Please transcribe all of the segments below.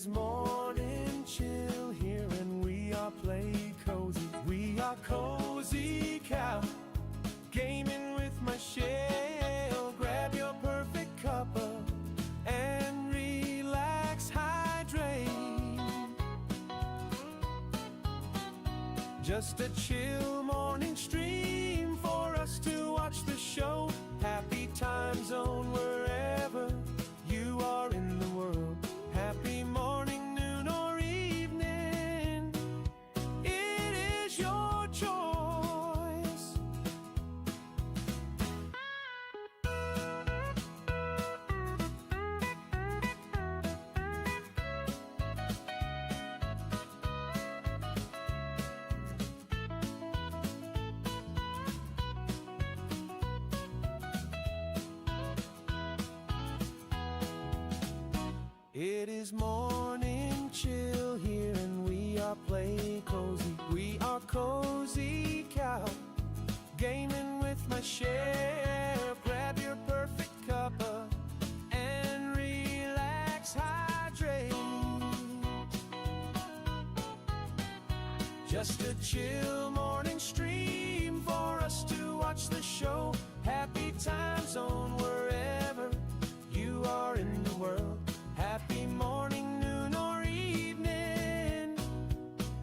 is morning chill here and we are play cozy. We are cozy cow, gaming with my shell. Grab your perfect cuppa and relax, hydrate. Just a chill morning stream for us to watch the show. Happy time zone wherever you are in the world. Happy morning, noon, or evening. It is your choice. It is morning chill here and we are play cozy. We are cozy cow, gaming with my chef. Grab your perfect cuppa and relax, hydrate. Just a chill morning stream for us to watch the show. Happy time zone wherever you are in the world. Happy morning, noon, or evening.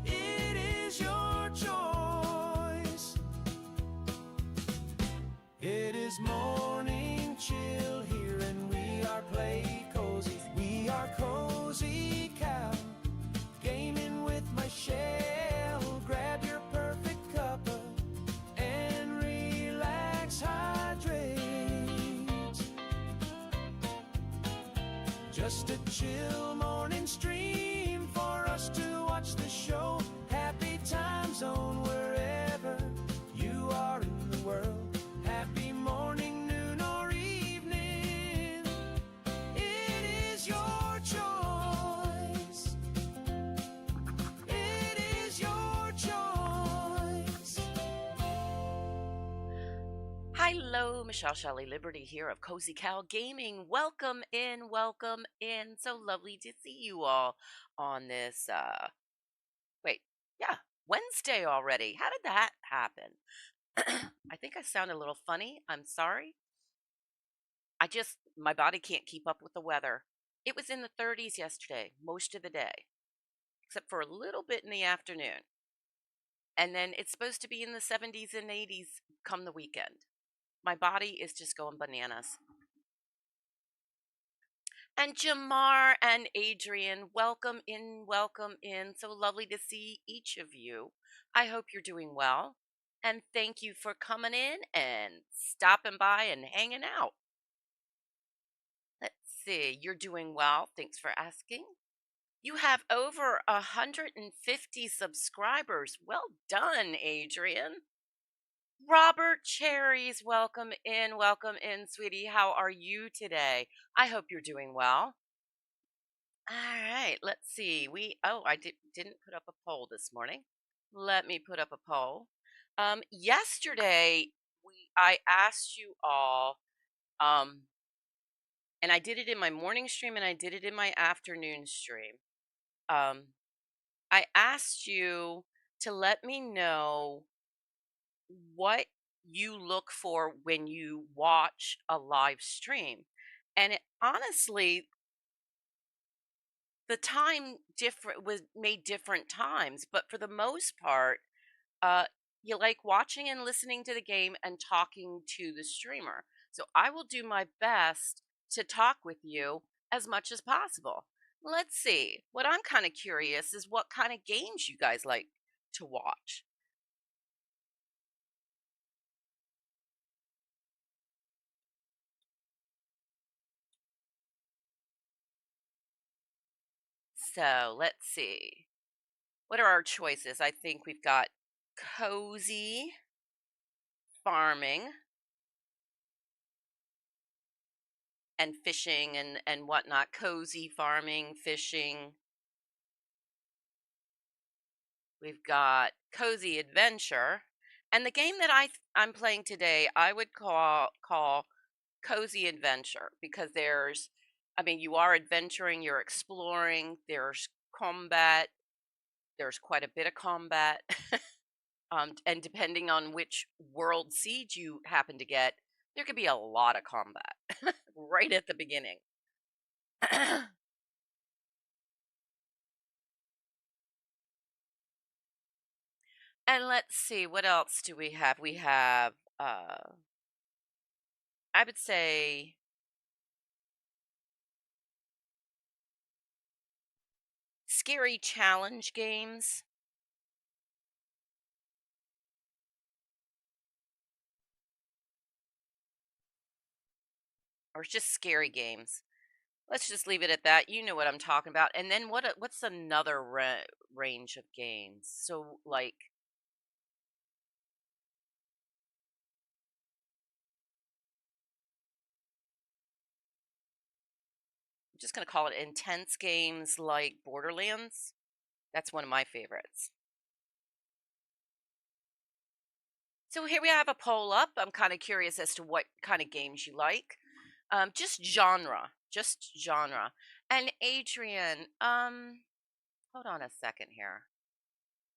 It is your choice. It is morning chill here and we are play cozy. We are cozy cow, gaming with my shell. Grab your perfect cuppa and relax, hydrate. Just a chill morning stream for us to watch the show. Happy time zone wherever you are in the world. Happy morning, noon, or evening. It is your choice. It is your choice. Hello, Michelle Shelley Liberty here of Cozy Cow Gaming. Welcome in, welcome in. So lovely to see you all on this, Wednesday already. How did that happen? I think I sound a little funny. I'm sorry. My body can't keep up with the weather. It was in the 30s yesterday, most of the day, except for a little bit in the afternoon. And then it's supposed to be in the 70s and 80s come the weekend. My body is just going bananas. And Jamar and Adrian, welcome in, welcome in. So lovely to see each of you. I hope you're doing well. And thank you for coming in and stopping by and hanging out. Let's see, you're doing well. Thanks for asking. You have over 150 subscribers. Well done, Adrian. Robert Cherries, welcome in, sweetie. How are you today? I hope you're doing well. All right, let's see. I didn't put up a poll this morning. Let me put up a poll. Yesterday I asked you all, and I did it in my morning stream and I did it in my afternoon stream. I asked you to let me know what you look for when you watch a live stream. And honestly, the time was made different times, but for the most part, you like watching and listening to the game and talking to the streamer. So I will do my best to talk with you as much as possible. Let's see. What I'm kind of curious is what kind of games you guys like to watch. So let's see. What are our choices? I think we've got cozy farming and fishing and whatnot. Cozy farming, fishing. We've got cozy adventure. And the game that I'm playing today, I would call cozy adventure because there's I mean, you are adventuring, you're exploring, there's combat, there's quite a bit of combat. And depending on which world seed you happen to get, there could be a lot of combat right at the beginning. And let's see, what else do we have? We have, I would say, scary challenge games, or just scary games. Let's just leave it at that. You know what I'm talking about. And then what's another range of games? So like, I'm just going to call it intense games like Borderlands. That's one of my favorites. So here we have a poll up. I'm kind of curious as to what kind of games you like. Just genre, just genre. And Adrian, hold on a second here.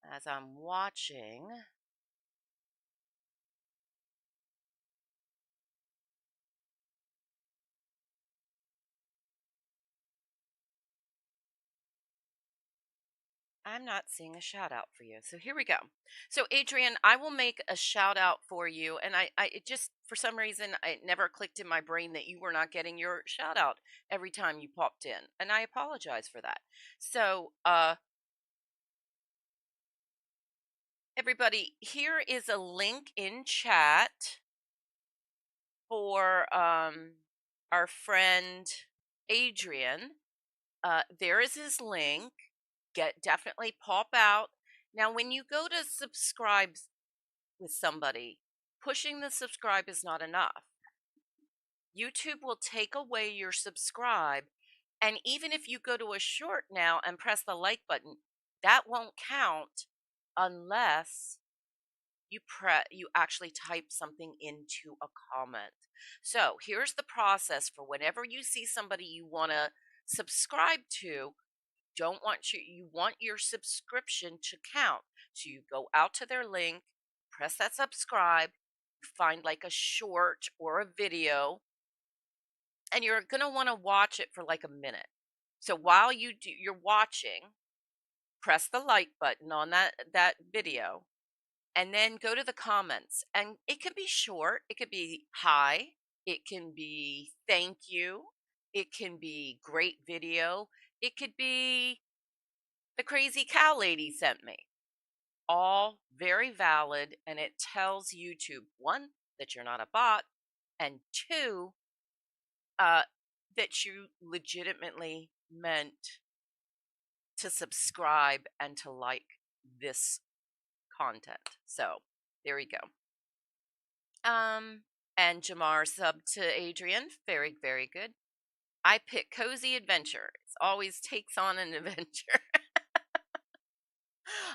As I'm watching, I'm not seeing a shout out for you. So here we go. So Adrian, I will make a shout out for you. And it just, for some reason, it never clicked in my brain that you were not getting your shout out every time you popped in. And I apologize for that. So, everybody, here is a link in chat for our friend Adrian. There is his link. Definitely pop out. Now, when you go to subscribe with somebody, pushing the subscribe is not enough. YouTube will take away your subscribe, and even if you go to a short now and press the like button, that won't count unless you actually type something into a comment. So here's the process for whenever you see somebody you want to subscribe to. You want your subscription to count. So you go out to their link, press that subscribe, find like a short or a video, and you're going to want to watch it for like a minute. So while you're watching, press the like button on that video, and then go to the comments. And it can be short, it could be hi, it can be thank you, it can be great video, it could be the crazy cow lady sent me. All very valid, and it tells YouTube, one, that you're not a bot, and two, that you legitimately meant to subscribe and to like this content. So there you go. And Jamar sub to Adrian. Very, very good. I pick cozy adventure. It always takes on an adventure.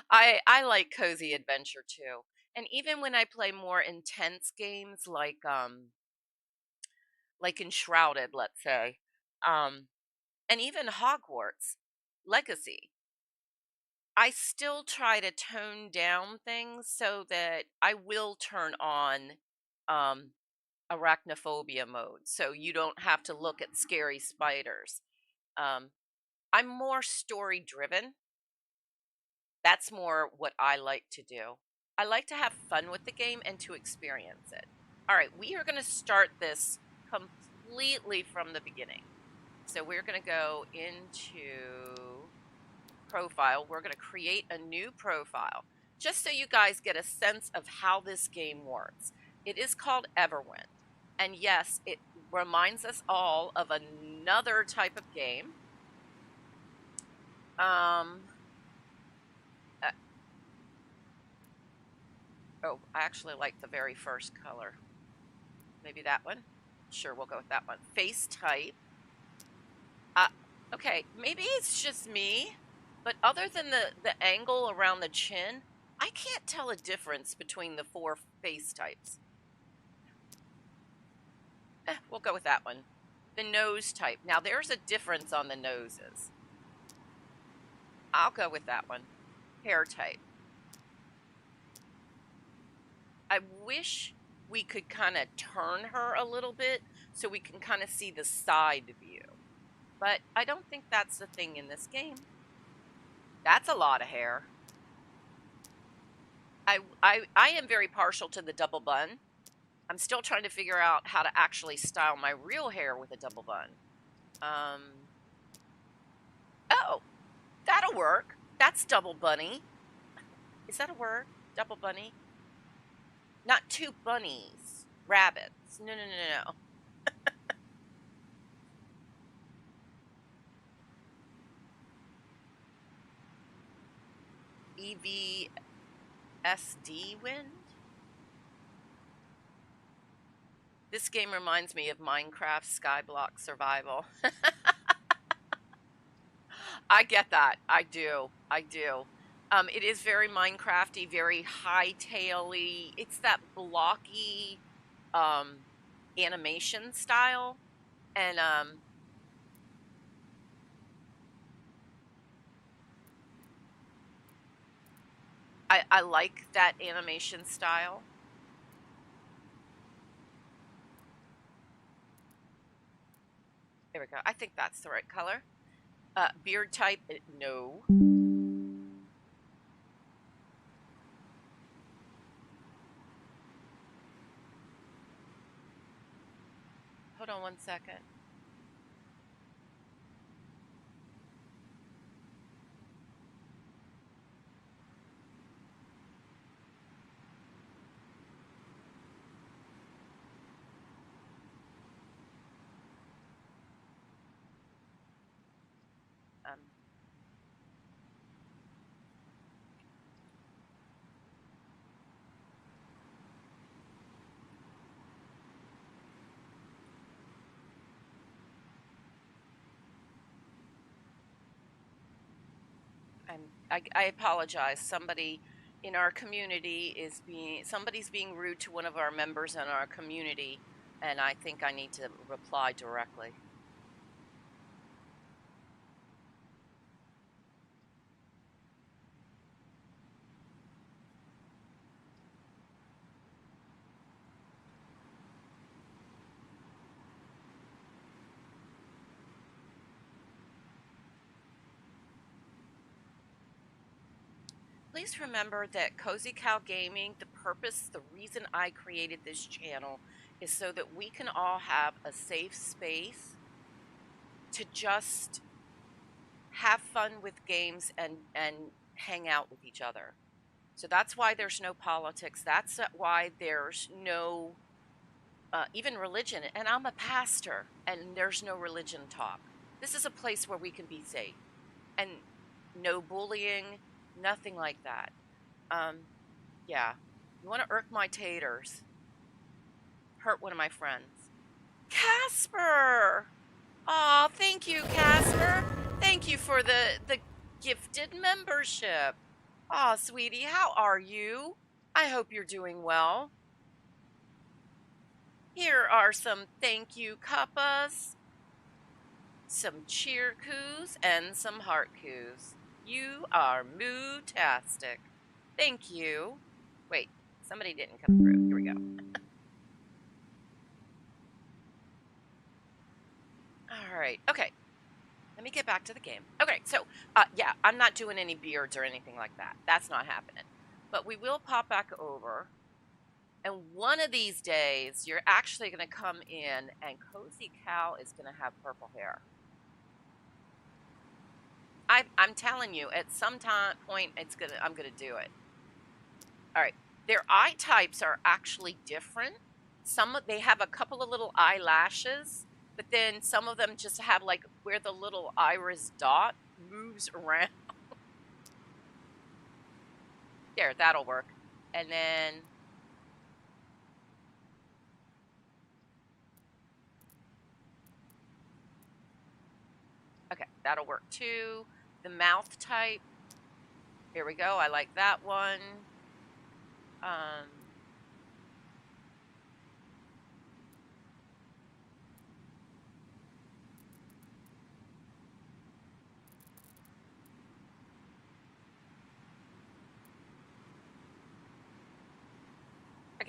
I like cozy adventure too. And even when I play more intense games like Enshrouded, let's say, um, and even Hogwarts Legacy, I still try to tone down things so that I will turn on um, arachnophobia mode, so you don't have to look at scary spiders. Um, I'm more story driven. That's more what I like to do. I like to have fun with the game and to experience it. All right, we are going to start this completely from the beginning. So we're going to go into profile. We're going to create a new profile just so you guys get a sense of how this game works. It is called Everwind. And yes, it reminds us all of another type of game. Uh, oh, I actually like the very first color. Maybe that one? Sure, we'll go with that one. Face type. Okay, maybe it's just me, but other than the angle around the chin, I can't tell a difference between the four face types. We'll go with that one. The nose type. Now, there's a difference on the noses. I'll go with that one. Hair type. I wish we could kind of turn her a little bit so we can kind of see the side view. But I don't think that's the thing in this game. That's a lot of hair. I am very partial to the double bun. I'm still trying to figure out how to actually style my real hair with a double bun. Oh, that'll work. That's double bunny. Is that a word? Double bunny? Not two bunnies. Rabbits. No, no, no, no. EVSD wind? This game reminds me of Minecraft Skyblock Survival. I get that. I do. I do. It is very Minecrafty, very high-taily. It's that blocky animation style. And I like that animation style. There we go. I think that's the right color. Beard type, no. Hold on one second. Um, I apologize. Somebody in our community somebody's being rude to one of our members in our community, and I think I need to reply directly. Please remember that Cozy Cow Gaming, the reason I created this channel is so that we can all have a safe space to just have fun with games and hang out with each other. So that's why there's no politics. That's why there's no even religion. And I'm a pastor, and there's no religion talk. This is a place where we can be safe, and no bullying, nothing like that. Yeah, you want to irk my taters, hurt one of my friends. Casper! Aw, thank you, Casper. Thank you for the gifted membership. Aw, sweetie, how are you? I hope you're doing well. Here are some thank you cuppas, some cheer coos, and some heart coos. You are moo-tastic. Thank you. Wait, somebody didn't come through. Here we go. All right. Okay. Let me get back to the game. Okay, so, yeah, I'm not doing any beards or anything like that. That's not happening. But we will pop back over. And one of these days, you're actually going to come in, and Cozy Cow is going to have purple hair. I'm telling you, at some point, I'm gonna do it. All right, their eye types are actually different. They have a couple of little eyelashes, but then some of them just have like where the little iris dot moves around. There, that'll work. And then okay, that'll work too. The mouth type. Here we go. I like that one.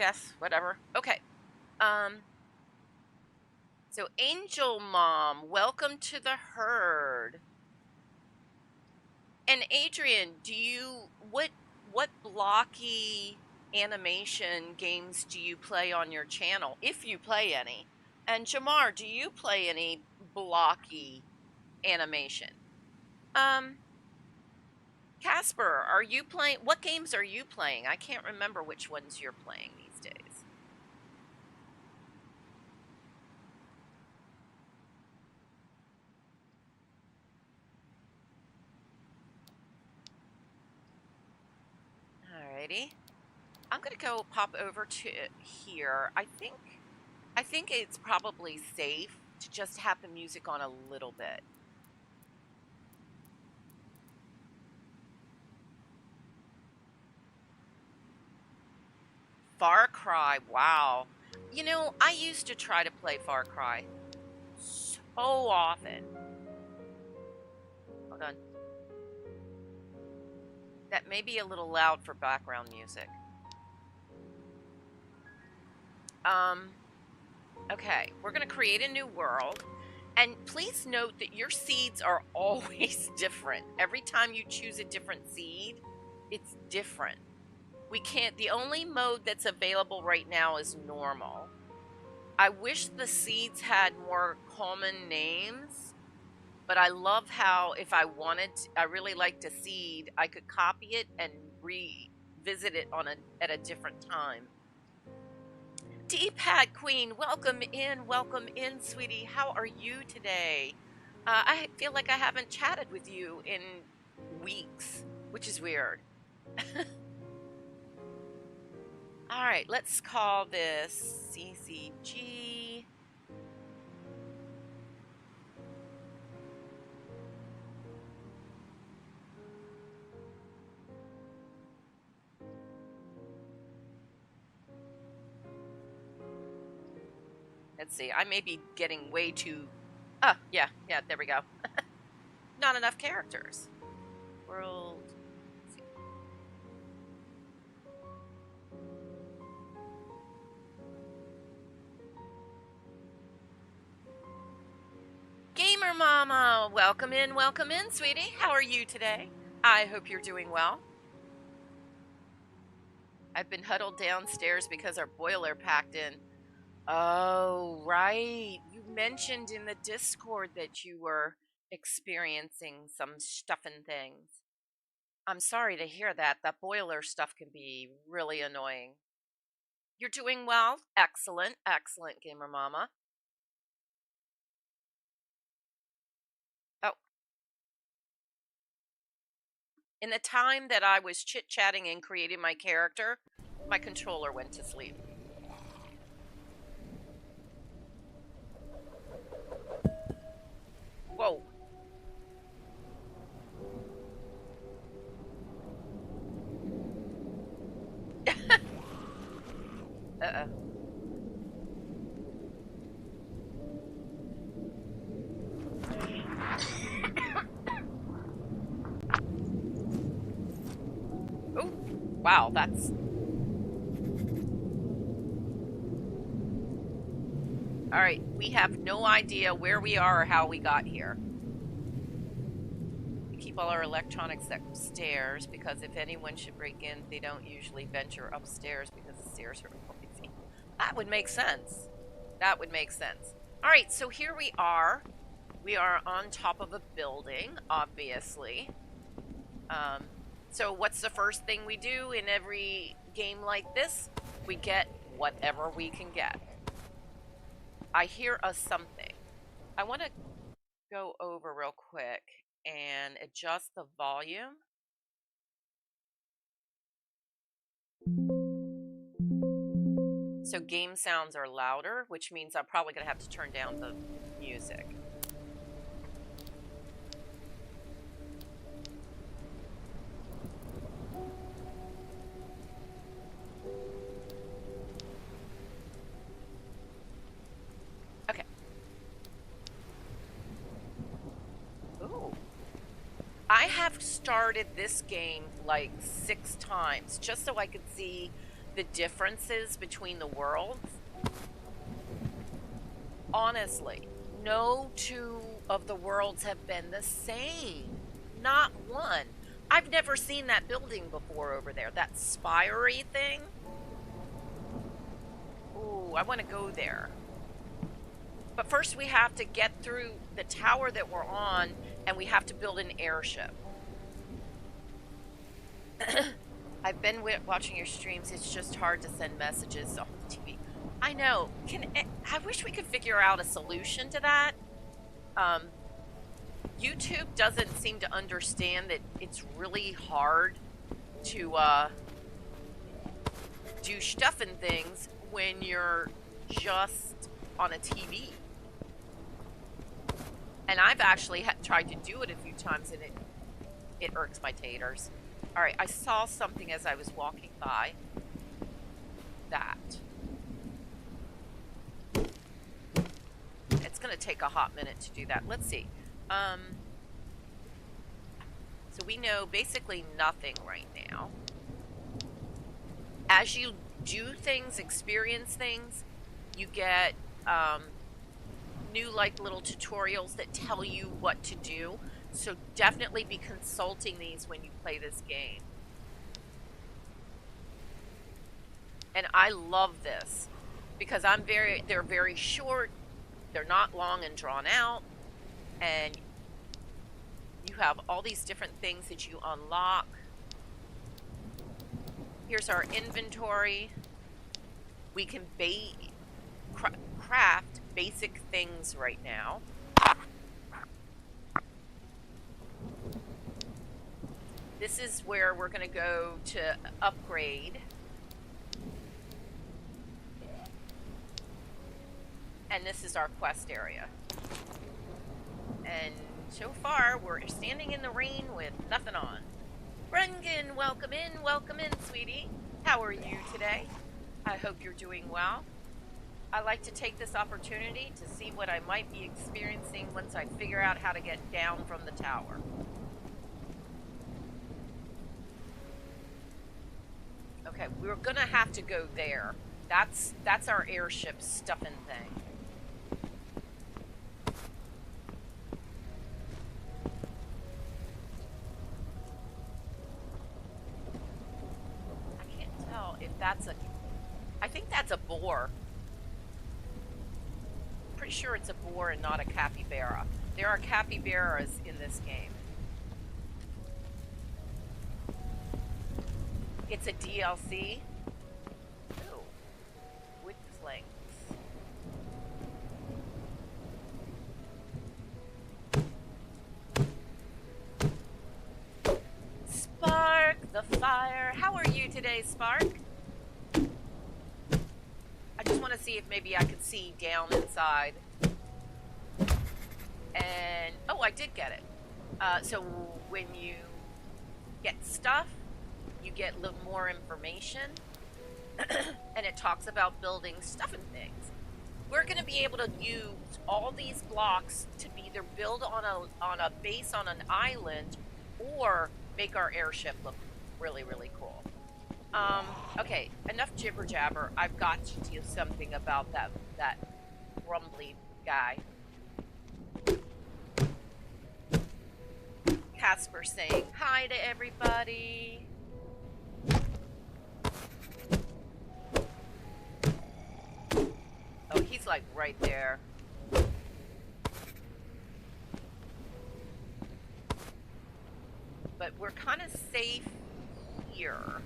guess. Whatever. Okay. Um, so Angel Mom, welcome to the herd. And Adrian, what blocky animation games do you play on your channel, if you play any? And Jamar, do you play any blocky animation? Um, Casper, are you playing? What games are you playing? I can't remember which ones you're playing these days. Alrighty. I'm gonna go pop over to here. I think it's probably safe to just have the music on a little bit. Far Cry, wow. You know, I used to try to play Far Cry so often. Hold on. That may be a little loud for background music. Okay, we're gonna create a new world. And please note that your seeds are always different. Every time you choose a different seed, it's different. The only mode that's available right now is normal. I wish the seeds had more common names, but I love how if I really liked a seed, I could copy it and revisit it at a different time. D-Pad Queen, welcome in, sweetie. How are you today? I feel like I haven't chatted with you in weeks, which is weird. All right, let's call this CCG. Let's see, I may be getting way too... Oh, yeah, there we go. Not enough characters. World... Gamer Mama, welcome in, sweetie. How are you today? I hope you're doing well. I've been huddled downstairs because our boiler packed in. Oh, right. You mentioned in the Discord that you were experiencing some stuff and things. I'm sorry to hear that. That boiler stuff can be really annoying. You're doing well? Excellent, Gamer Mama. Oh. In the time that I was chit-chatting and creating my character, my controller went to sleep. Whoa. Uh-oh. Oh, wow, that's... Alright, we have no idea where we are or how we got here. We keep all our electronics upstairs because if anyone should break in, they don't usually venture upstairs because the stairs are noisy. That would make sense. That would make sense. Alright, so here we are. We are on top of a building, obviously. So what's the first thing we do in every game like this? We get whatever we can get. I hear a something. I want to go over real quick and adjust the volume. So game sounds are louder, which means I'm probably going to have to turn down the music. Okay. Ooh. I have started this game like 6 times just so I could see the differences between the worlds. Honestly, no two of the worlds have been the same. Not one. I've never seen that building before over there. That spiry thing. Ooh, I want to go there. But first we have to get through the tower that we're on, and we have to build an airship. I've been watching your streams. It's just hard to send messages on TV. I know. I wish we could figure out a solution to that. YouTube doesn't seem to understand that it's really hard to do stuff and things when you're just on a TV. And I've actually tried to do it a few times, and it irks my taters. All right, I saw something as I was walking by. That. It's going to take a hot minute to do that. Let's see. So we know basically nothing right now. As you do things, experience things, you get new like little tutorials that tell you what to do. So definitely be consulting these when you play this game. And I love this because they're very short, they're not long and drawn out, and you have all these different things that you unlock. Here's our inventory. We can craft basic things right now. This is where we're going to go to upgrade. And this is our quest area. And so far, we're standing in the rain with nothing on. Brengan, welcome in, sweetie. How are you today? I hope you're doing well. I like to take this opportunity to see what I might be experiencing once I figure out how to get down from the tower. Okay, we're gonna have to go there. That's our airship stuffing thing. I can't tell if that's I think that's a boar. Pretty sure it's a boar and not a capybara. There are capybaras in this game. It's a DLC. Ooh. Wood planks. Spark the fire. How are you today, Spark? I just want to see if maybe I could see down inside. And, oh, I did get it. So when you get stuff, you get a little more information. And it talks about building stuff and things. We're going to be able to use all these blocks to either build on a base on an island or make our airship look really, really cool. Okay, enough jibber jabber. I've got to do something about that grumbly guy. Casper saying hi to everybody. Oh, he's like right there. But we're kind of safe here.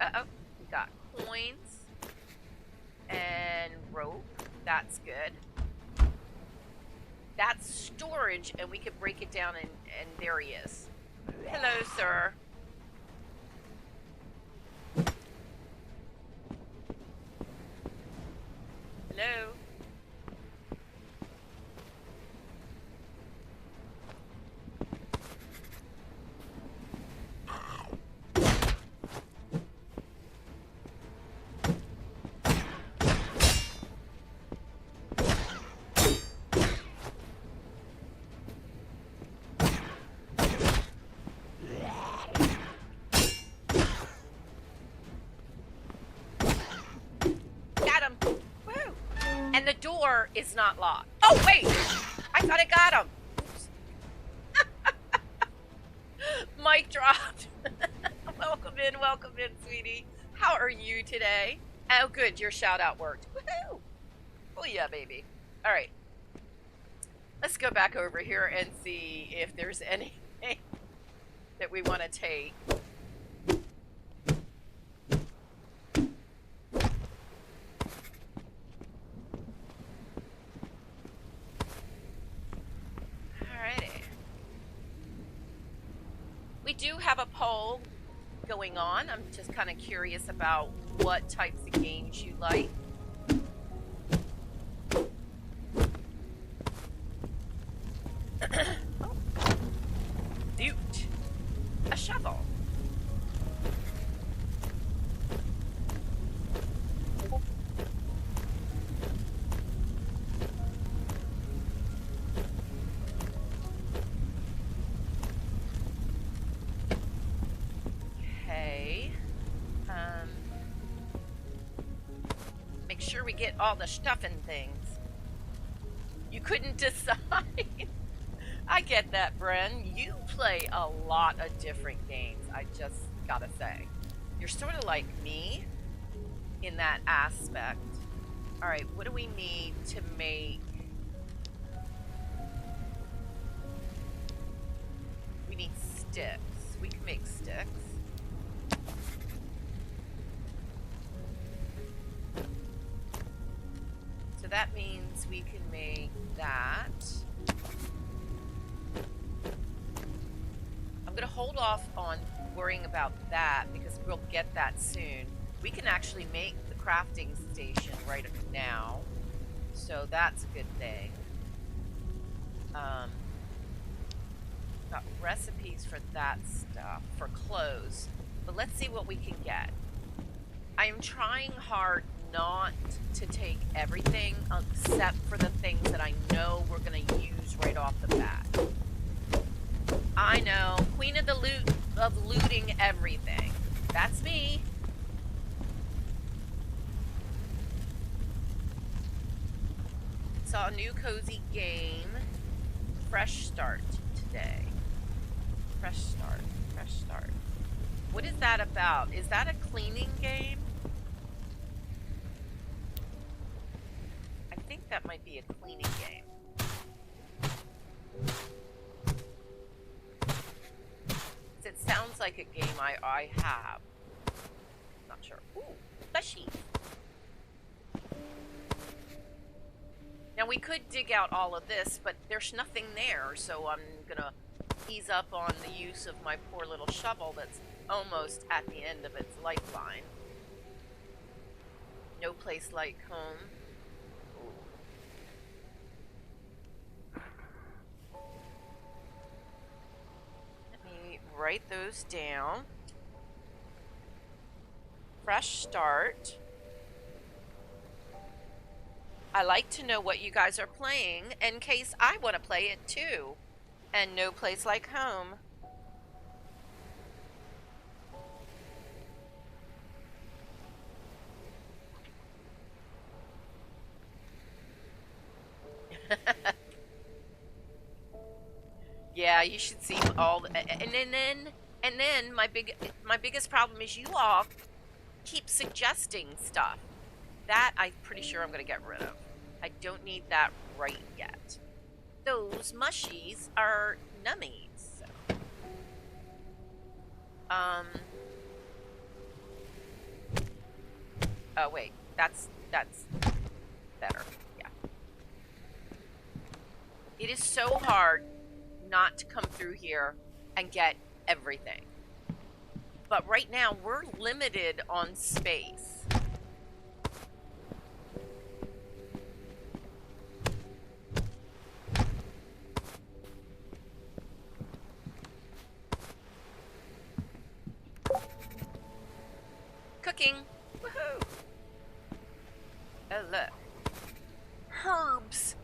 Uh-oh, we got coins and rope. That's good. That's storage, and we can break it down, and there he is. Hello, sir. Hello. door is not locked. Oh, wait! I thought I got him. Mic dropped. Welcome in, sweetie. How are you today? Oh, good, your shout out worked. Woohoo! Oh, yeah, baby. All right. Let's go back over here and see if there's anything that we want to take. Alrighty. We do have a poll going on. I'm just kind of curious about what types of games you like. Oh. Dude. A shovel. Okay. Make sure we get all the stuff and things. You couldn't decide. I get that, Bren. You play a lot of different games, I just gotta say. You're sort of like me in that aspect. Alright, what do we need to make... We need sticks. We can make sticks. So that means we can make that. I'm going to hold off on worrying about that because we'll get that soon. We can actually make the crafting station right now. So that's a good thing. Got recipes for that stuff, for clothes. But let's see what we can get. I am trying hard not to take everything except for the things that I know we're going to use right off the bat. I know, queen of the loot, of looting everything. That's me. Saw a new cozy game. Fresh start today. Fresh start, fresh start. What is that about? Is that a cleaning game? I think that might be a cleaning game. It sounds like a game I have. Not sure. Ooh, fleshy. Now we could dig out all of this, but there's nothing there, so I'm gonna ease up on the use of my poor little shovel that's almost at the end of its lifeline. No place like home. Write those down. Fresh start. I like to know what you guys are playing in case I want to play it too. And no place like home. Yeah, you should see all the, and then my biggest problem is you all keep suggesting stuff. That I'm pretty sure I'm going to get rid of. I don't need that right yet. Those mushies are nummies. So. Oh wait, that's better. Yeah. It is so hard not to come through here and get everything. But right now we're limited on space. Cooking. Woohoo! Oh look. Herbs.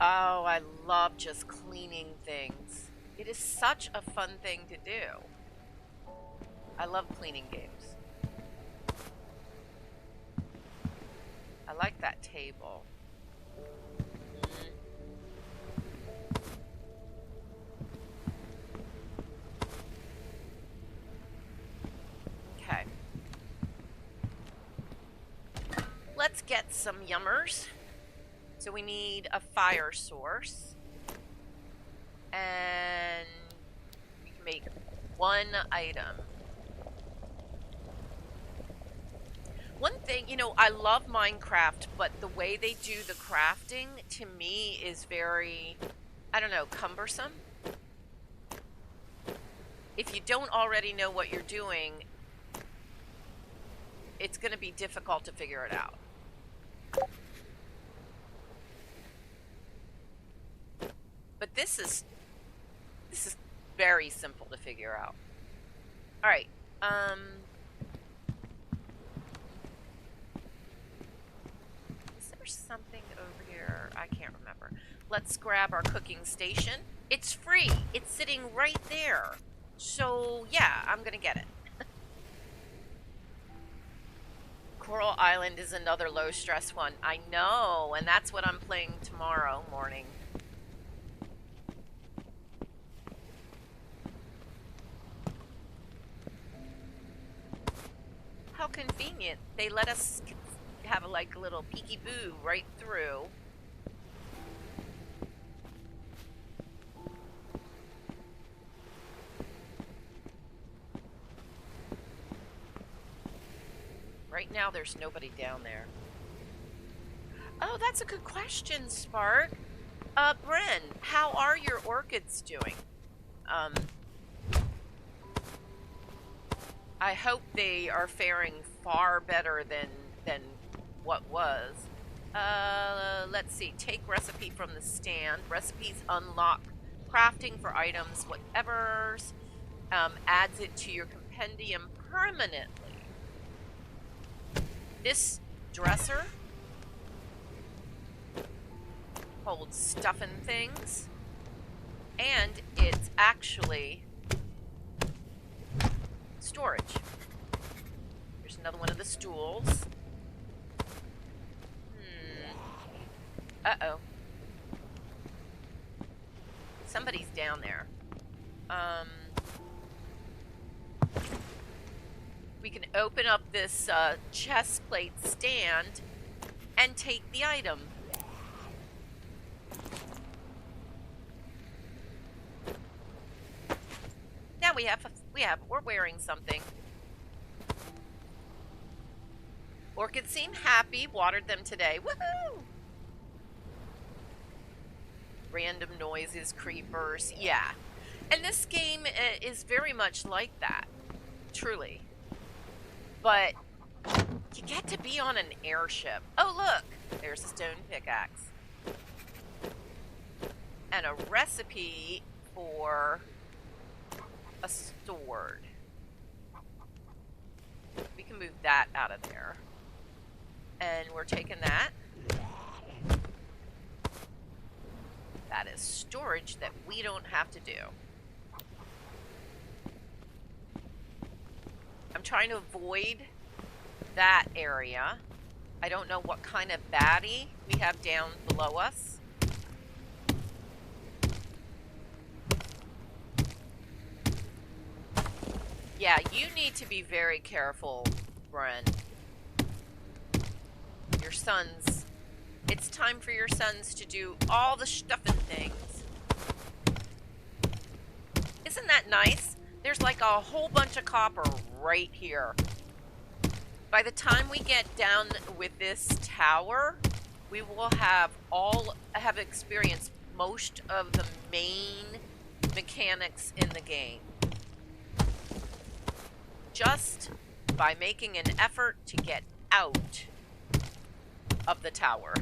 Oh, I love just cleaning things. It is such a fun thing to do. I love cleaning games. I like that table. Okay. Let's get some yummers. So we need a fire source. And we can make one item. One thing, you know, I love Minecraft, but the way they do the crafting, to me, is very, I don't know, cumbersome. If you don't already know what you're doing, it's going to be difficult to figure it out. But this is very simple to figure out. All right. Is there something over here? I can't remember. Let's grab our cooking station. It's free. It's sitting right there. So, yeah, I'm going to get it. Coral Island is another low-stress one. I know, and that's what I'm playing tomorrow morning. How convenient. They let us have like a little peeky-boo right through. Right now, there's nobody down there. Oh, that's a good question, Spark. Bren, how are your orchids doing? I hope they are faring far better than what was. Let's see. Take recipe from the stand. Recipes unlock crafting for items, whatever's. Adds it to your compendium permanently. This dresser holds stuff and things, and it's actually storage. There's another one of the stools. Uh-oh. Somebody's down there. We can open up this chest plate stand and take the item. Now we're wearing something. Orchids seem happy. Watered them today. Woohoo! Random noises, creepers. Yeah. And this game is very much like that. Truly. But you get to be on an airship. Oh, look. There's a stone pickaxe. And a recipe for a sword. We can move that out of there. And we're taking that. That is storage that we don't have to do. I'm trying to avoid that area. I don't know what kind of baddie we have down below us. Yeah, you need to be very careful, Bren. Your sons. It's time for your sons to do all the stuff and things. Isn't that nice? There's like a whole bunch of copper right here. By the time we get down with this tower, we will have experienced most of the main mechanics in the game. Just by making an effort to get out of the tower.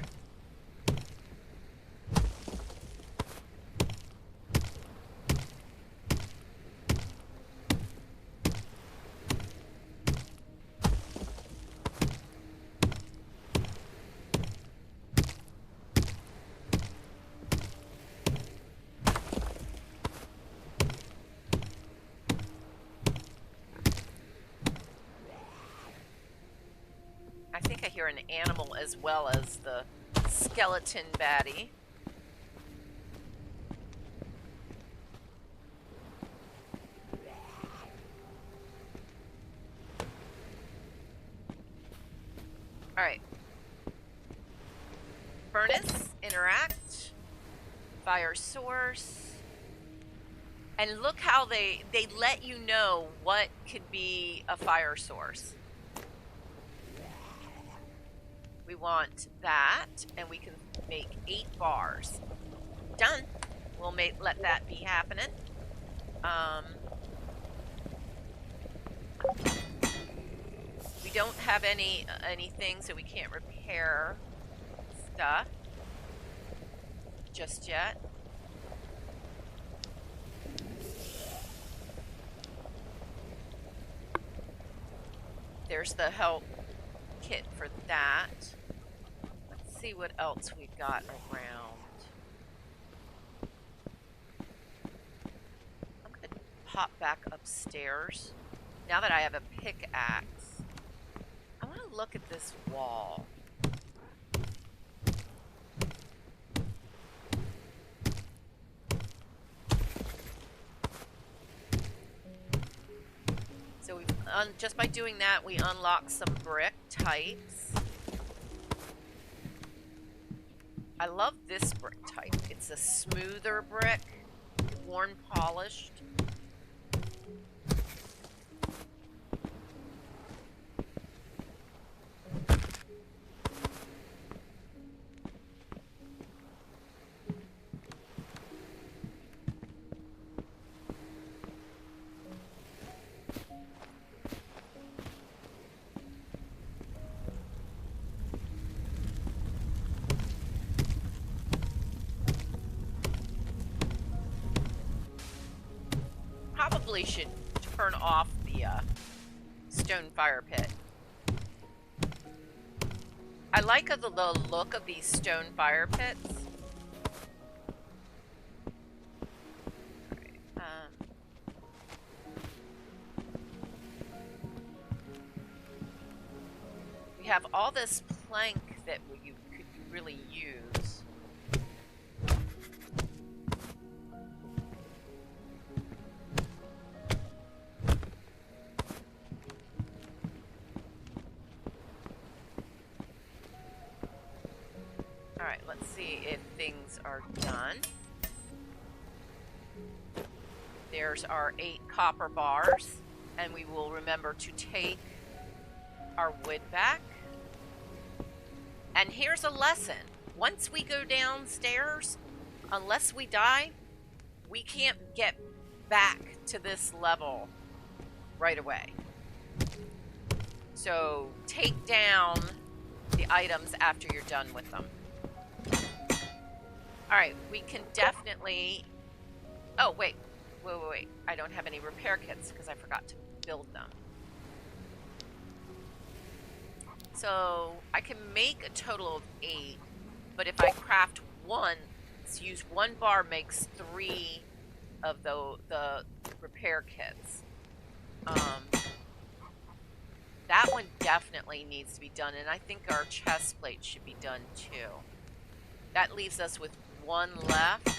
I think I hear an animal as well as the skeleton baddie. Alright. Furnace, interact. Fire source. And look how they let you know what could be a fire source. We want that, and we can make 8 bars. Done. We'll let that be happening. We don't have anything, so we can't repair stuff just yet. There's the help kit for that. Let's see what else we've got around. I'm gonna pop back upstairs. Now that I have a pickaxe, I want to look at this wall. So just by doing that, we unlock some brick types. I love this brick type. It's a smoother brick, worn polished. Probably should turn off the stone fire pit. I like the look of these stone fire pits. Alright, we have all this plank that you could really use. Alright, let's see if things are done. There's our 8 copper bars, and we will remember to take our wood back. And here's a lesson. Once we go downstairs, unless we die, we can't get back to this level right away. So take down the items after you're done with them. Alright, we can definitely... Oh, wait. Wait. I don't have any repair kits because I forgot to build them. So I can make a total of 8, but if I craft one, let's use 1 bar makes 3 of the repair kits. That one definitely needs to be done, and I think our chest plate should be done too. That leaves us with 1 left.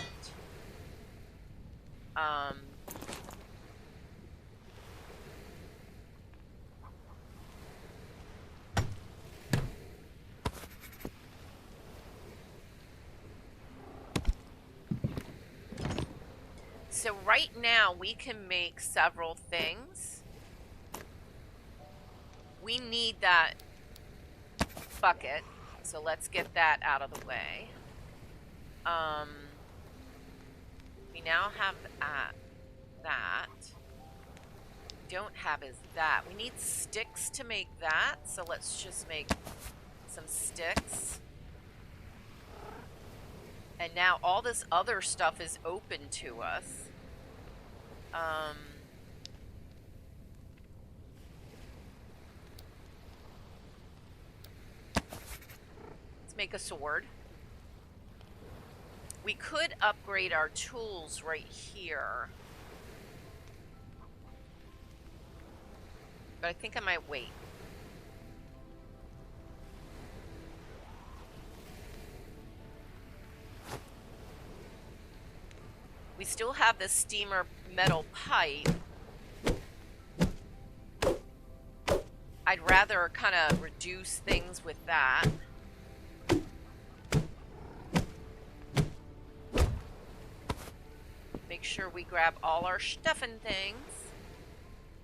So right now we can make several things. We need that bucket, so let's get that out of the way. We now have that. Don't have is that. We need sticks to make that, so let's just make some sticks. And now all this other stuff is open to us. Let's make a sword. We could upgrade our tools right here. But I think I might wait. still have this steamer metal pipe. I'd rather kind of reduce things with that. Make sure we grab all our stuff and things.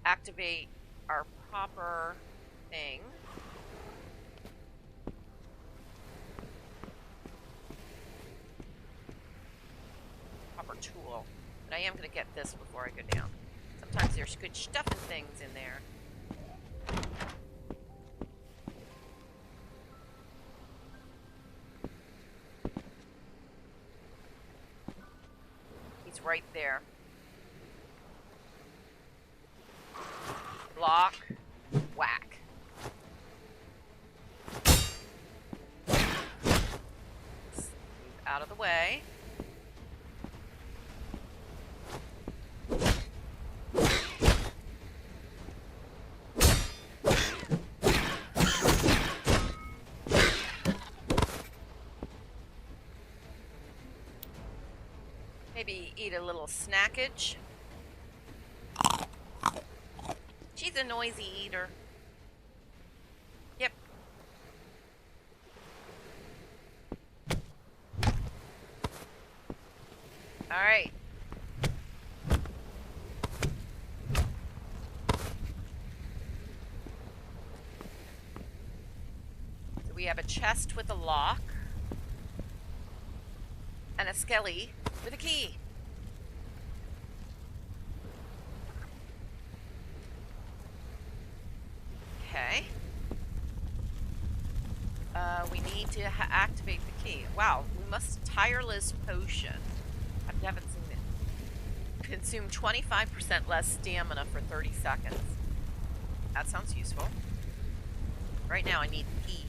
Activate our proper thing. Proper tool. But I am going to get this before I go down. Sometimes there's good stuff and things in there. He's right there. Block. Whack. Move out of the way. Maybe eat a little snackage. She's a noisy eater. Yep. All right. So we have a chest with a lock and a skelly with a key. Okay. We need to activate the key. Wow, we must tireless potion. I haven't seen it. Consume 25% less stamina for 30 seconds. That sounds useful. Right now I need the key.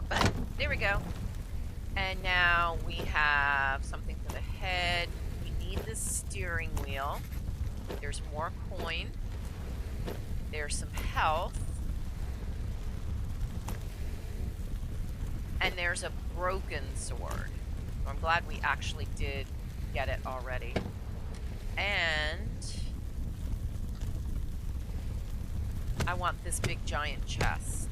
But there we go. And now we have something for the head. We need the steering wheel. There's more coin. There's some health. And there's a broken sword. So I'm glad we actually did get it already. And I want this big giant chest.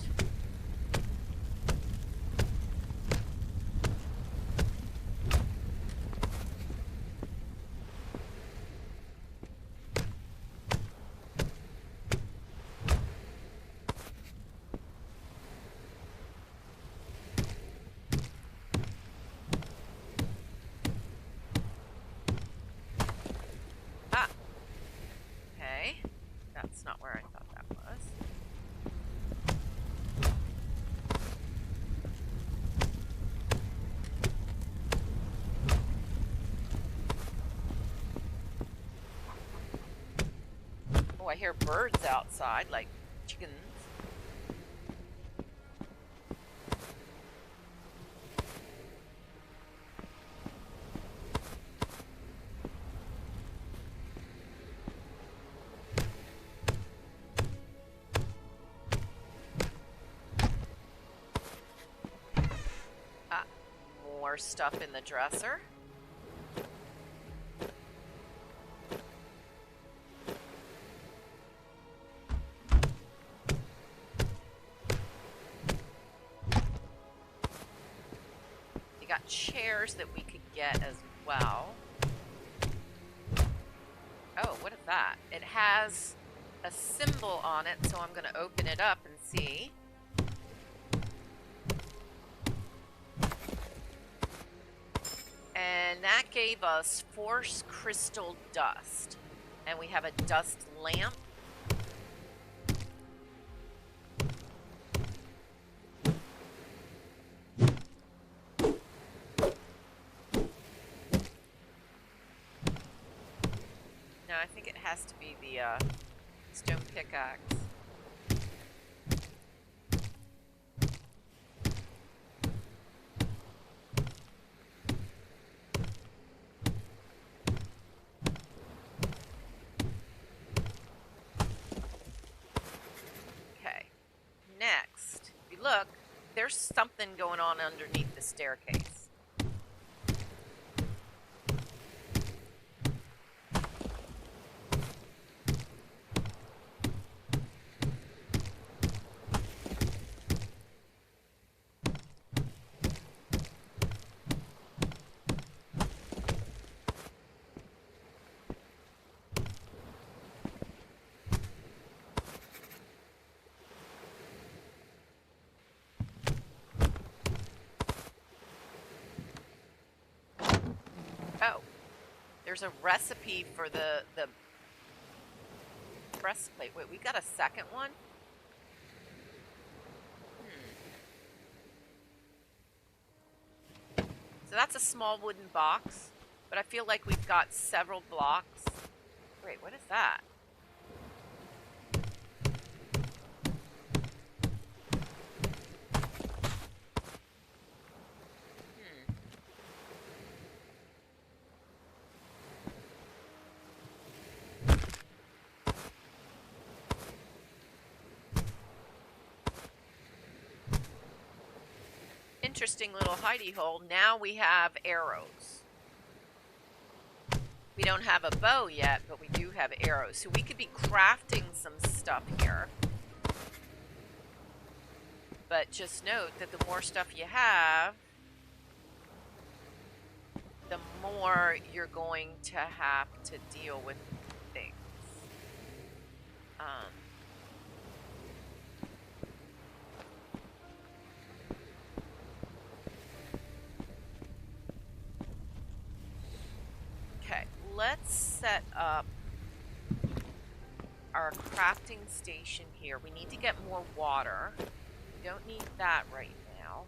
That's not where I thought that was. Oh, I hear birds outside, like chickens. More stuff in the dresser. You got chairs that we could get as well. Oh, what is that? It has a symbol on it, so I'm going to open it up and see. And that gave us force crystal dust. And we have a dust lamp. No, I think it has to be the stone pickaxe. something going on underneath the staircase. Oh, there's a recipe for the breastplate. Wait, we got a second one? So that's a small wooden box, but I feel like we've got several blocks. Wait, what is that? Interesting little hidey hole. Now we have arrows. We don't have a bow yet, but we do have arrows. So we could be crafting some stuff here. But just note that the more stuff you have, the more you're going to have to deal with things. Okay, let's set up our crafting station here. We need to get more water. We don't need that right now.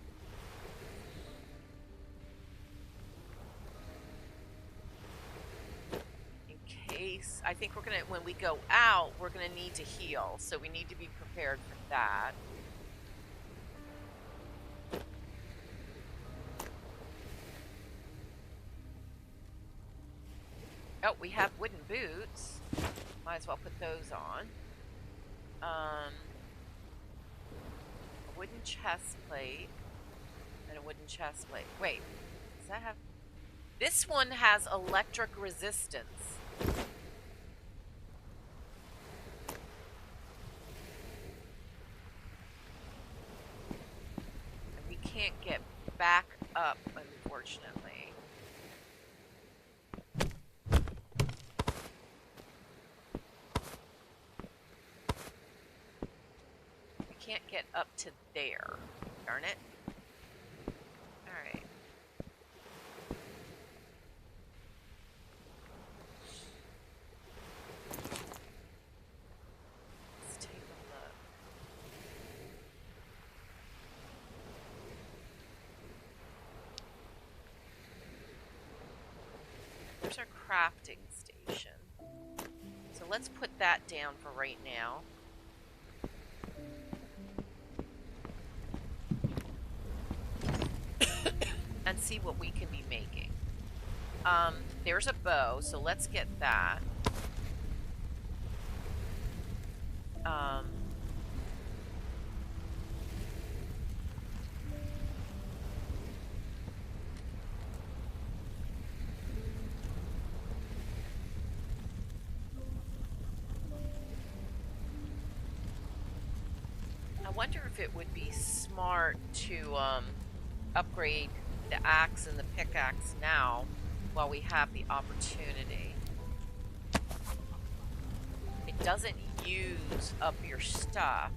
In case, I think we're gonna, when we go out, we're gonna need to heal. So we need to be prepared for that. Oh, we have wooden boots. Might as well put those on. A wooden chest plate. And a wooden chest plate. Wait, does that have... This one has electric resistance. And we can't get back up, unfortunately. Can't get up to there. Darn it. Alright. Let's take a look. There's our crafting station. So let's put that down for right now. And see what we can be making. There's a bow, so let's get that. I wonder if it would be smart to upgrade the axe and the pickaxe now while we have the opportunity. It doesn't use up your stuff.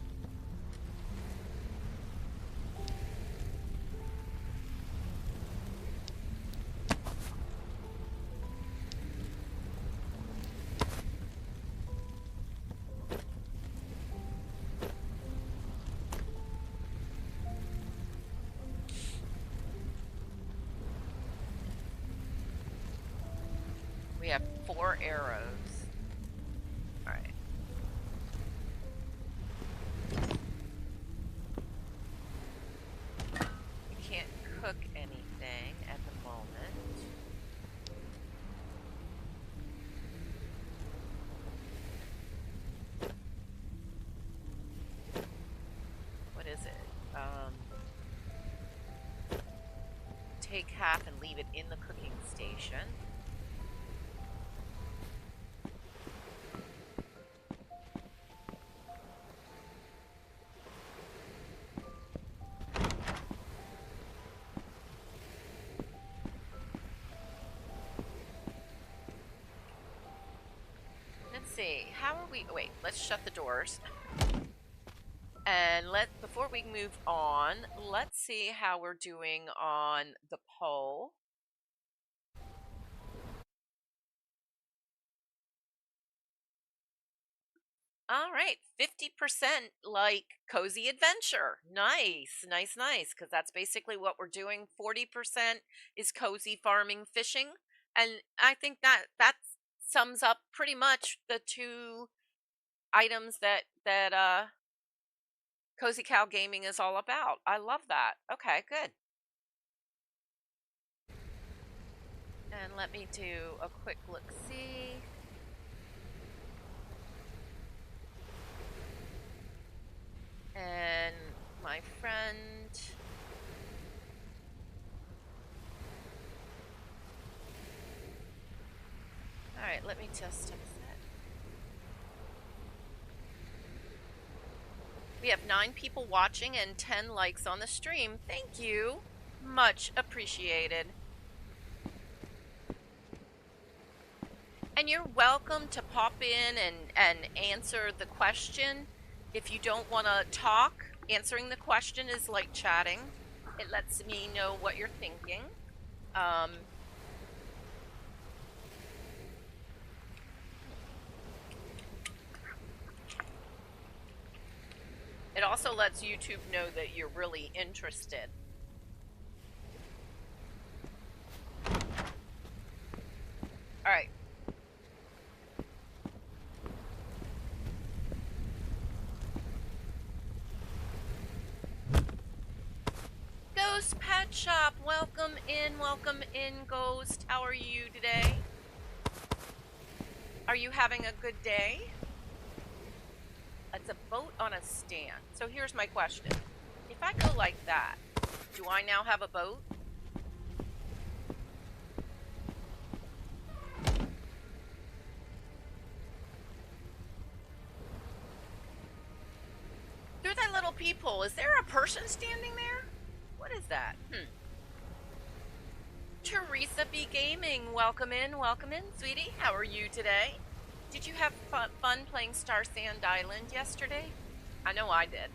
We have 4 arrows. All right. We can't cook anything at the moment. What is it? take half and leave it in the cooking station. Let's see, how are we, wait, let's shut the doors. And before we move on, let's see how we're doing on the poll. All right, 50% like cozy adventure. Nice, nice, nice, because that's basically what we're doing. 40% is cozy farming fishing. And I think that sums up pretty much the two items that Cozy Cow Gaming is all about. I love that. Okay, good. And let me do a quick look-see. And my friend. All right, let me just set. We have 9 people watching and 10 likes on the stream. Thank you. Much appreciated. And you're welcome to pop in and answer the question. If you don't want to talk, answering the question is like chatting. It lets me know what you're thinking. It also lets YouTube know that you're really interested. All right. Ghost Pet Shop, welcome in, Ghost. How are you today? Are you having a good day? It's a boat on a stand. So here's my question. If I go like that, do I now have a boat? Through that little peephole, is there a person standing there? What is that? Teresa B Gaming, welcome in, sweetie. How are you today? Did you have fun playing Star Sand Island yesterday? I know I did.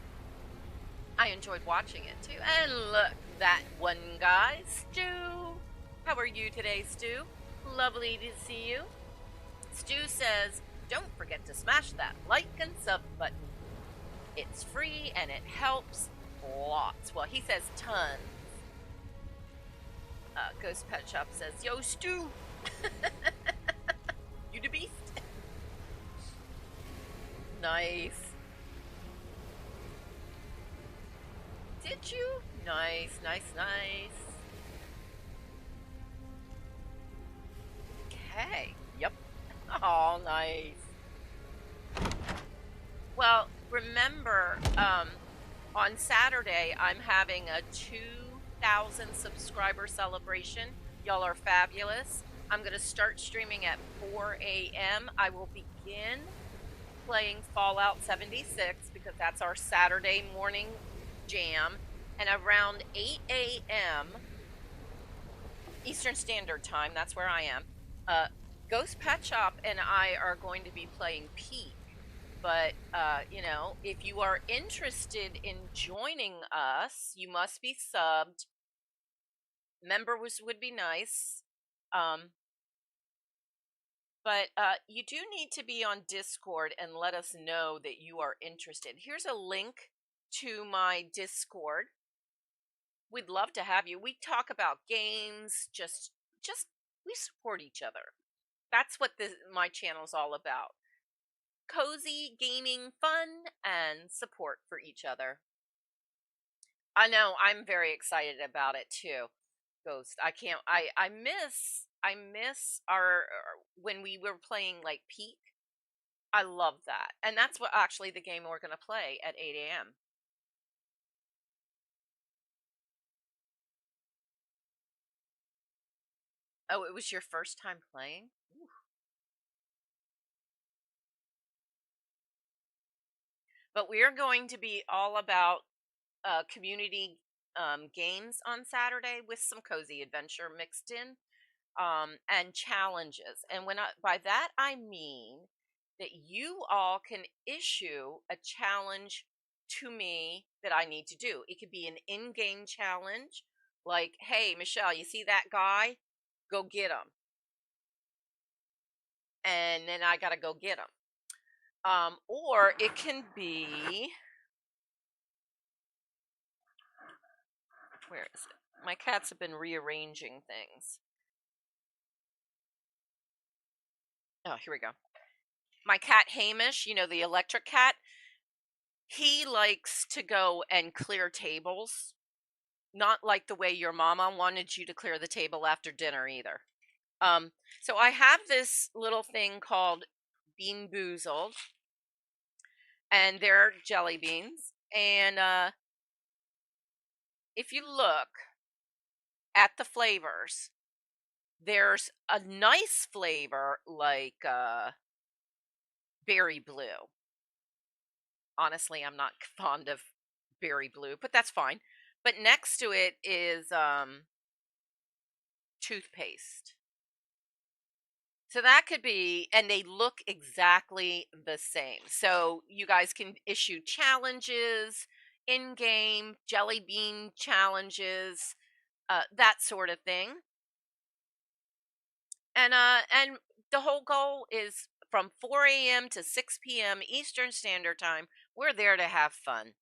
I enjoyed watching it too. And look, that one guy, Stu. How are you today, Stu? Lovely to see you. Stu says, don't forget to smash that like and sub button. It's free and it helps lots. Well, he says tons. Ghost Pet Shop says, yo, Stu. You the beast. Nice. Did you? Nice, nice, nice. Okay. Yep. Oh, nice. Well, remember, on Saturday, I'm having a 2,000 subscriber celebration. Y'all are fabulous. I'm going to start streaming at 4 a.m. I will begin playing Fallout 76 because that's our Saturday morning jam. And around 8 a.m. Eastern Standard Time, that's where I am, Ghost Pet Shop and I are going to be playing Peak. But, you know, if you are interested in joining us, you must be subbed. Members would be nice. But you do need to be on Discord and let us know that you are interested. Here's a link to my Discord. We'd love to have you. We talk about games, just we support each other. That's what my channel's all about. Cozy gaming fun and support for each other. I know, I'm very excited about it too. Ghost, I miss our when we were playing like Peak. I love that. And that's what actually the game we're going to play at 8 a.m. Oh, it was your first time playing? Ooh. But we are going to be all about community games on Saturday with some cozy adventure mixed in, and challenges. And by that I mean that you all can issue a challenge to me that I need to do. It could be an in-game challenge, like, "Hey, Michelle, you see that guy? Go get him," and then I got to go get him. Or it can be, where is it? My cats have been rearranging things. Oh, here we go. My cat Hamish, the electric cat, he likes to go and clear tables. Not like the way your mama wanted you to clear the table after dinner either. So I have this little thing called Bean Boozled, and they're jelly beans. And if you look at the flavors, there's a nice flavor like berry blue. Honestly, I'm not fond of berry blue, but that's fine. But next to it is toothpaste. So that could be, and they look exactly the same. So you guys can issue challenges, in-game jelly bean challenges, that sort of thing. And the whole goal is from 4 a.m. to 6 p.m. Eastern Standard Time. We're there to have fun.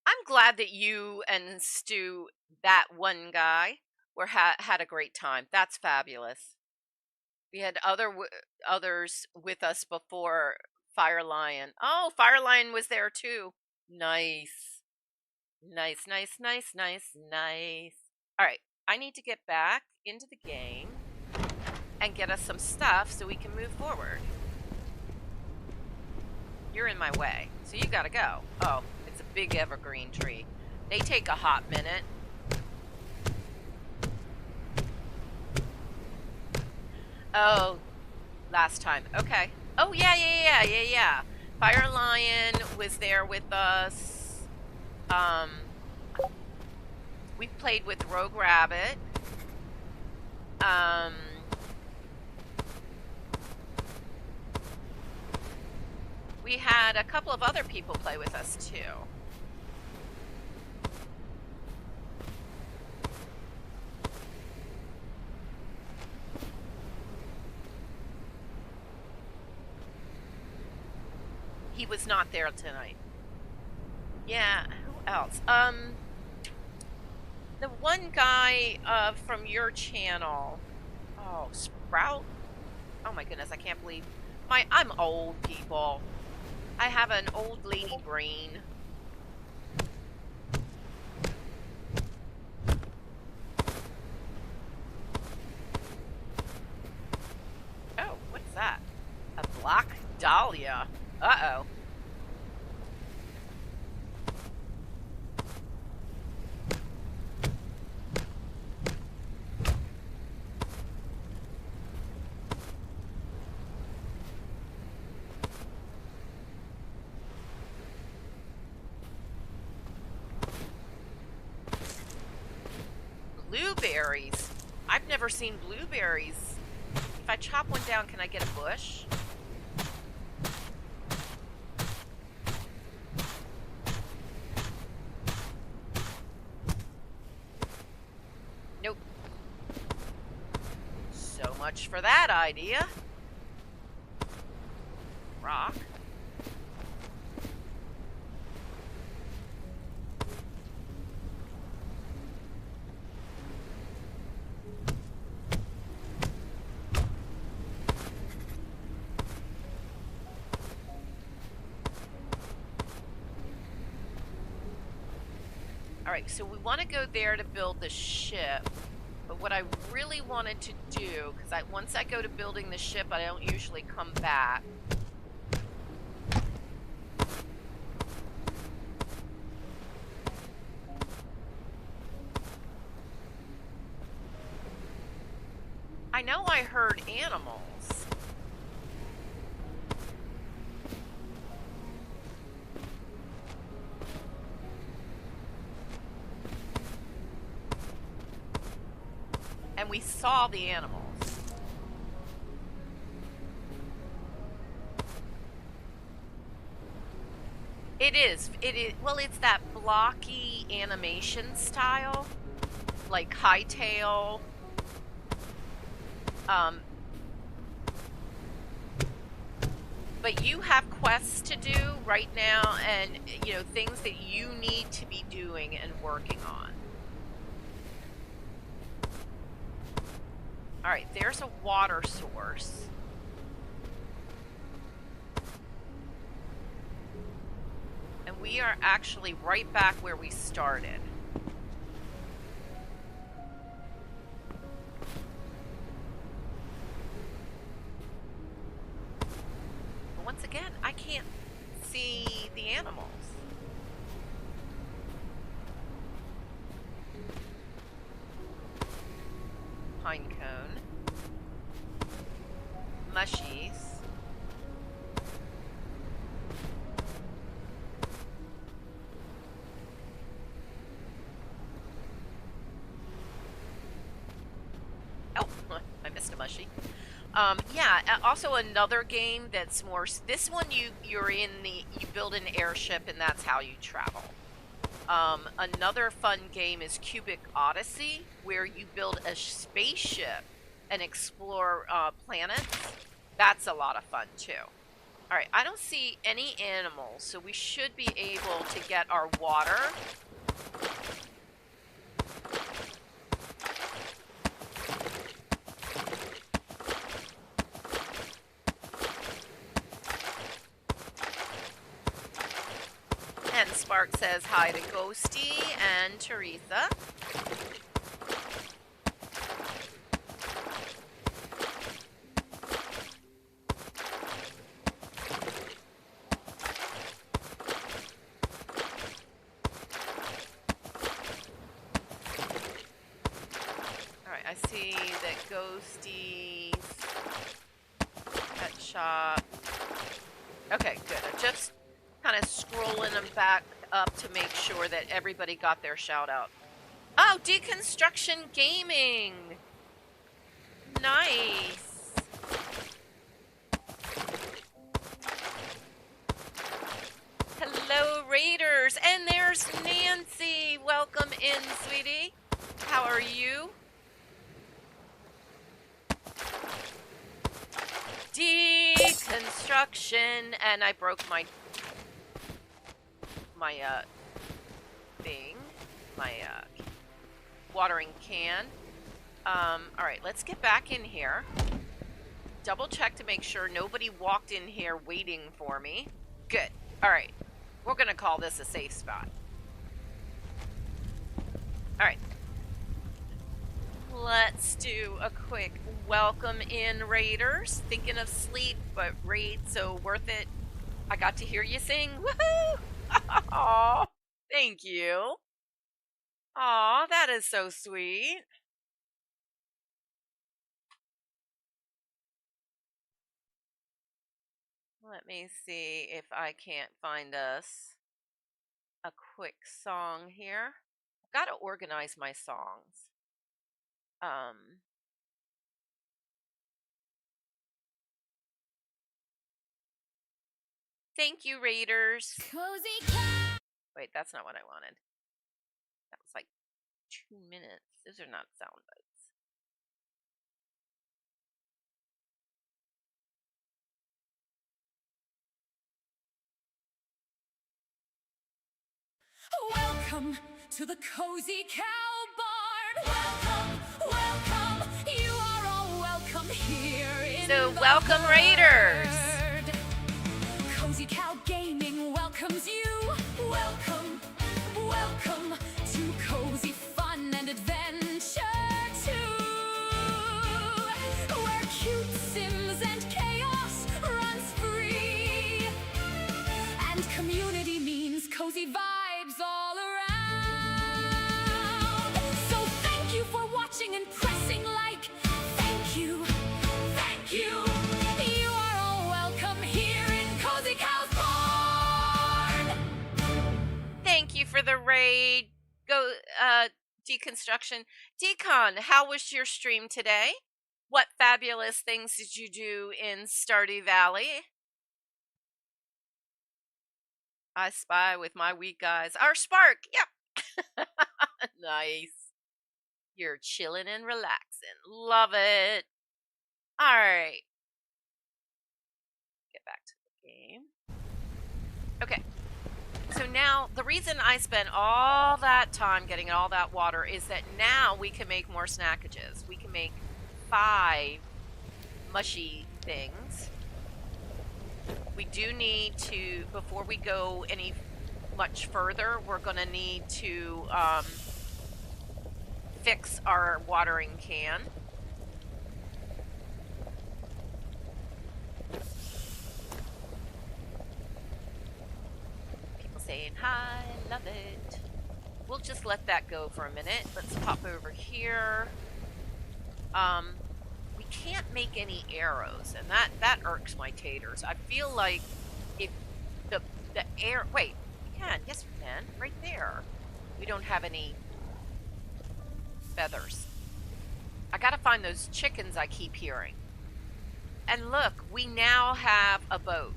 I'm glad that you and Stu, that one guy, had a great time. That's fabulous. We had others with us before Fire Lion. Oh, Fire Lion was there too. Nice. Nice, nice, nice, nice, nice. All right, I need to get back into the game and get us some stuff so we can move forward. You're in my way, so you gotta go. Oh, it's a big evergreen tree. They take a hot minute. Oh, last time. Okay. Oh, yeah. Fire Lion was there with us. We played with Rogue Rabbit. We had a couple of other people play with us too. He was not there tonight. Yeah, who else? The one guy from your channel. Oh, Sprout. Oh my goodness, I can't believe I'm old, people. I have an old lady brain. Oh, what's that? A black dahlia. Uh-oh. Blueberries. I've never seen blueberries. If I chop one down, can I get a bush? Nope. So much for that idea. Rock. Alright, so we want to go there to build the ship. But what I really wanted to do, because once I go to building the ship, I don't usually come back. I know I heard animals. And we saw the animals. It is. Well, it's that blocky animation style, like hightail. But you have quests to do right now, and you know, things that you need to be doing and working on. All right, there's a water source. And we are actually right back where we started. But once again, I can't see the animals. Pine cone. Mushies. Oh, I missed a mushy. Yeah, also another game that's more, this one you build an airship and that's how you travel. Another fun game is Cubic Odyssey, where you build a spaceship and explore planets. That's a lot of fun too. All right, I don't see any animals, so we should be able to get our water. And Spark says hi to Ghosty and Teresa. Alright, I see that Ghosty's pet shop. Okay, good. I just kind of scrolling them back up to make sure that everybody got their shout out. Oh, Deconstruction Gaming. Nice. Hello, Raiders. And there's Nancy. Welcome in, sweetie. How are you? Deconstruction. And I broke my thing, my watering can. All right, let's get back in here. Double check to make sure nobody walked in here waiting for me. Good. All right, we're gonna call this a safe spot. All right, let's do a quick welcome in, Raiders. Thinking of sleep, but raid so worth it. I got to hear you sing. Woohoo! Aw, thank you. Aw, that is so sweet. Let me see if I can't find us a quick song here. I've got to organize my songs. Thank you, Raiders. Wait, that's not what I wanted. That was like 2 minutes. Those are not sound bites. Welcome to the Cozy Cow Barn. Welcome, welcome. You are all welcome here in So, the welcome, Raiders. herd. Cozy Cow Gaming welcomes you. Welcome, welcome to cozy fun and adventure too. Where cute sims and chaos runs free. And community means cozy vibes all around. So thank you for watching and pressing like. Thank you trade, go deconstruction. Decon, how was your stream today? What fabulous things did you do in Stardew Valley? I spy with my weak eyes. Our Spark, yep. Nice. You're chilling and relaxing. Love it. All right. Get back to the game. Okay. So now, the reason I spent all that time getting all that water is that now we can make more snackages. We can make 5 mushy things. We do need to, before we go any much further, we're going to need to fix our watering can. People saying hi, love it. We'll just let that go for a minute. Let's pop over here. We can't make any arrows, and that irks my taters. I feel like if the air, wait, we can, yes we can, right there. We don't have any feathers. I gotta find those chickens I keep hearing. And look, we now have a boat.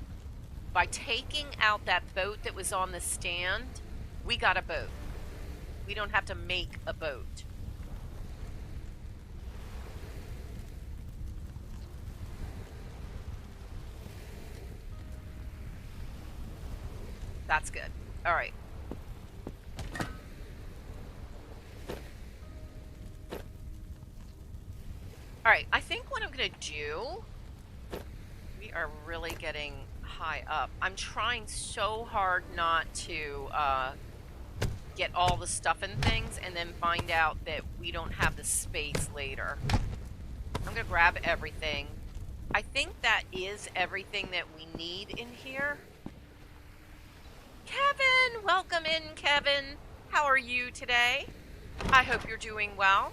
By taking out that boat that was on the stand, we got a boat. We don't have to make a boat. That's good. All right. All right, I think what I'm going to do, we are really getting high up. I'm trying so hard not to get all the stuff and things and then find out that we don't have the space later. I'm going to grab everything. I think that is everything that we need in here. Kevin! Welcome in, Kevin. How are you today? I hope you're doing well.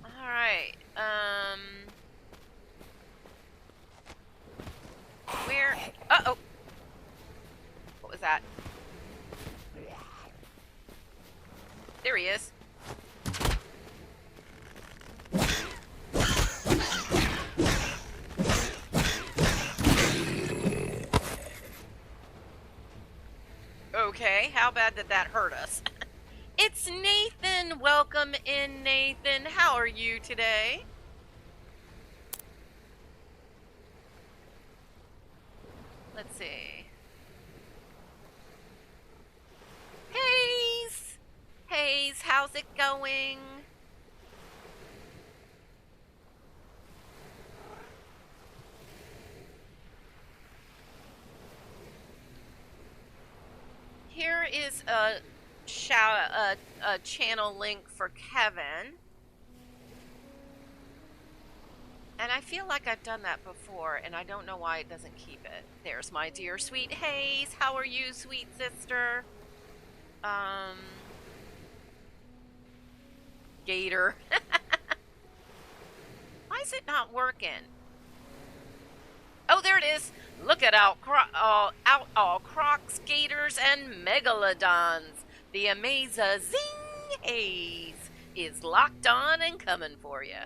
Alright, where... Uh-oh! What was that? There he is. Okay, how bad did that hurt us? It's Nathan! Welcome in, Nathan. How are you today? Let's see. Hayes! Hayes, how's it going? Here is a channel link for Kevin. And I feel like I've done that before, and I don't know why it doesn't keep it. There's my dear sweet Hayes. How are you, sweet sister? Gator. Why is it not working? Oh, there it is. Look at all crocs, gators, and megalodons. The amazing Hayes is locked on and coming for you.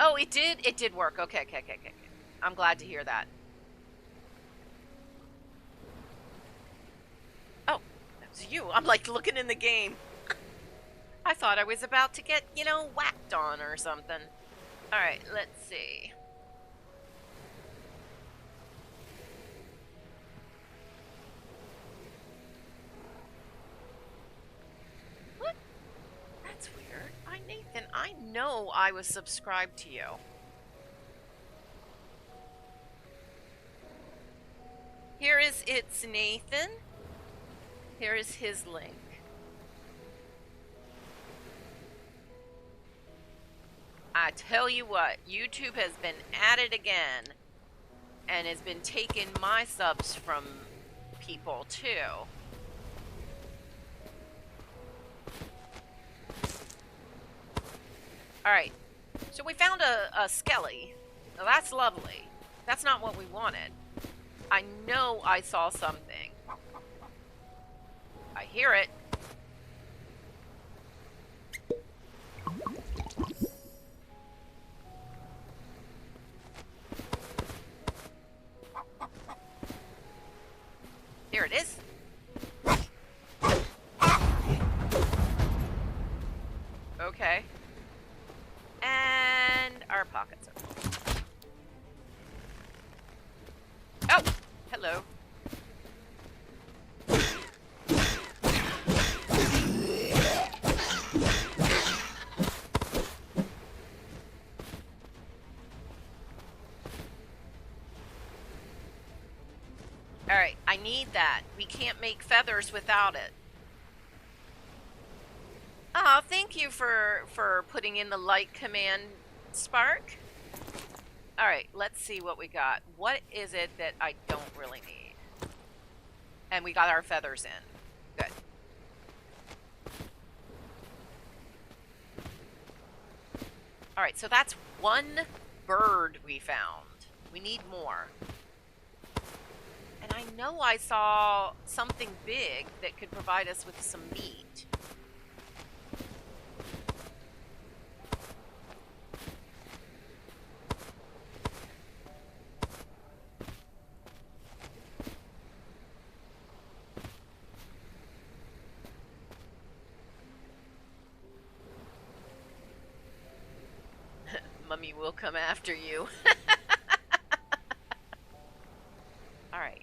Oh, it did work. Okay. I'm glad to hear that. Oh, that's you. I'm like looking in the game. I thought I was about to get, you know, whacked on or something. All right, let's see. What? That's weird. Nathan, I know I was subscribed to you. Here is It's Nathan. Here is his link. I tell you what, YouTube has been at it again and has been taking my subs from people too. Alright, so we found a skelly. Now that's lovely. That's not what we wanted. I know I saw something. I hear it. There it is. Okay. And our pockets are full. Oh, hello. All right, I need that. We can't make feathers without it. Oh, thank you for putting in the light command, Spark. All right, let's see what we got. What is it that I don't really need? And we got our feathers in. Good. All right, so that's one bird we found. We need more. And I know I saw something big that could provide us with some meat. Mummy will come after you. All right.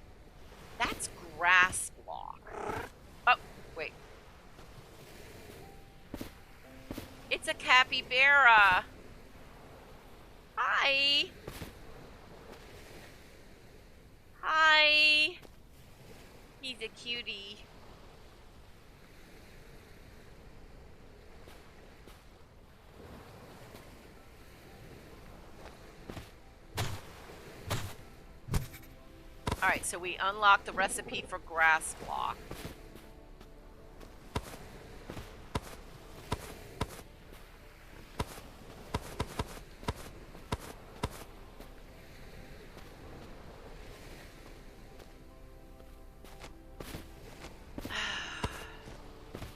That's grass block. Oh, wait. It's a capybara. Hi. Hi. He's a cutie. Alright, so we unlocked the recipe for grass block.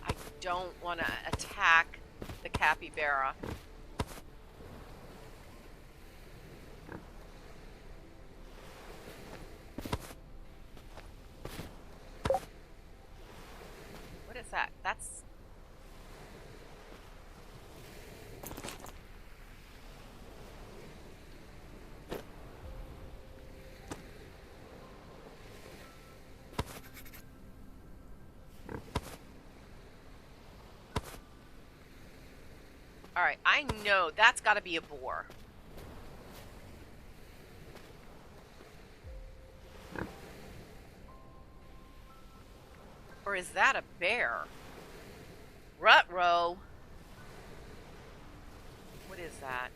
I don't want to attack the capybara. What is that? That's... Alright, I know that's got to be a boar. Or is that a bear? Ruh-roh. What is that?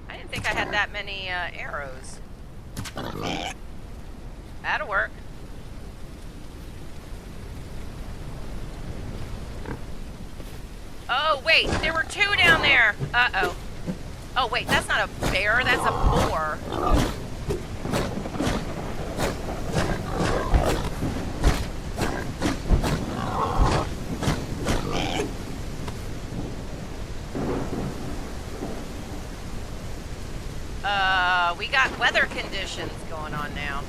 I didn't think I had that many arrows. That'll work. Oh, wait, there were two down there. Uh-oh. Oh, wait, that's not a bear, that's a boar. We got weather conditions going on now.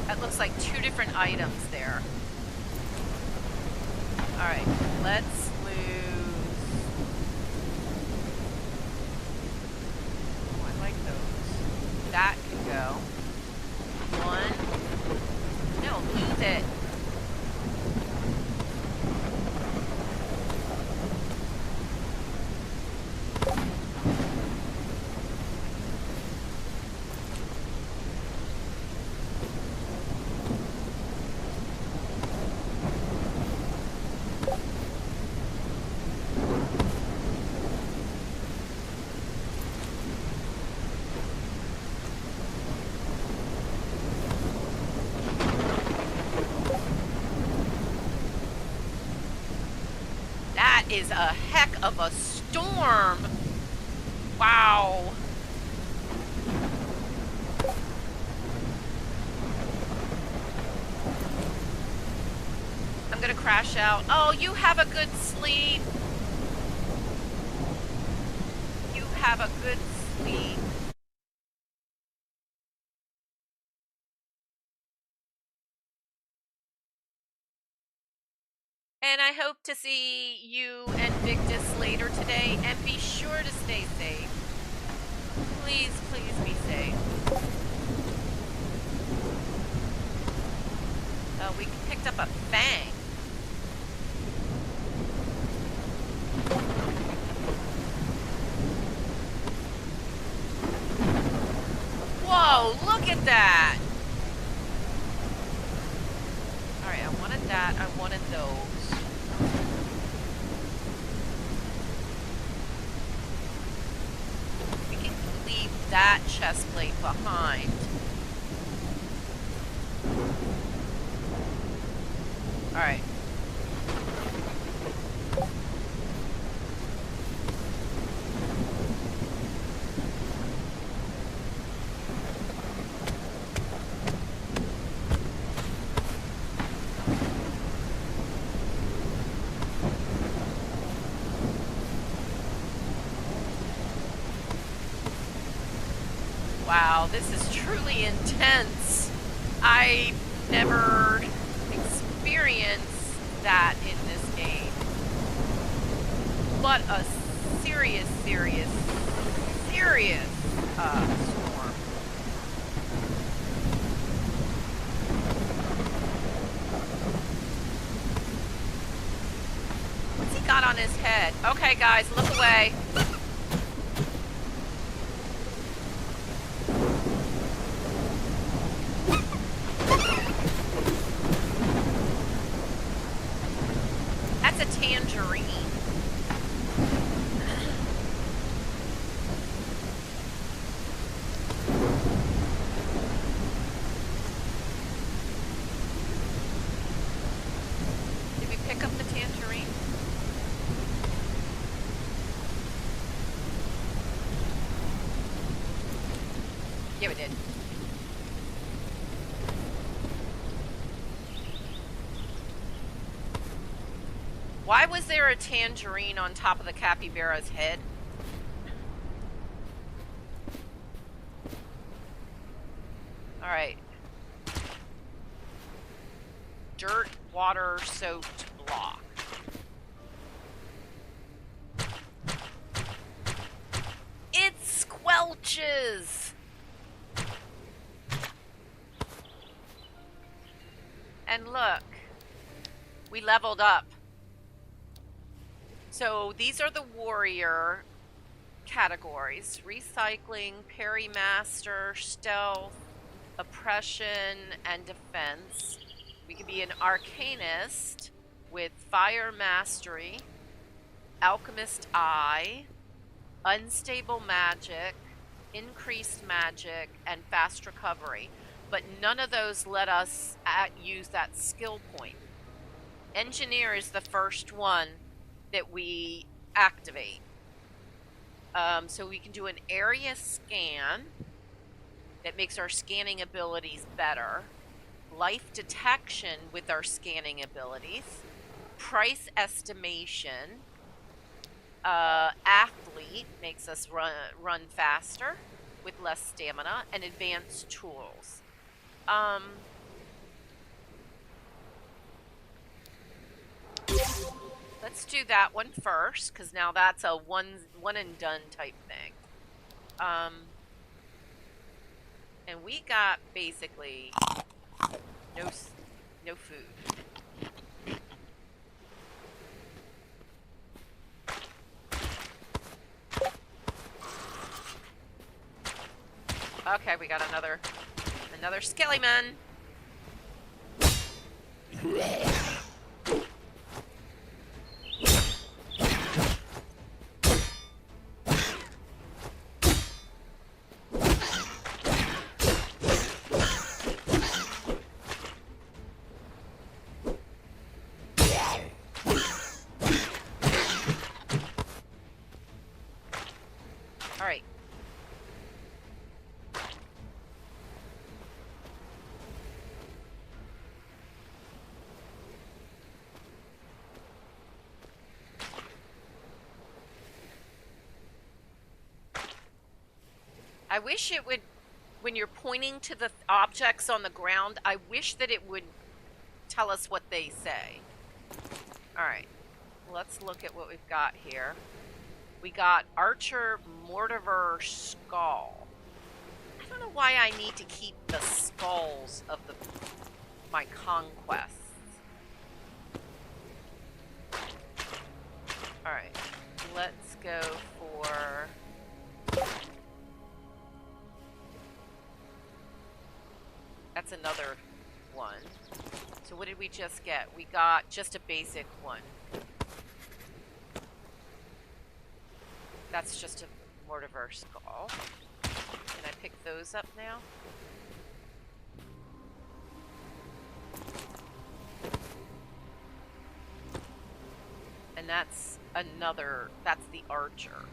That looks like two different items there. Alright, let's lose... Oh, I like those. That can go. One. No, lose it. is a heck of a storm. Wow. I'm gonna crash out. Oh, you have a good sleep. You have a good sleep. And I hope to see you and Victus later today. And be sure to stay safe. Please, please be safe. Oh, we picked up a fang. Whoa, look at that. All right, I wanted that. I wanted those. We can leave that chest plate behind. All right. Wow, this is truly intense. I never experienced that in this game. What a serious storm. What's he got on his head? Okay, guys, look away. That's a tangerine. Did we pick up the tangerine? Yeah, we did. Why was there a tangerine on top of the capybara's head? All right. Dirt, water, soaked block. It squelches! And look, we leveled up. So these are the warrior categories: recycling, parry master, stealth, oppression, and defense. We could be an arcanist with fire mastery, alchemist eye, unstable magic, increased magic, and fast recovery. But none of those let us use that skill point. Engineer is the first one that we activate. So we can do an area scan that makes our scanning abilities better. Life detection with our scanning abilities. Price estimation. Athlete makes us run faster with less stamina. And advanced tools. Let's do that one first, because now that's a one and done type thing. And we got basically no food. Okay, we got another skellyman. All right. I wish it would, when you're pointing to the objects on the ground, I wish that it would tell us what they say. All right, let's look at what we've got here. We got Archer Mortimer Skull. I don't know why I need to keep the skulls of my conquests. All right, let's go for... That's another one. So what did we just get? We got just a basic one. That's just a Mortimer Skull. Can I pick those up now? And that's the Archer.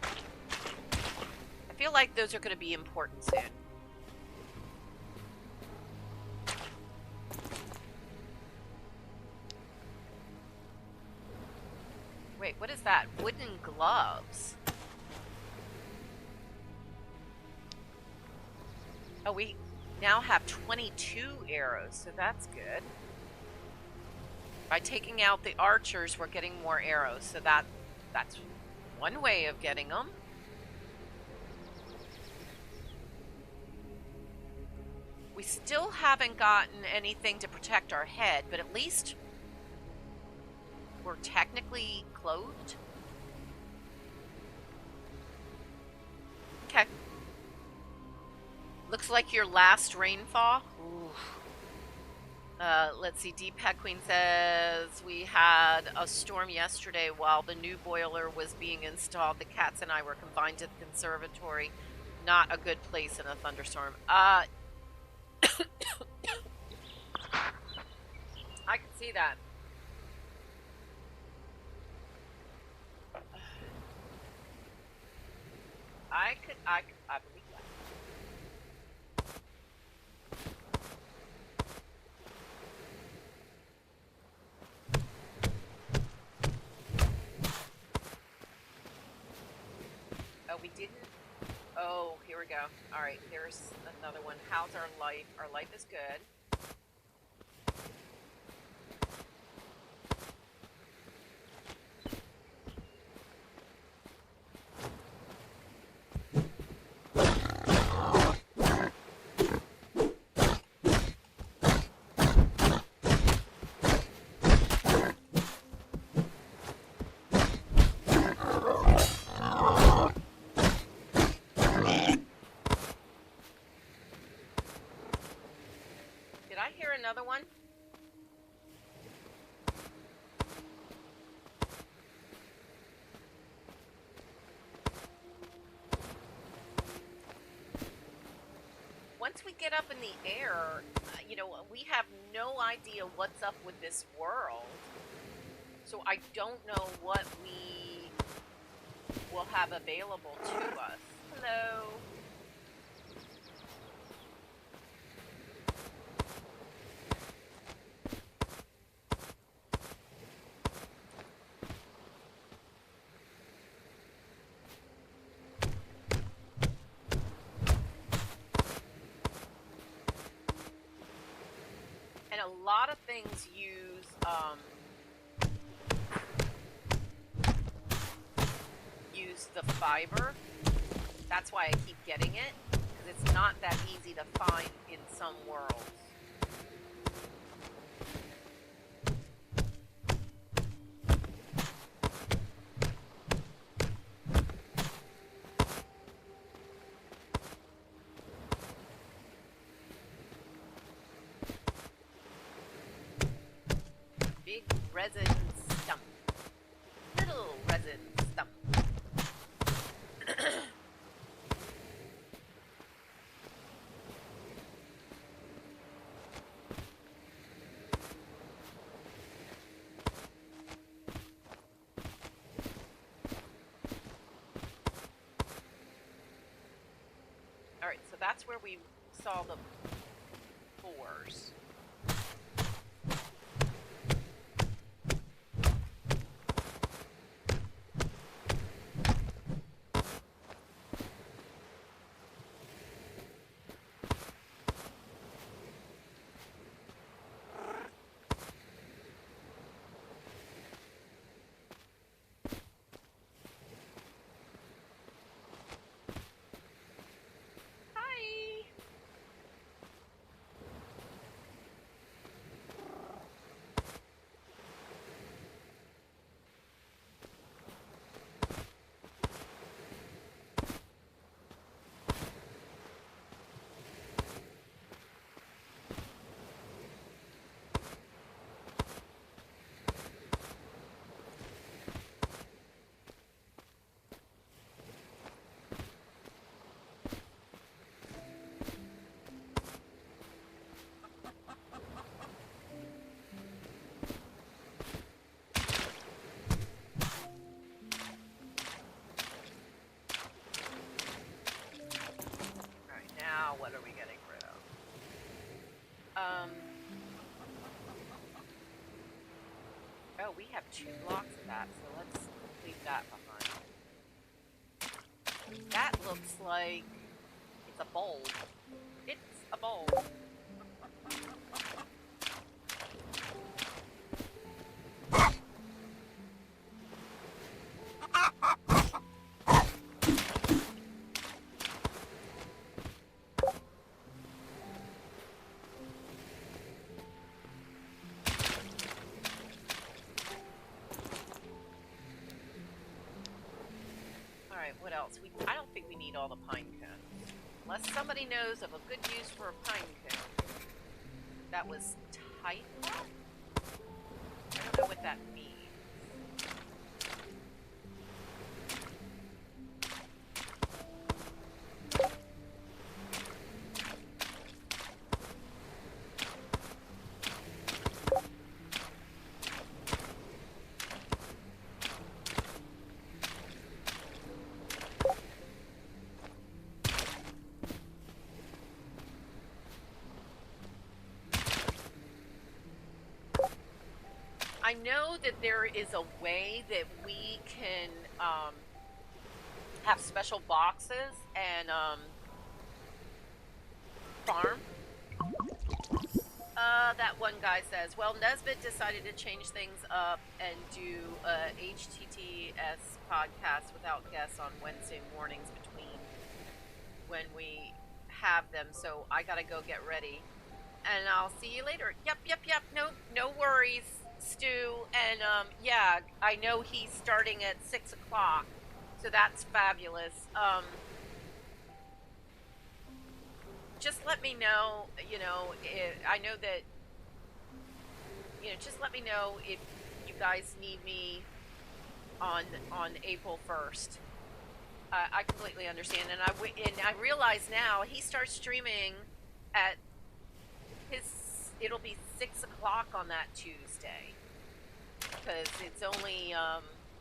I feel like those are going to be important soon. Wait, what is that? Wooden gloves. Oh, we now have 22 arrows, so that's good. By taking out the archers, we're getting more arrows, so that's one way of getting them. We still haven't gotten anything to protect our head, but at least we're technically clothed. Okay. Looks like your last rainfall. Ooh. Let's see. Deepak Queen says we had a storm yesterday while the new boiler was being installed. The cats and I were confined to the conservatory. Not a good place in a thunderstorm. I can see that. I believe that. Oh, we didn't? Oh, here we go. All right, here's another one. How's our life? Our life is good. Did I hear another one? Once we get up in the air, we have no idea what's up with this world. So I don't know what we will have available to us. Hello. And a lot of things use the fiber. That's why I keep getting it, because it's not that easy to find in some worlds. Big resin stump. Little resin stump. So that's where we saw the boars. Hi. All right, now what are we getting rid of? Oh, we have 2 blocks of that, so let's leave that behind. That looks like it's a bowl. It's a bowl. All right, what else? I don't think we need all the pine cones. Unless somebody knows of a good use for a pine cone. That was tight. I don't know what that means. I know that there is a way that we can have special boxes and farm. That one guy says, well, Nesbitt decided to change things up and do a HTTS podcast without guests on Wednesday mornings between when we have them, so I gotta go get ready. And I'll see you later. Yep. No worries, Stu. And yeah, I know he's starting at 6 o'clock, so that's fabulous. Just let me know. I know that. Just let me know if you guys need me on April 1st. I completely understand, and I realize now he starts streaming at it'll be 6 o'clock on that Tuesday, because it's only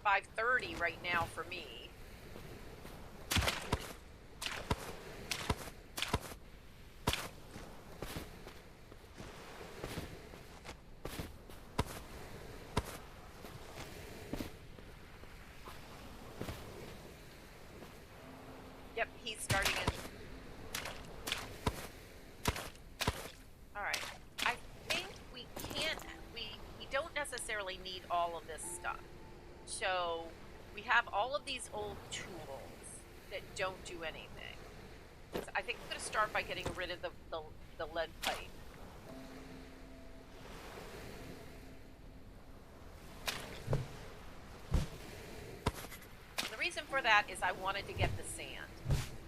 5:30 right now for me. Yep, he's starting in. Alright. I think we don't necessarily need all of this stuff. So we have all of these old tools that don't do anything. So I think I'm going to start by getting rid of the lead pipe. The reason for that is I wanted to get the sand.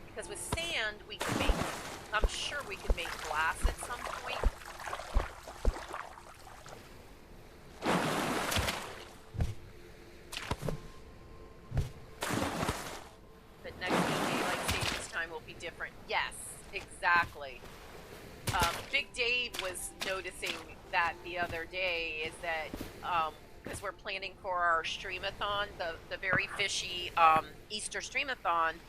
Because with sand, I'm sure we can make glass at some point. But next week, daylight savings time will be different. Yes, exactly. Big Dave was noticing that the other day, is that because we're planning for our streamathon, the very fishy Easter streamathon,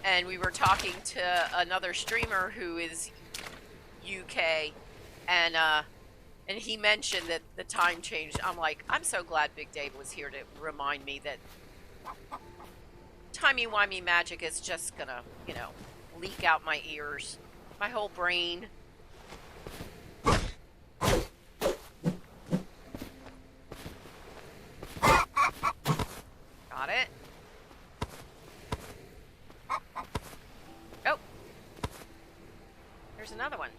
and we were talking to another streamer who is UK, and he mentioned that the time changed. I'm like, I'm so glad Big Dave was here to remind me that timey-wimey magic is just gonna, you know, leak out my ears, my whole brain. Got it. Oh, there's another one.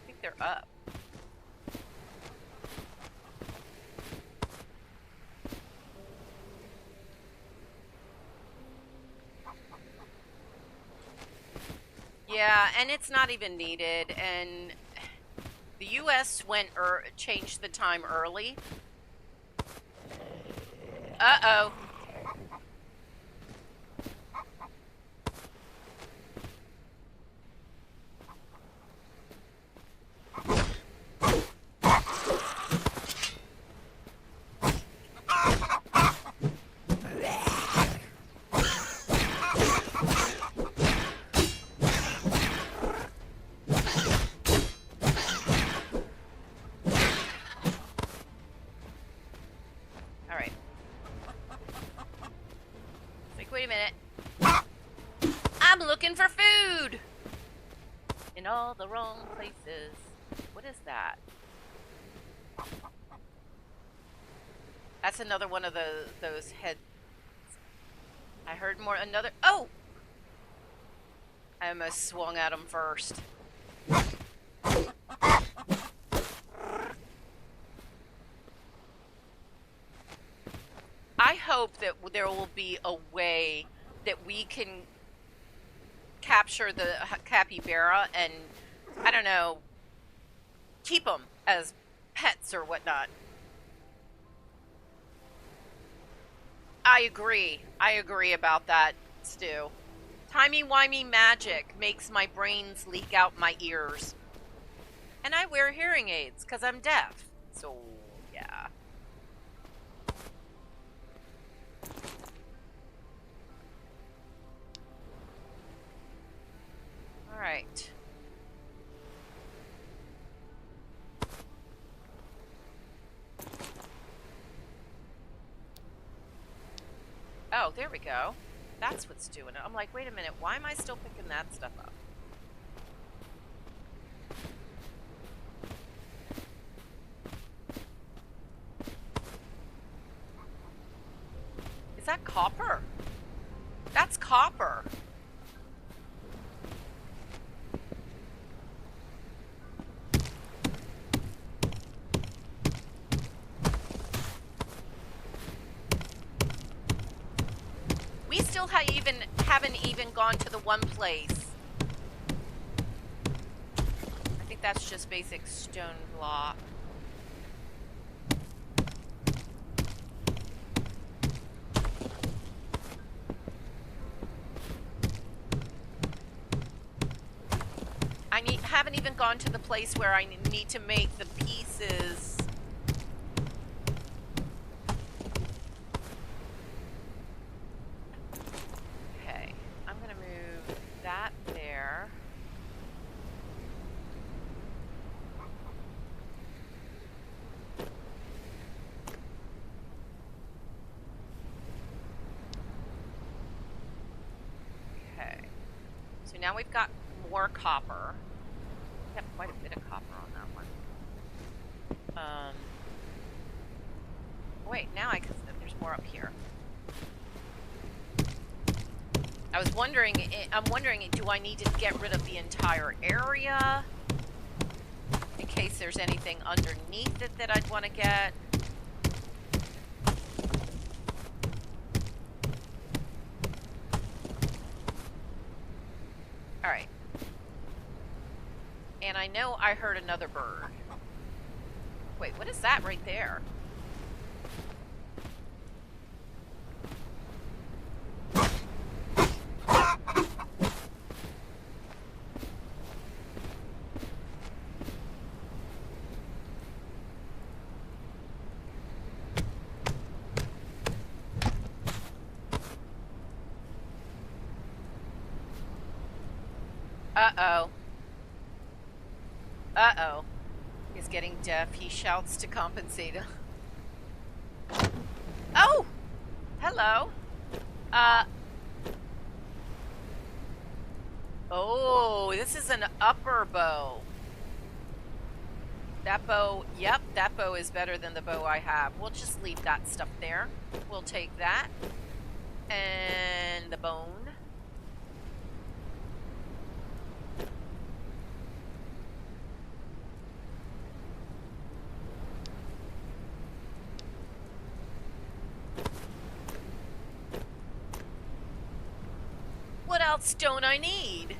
I think they're up. Yeah, and it's not even needed, and the US changed the time early. Uh-oh. Alright. Like, wait a minute. I'm looking for food! In all the wrong places. What is that? That's another one of those heads. I heard more. Another. Oh! I almost swung at him first. I hope that there will be a way that we can capture the capybara and, I don't know, keep them as pets or whatnot. I agree. I agree about that, Stu. Timey-wimey magic makes my brains leak out my ears. And I wear hearing aids because I'm deaf. So, yeah. Alright. Oh, there we go. That's what's doing it. I'm like, wait a minute, why am I still picking that stuff up? Is that copper? That's copper. We still haven't even gone to the one place. I think that's just basic stone block. Haven't even gone to the place where I need to make the pieces. Okay, I'm gonna move that there. Okay, so now we've got more copper. We have quite a bit of copper on that one. Wait, now there's more up here. I'm wondering, do I need to get rid of the entire area? In case there's anything underneath it that I'd want to get. Alright. And I know I heard another bird. Wait, what is that right there? Uh-oh. Uh-oh. He's getting deaf. He shouts to compensate him. Oh! Hello. Oh, this is an upper bow. That bow, yep, that bow is better than the bow I have. We'll just leave that stuff there. We'll take that. And the bone. What else don't I need?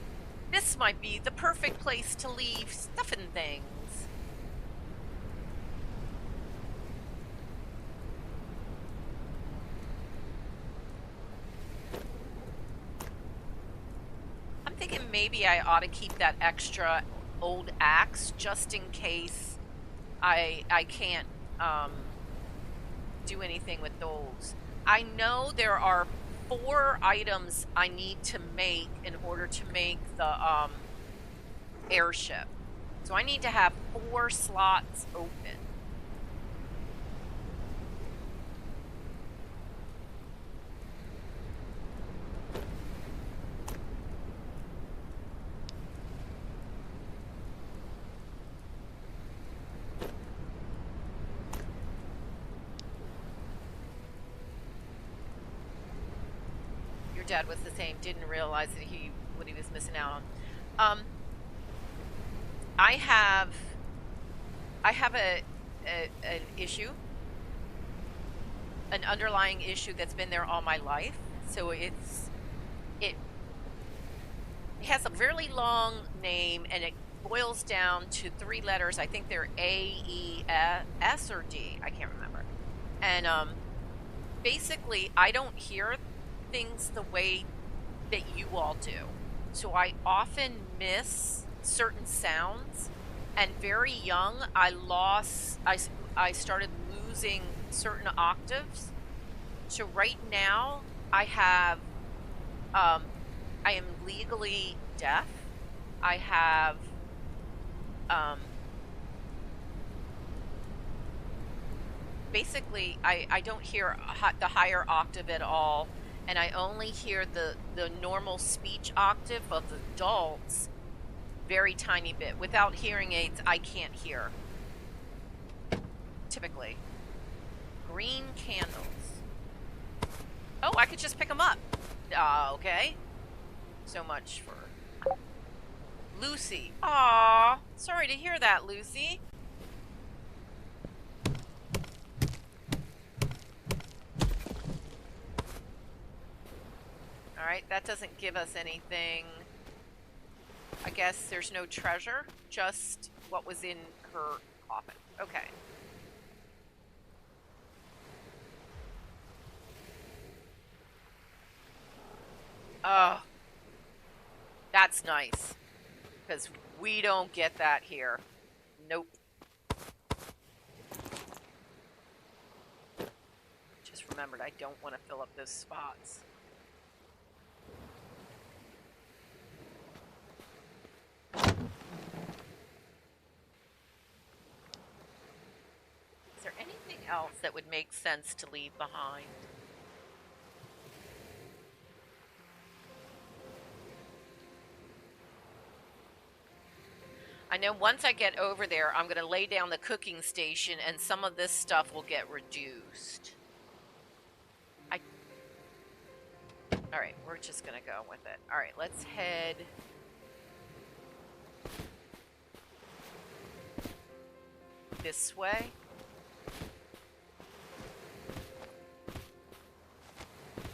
This might be the perfect place to leave stuff and things. I'm thinking maybe I ought to keep that extra old axe just in case I can't do anything with those. I know there are 4 items I need to make in order to make the airship. So I need to have 4 slots open. Dad was the same, didn't realize that what he was missing out on. I have an issue, an underlying issue that's been there all my life. So it has a really long name, and it boils down to 3 letters. I think they're A, E, S, or D. I can't remember. And basically, I don't hear things the way that you all do. So I often miss certain sounds, and very young I started losing certain octaves. So right now I have I am legally deaf. I have basically I don't hear the higher octave at all. And I only hear the normal speech octave of adults very tiny bit. Without hearing aids, I can't hear. Typically. Green candles. Oh, I could just pick them up. Okay. So much for Lucy. Aw, sorry to hear that, Lucy. Alright, that doesn't give us anything. I guess there's no treasure, just what was in her coffin. Okay. Oh. That's nice. Because we don't get that here. Nope. Just remembered I don't want to fill up those spots. Is there anything else that would make sense to leave behind? I know once I get over there, I'm going to lay down the cooking station and some of this stuff will get reduced. Alright, we're just going to go with it. Alright, let's head... this way.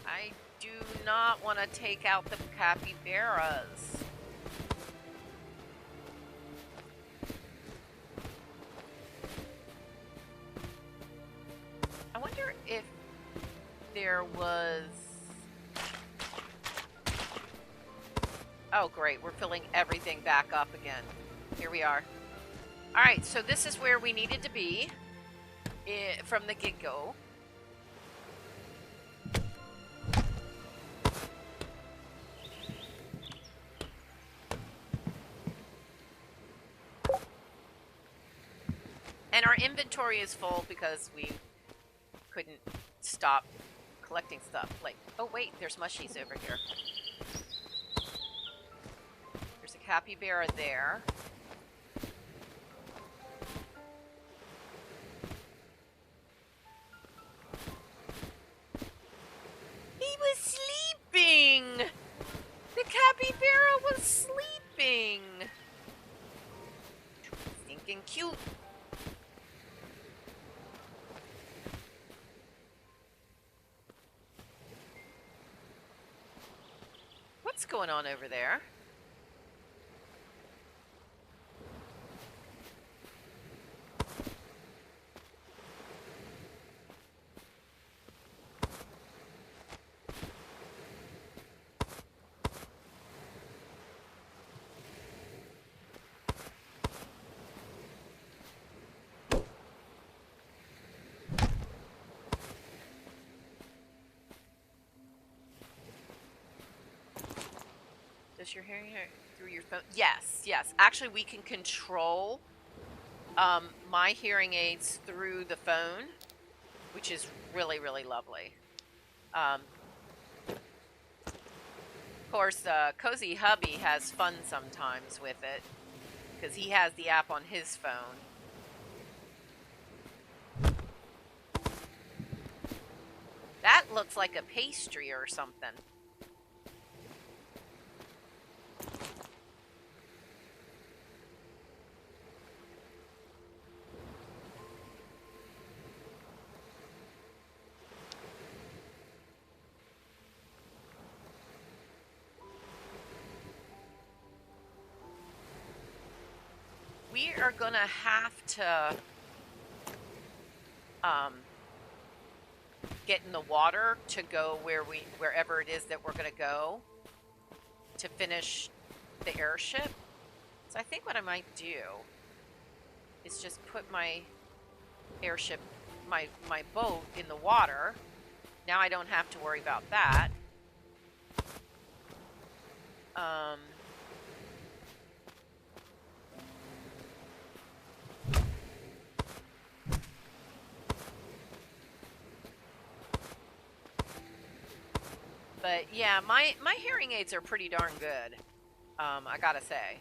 I do not want to take out the capybaras. I there was... Oh, great. We're filling everything back up again. Here we are. All right, so this is where we needed to be from the get-go. And our inventory is full because we couldn't stop collecting stuff. Like, oh wait, there's mushies over here. There's a capybara there. He was sleeping! The capybara was sleeping! Stinking cute. What's going on over there? Does your hearing through your phone? Yes, yes. Actually, we can control my hearing aids through the phone, which is really, really lovely. Of course, Cozy Hubby has fun sometimes with it because he has the app on his phone. That looks like a pastry or something. We are gonna have to get in the water to go wherever it is that we're gonna go to finish the airship. So I think what I might do is just put my airship, my boat in the water. Now I don't have to worry about that. But yeah, my hearing aids are pretty darn good, I gotta say.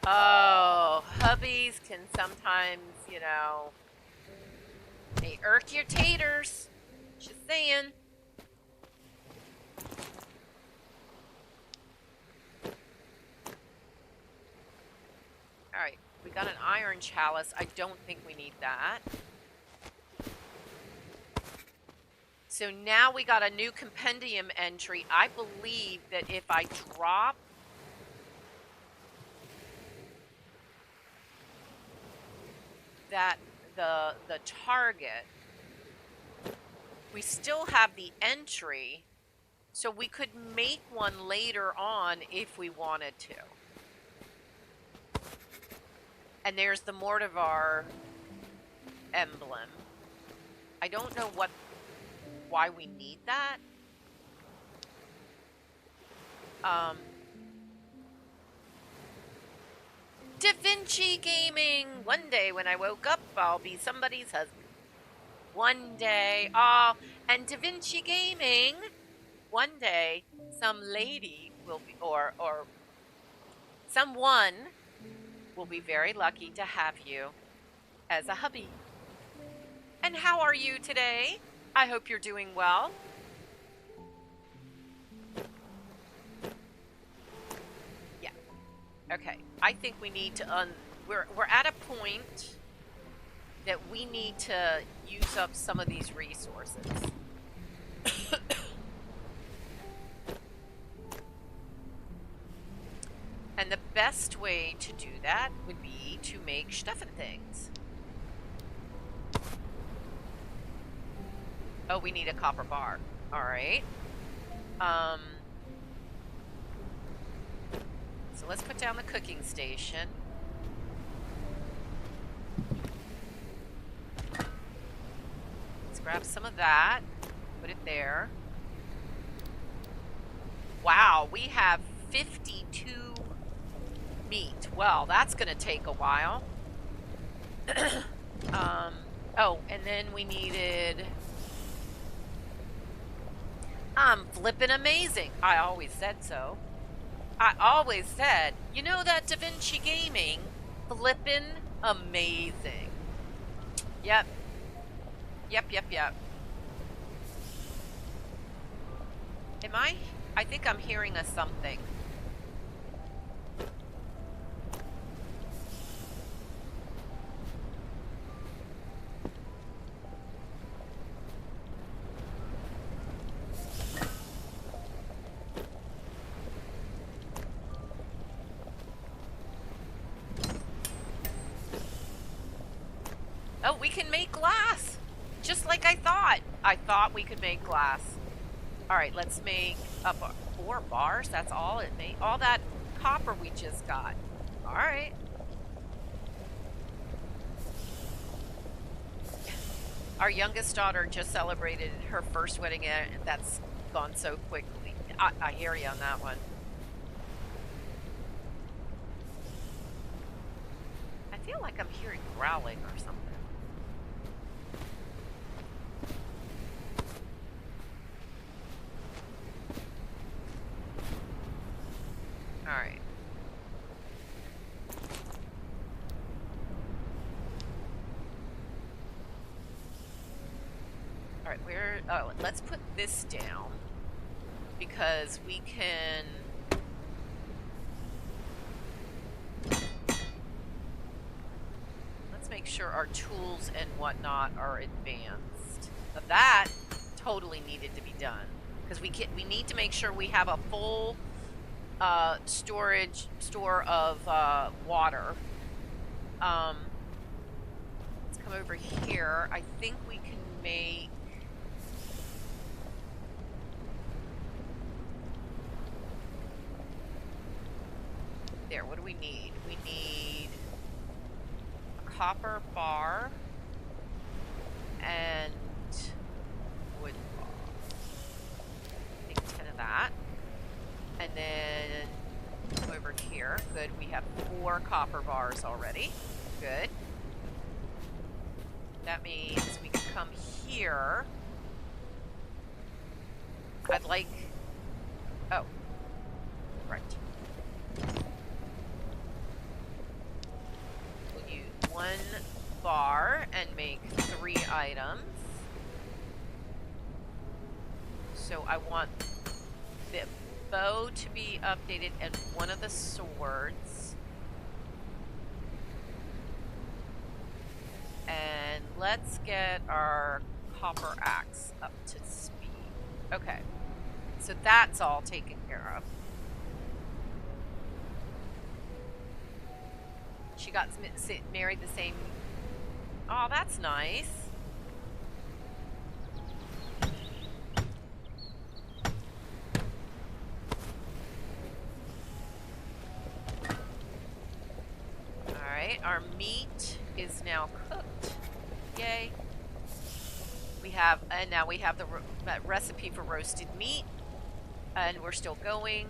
Oh, hubbies can sometimes, you know, they irk your taters. Just saying. Alright, we got an iron chalice. I don't think we need that. So now we got a new compendium entry. I believe that if I drop that the target, we still have the entry, so we could make one later on if we wanted to. And there's the Mortivar emblem. I don't know why we need that. Da Vinci Gaming! One day when I woke up, I'll be somebody's husband. One day. Oh, and Da Vinci Gaming, one day, some lady will be, or someone will be very lucky to have you as a hubby. And how are you today? I hope you're doing well. Yeah. Okay. I think we need to we're at a point that we need to use up some of these resources. And the best way to do that would be to make stuffing things. Oh, we need a copper bar. All right. So let's put down the cooking station. Let's grab some of that. Put it there. Wow, we have 52 meat. Well, that's going to take a while. Oh, and then we needed... I'm flippin' amazing. I always said so. I always said, you know that Da Vinci Gaming? Flippin' amazing. Yep. Yep. Am I think I'm hearing a something. Oh, we can make glass! Just like I thought. I thought we could make glass. Alright, let's make a 4 bars. That's all it made. All that copper we just got. Alright. Our youngest daughter just celebrated her first wedding, and that's gone so quickly. I hear you on that one. I feel like I'm hearing growling or something. Alright. Alright, oh, let's put this down because we can... Let's make sure our tools and whatnot are advanced. But that totally needed to be done because we need to make sure we have a full store of water. Let's come over here. I think we can make... There, what do we need? We need a copper bar and wood bar. Make 10 of that. And then over here, good, we have 4 copper bars already. Good. That means we can come here. I'd like... Oh. Right. We'll use 1 bar and make 3 items. So I want the bow to be updated and 1 of the swords. And let's get our copper axe up to speed. Okay. So that's all taken care of. She got married the same... Oh, that's nice. Alright, our meat is now cooked. Yay. We have, and now we have the recipe for roasted meat. And we're still going.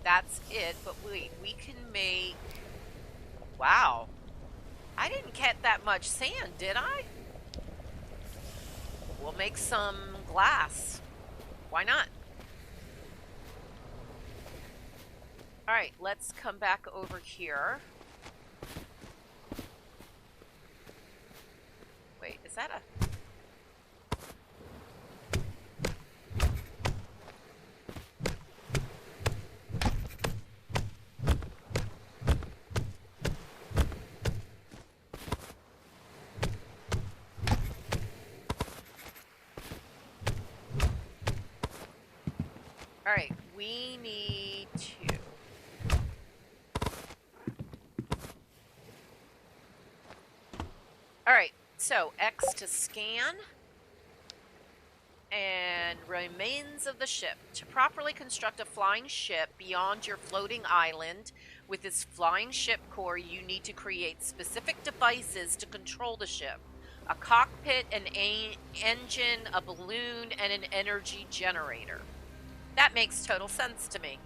That's it, but wait, we can make... Wow. I didn't get that much sand, did I? We'll make some glass. Why not? Alright, let's come back over here. Wait, is that a... All right, we need to. All right, so X to scan. And remains of the ship. To properly construct a flying ship beyond your floating island with its flying ship core, you need to create specific devices to control the ship. A cockpit, an engine, a balloon, and an energy generator. That makes total sense to me.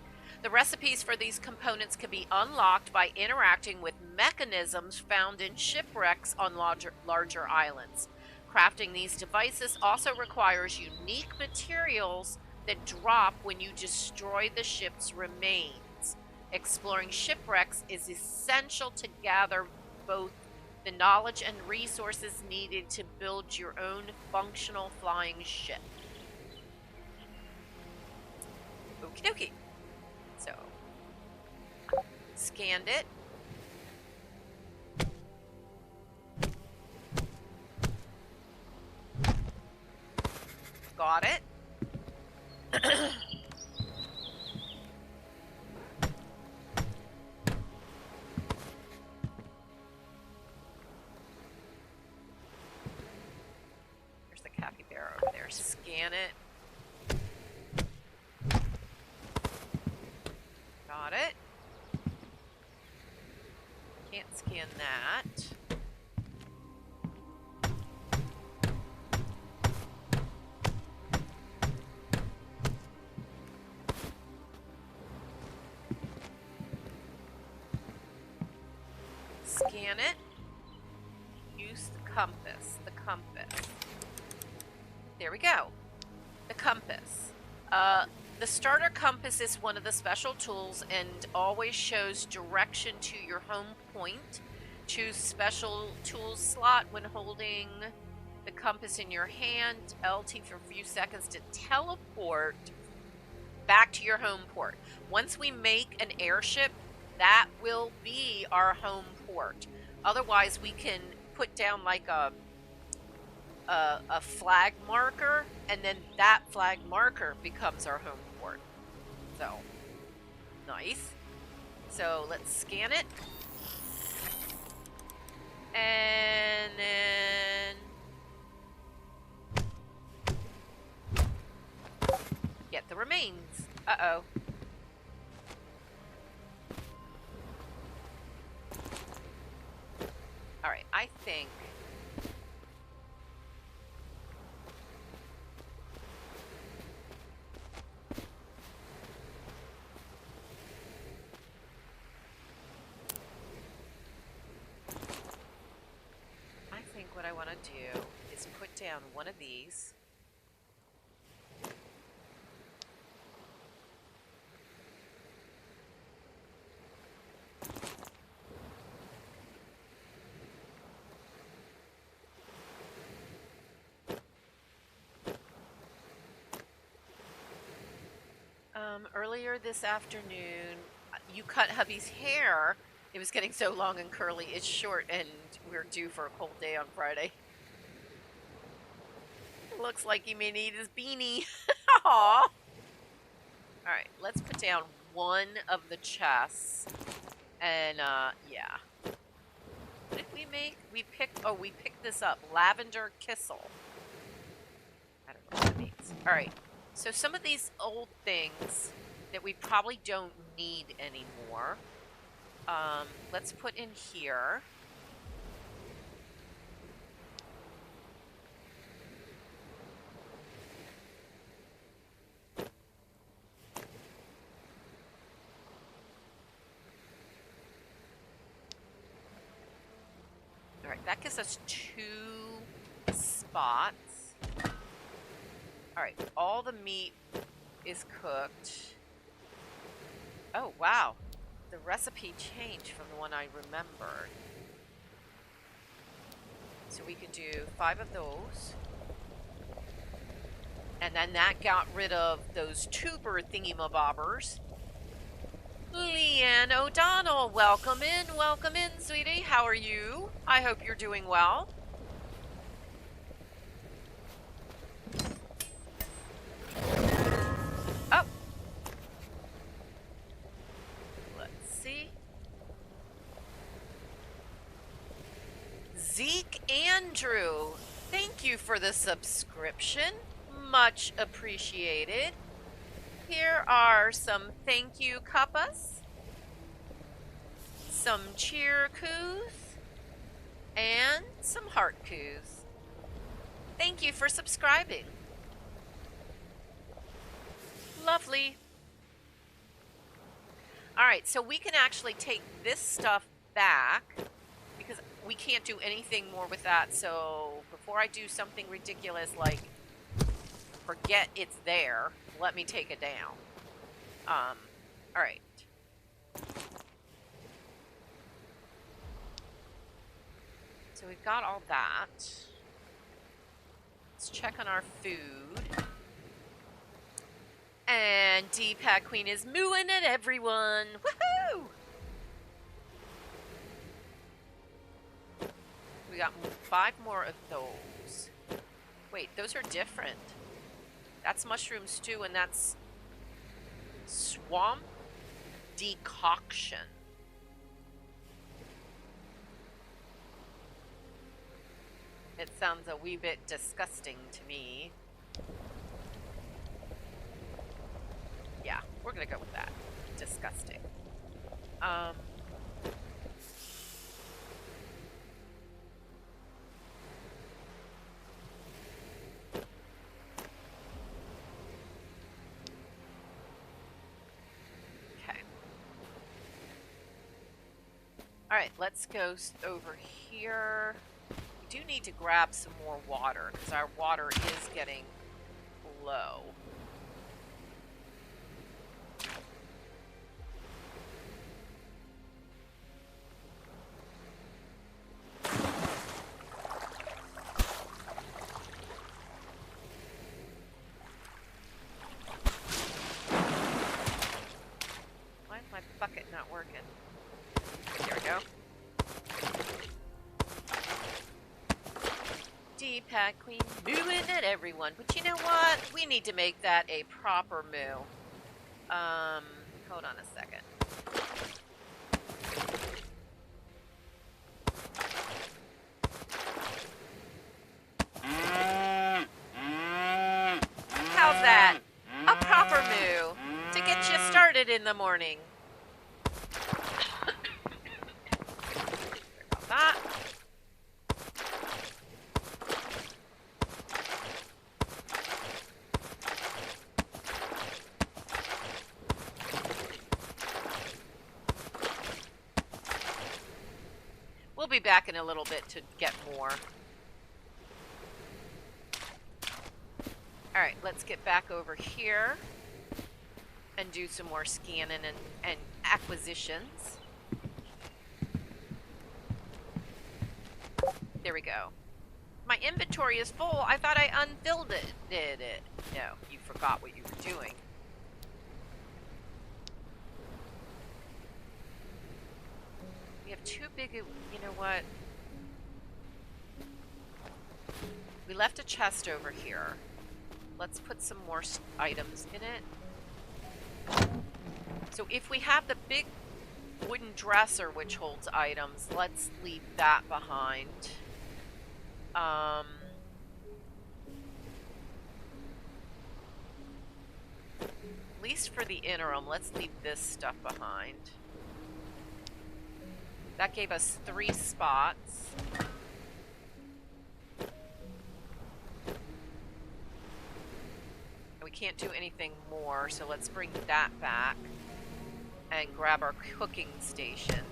The recipes for these components can be unlocked by interacting with mechanisms found in shipwrecks on larger islands. Crafting these devices also requires unique materials that drop when you destroy the ship's remains. Exploring shipwrecks is essential to gather both the knowledge and resources needed to build your own functional flying ship. Okie dokie. So, scanned it. Got it. There's the capybara over there. Scan it. Got it. Can't scan that. Scan it. Use the compass. The compass. There we go. The compass. The starter compass is one of the special tools and always shows direction to your home point. Choose special tools slot when holding the compass in your hand. LT for a few seconds to teleport back to your home port. Once we make an airship, that will be our home port. Otherwise, we can put down like a flag marker, and then that flag marker becomes our home port. So, nice. So, let's scan it. And then get the remains. Uh-oh. All right, I think what I want to do is put down one of these. Earlier this afternoon, you cut hubby's hair. It was getting so long and curly, it's short, and we're due for a cold day on Friday. Looks like he may need his beanie. Aww. Alright, let's put down one of the chests. And, yeah. What did we make? We picked this up. Lavender Kissel. I don't know what that means. Alright, so some of these old things that we probably don't need anymore. Let's put in here. All right, that gives us 2 spots. All right, all the meat is cooked. Oh, wow. The recipe changed from the one I remembered. So we can do 5 of those. And then that got rid of those tuber thingy-mabobbers. Leanne O'Donnell, welcome in, sweetie. How are you? I hope you're doing well. Oh, Andrew, thank you for the subscription. Much appreciated. Here are some thank you cuppas, some cheer coos, and some heart coos. Thank you for subscribing. Lovely. Alright, so we can actually take this stuff back because we can't do anything more with that. So before I do something ridiculous like forget it's there, let me take it down. Alright. So we've got all that. Let's check on our food. And D-Pack Queen is mooing at everyone. Woohoo! We got 5 more of those. Wait, those are different. That's mushroom stew and that's swamp decoction. It sounds a wee bit disgusting to me. Yeah, we're gonna go with that. Disgusting. Okay. Alright, let's go over here. We do need to grab some more water because our water is getting low. Why is my bucket not working? There we go. D-Pack Queen mooing at everyone. But you know what? We need to make that a proper moo. Hold on a second. How's that? A proper moo to get you started in the morning. Sorry about that. We'll be back in a little bit to get more. Alright, let's get back over here and do some more scanning and acquisitions. There we go. My inventory is full. I thought I unfilled it. Did it? No, you forgot what you were doing. We have too big a... You know what? We left a chest over here. Let's put some more items in it. So if we have the big wooden dresser which holds items, let's leave that behind. At least for the interim, let's leave this stuff behind. That gave us 3 spots. We can't do anything more, so let's bring that back and grab our cooking station.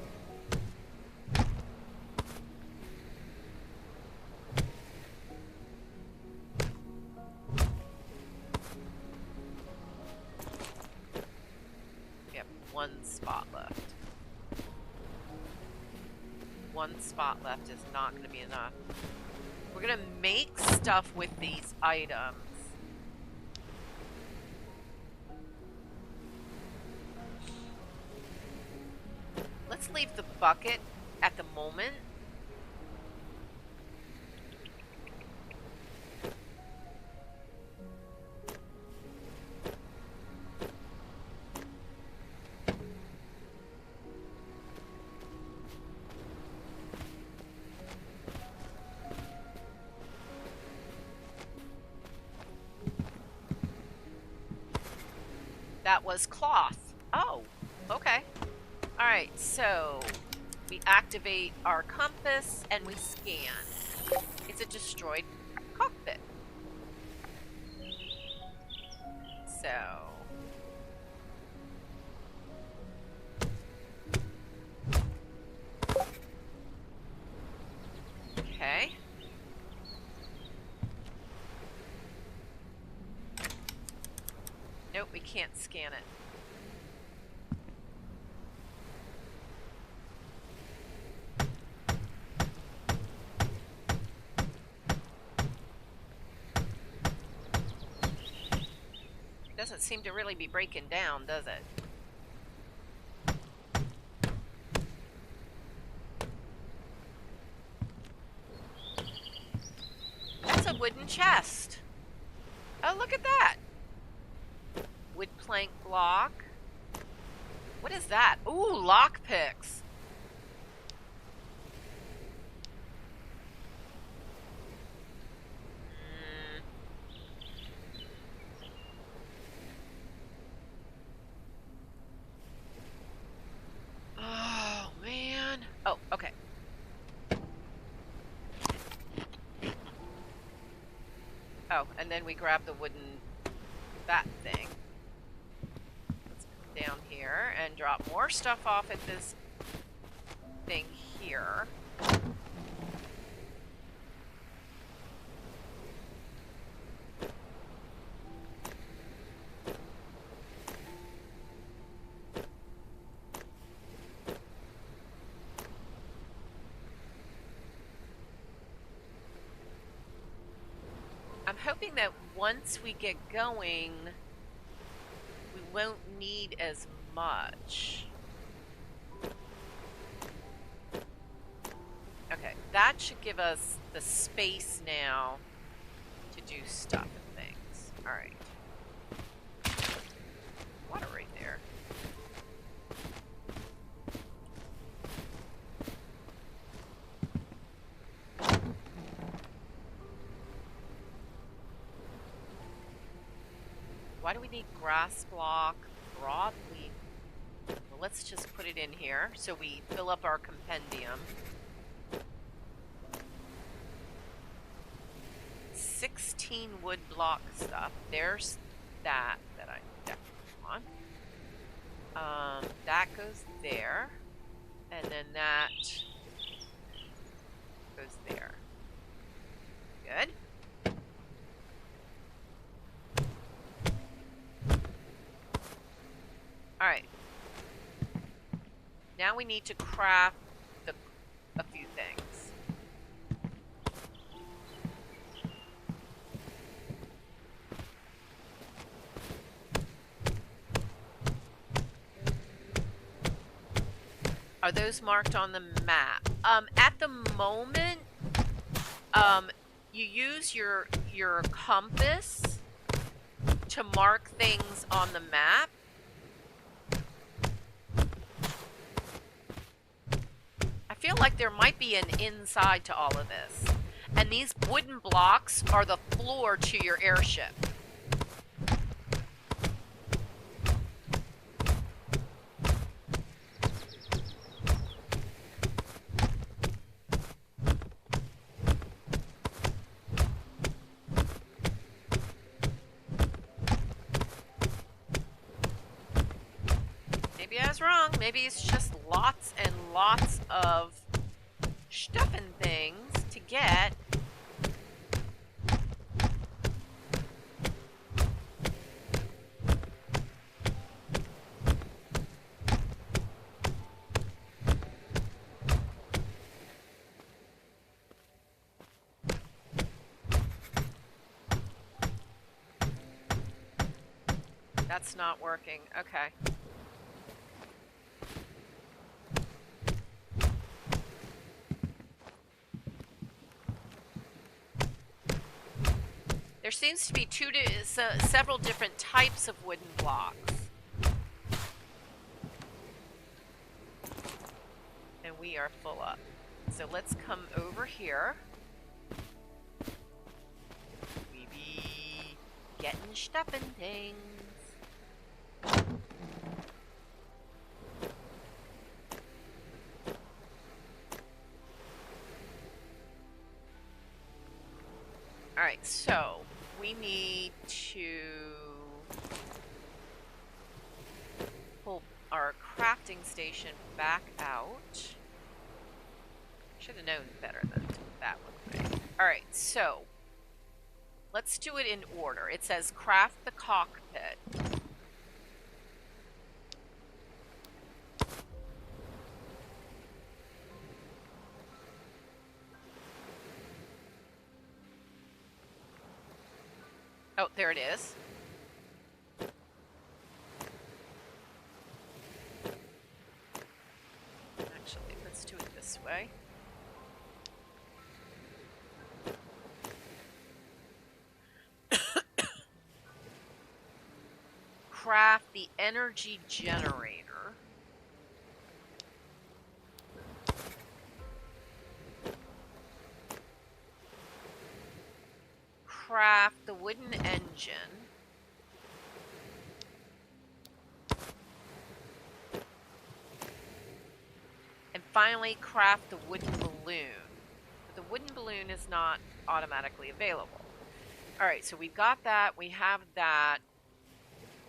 We have 1 spot left. 1 spot left is not going to be enough. We're going to make stuff with these items. Let's leave the bucket at the moment. That was cloth. Oh, okay. All right, so we activate our compass and we scan. It's a destroyed cockpit. So okay. Nope, we can't scan it. Doesn't seem to really be breaking down, does it? That's a wooden chest. Oh, look at that. Wood plank block. What is that? Ooh, lock picks. Oh, man. Oh, okay. Oh, and then we grab the wooden that thing. Let's come down here and drop more stuff off at this thing here. I'm hoping that once we get going, we won't need as much. Okay, that should give us the space now to do stuff and things. Alright. Water right there. Why do we need grass block, broadleaf? Well, let's just put it in here so we fill up our compendium. 16 wood block stuff. There's that I definitely want. That goes there. And then that goes there. Good. Alright. Now we need to craft a few things. Are those marked on the map? At the moment, you use your compass to mark things on the map. I feel like there might be an inside to all of this. And these wooden blocks are the floor to your airship. Maybe I was wrong. Maybe it's just lots and lots of stuff and things to get. That's not working. Okay. There seems to be several different types of wooden blocks. And we are full up. So let's come over here. We be getting stuff and things. Alright, so we need to pull our crafting station back out. Should have known better than that one. Alright, so let's do it in order. It says craft the cockpit. Oh, there it is. Actually, let's do it this way. Craft the energy generator. Craft the wooden engine. And finally craft the wooden balloon. But the wooden balloon is not automatically available. Alright, so we've got that, we have that.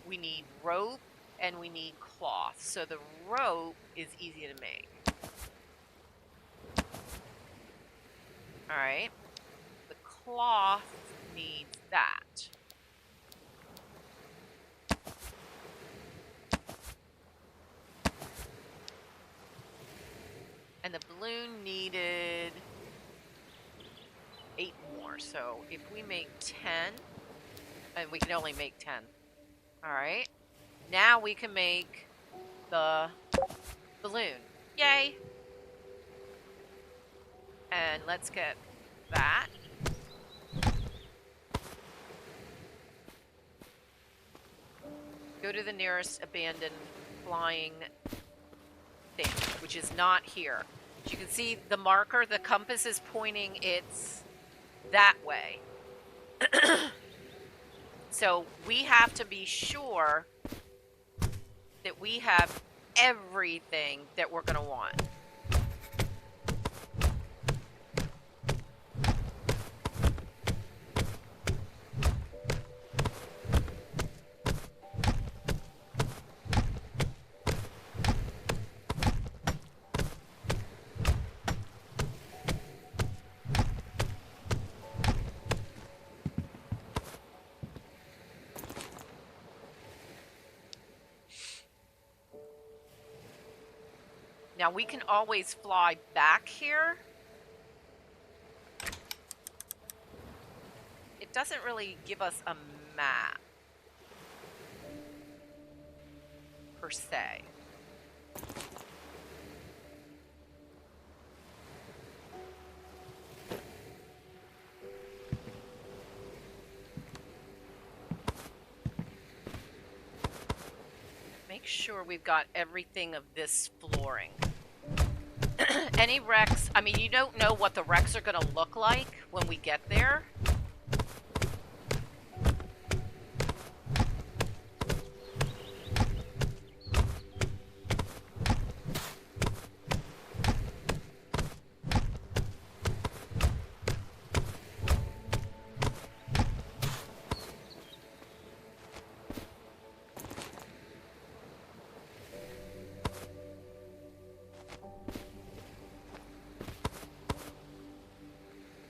We need rope and we need cloth. So the rope is easy to make. Alright. The cloth needs that. And the balloon needed 8 more. So if we make 10, and we can only make 10. Alright. Now we can make the balloon. Yay! And let's get that. Go to the nearest abandoned flying thing, which is not here. As you can see, the marker, the compass is pointing it's that way. So we have to be sure that we have everything that we're going to want. Now we can always fly back here. It doesn't really give us a map per se. Make sure we've got everything of this flooring. Any wrecks, I mean, you don't know what the wrecks are going to look like when we get there.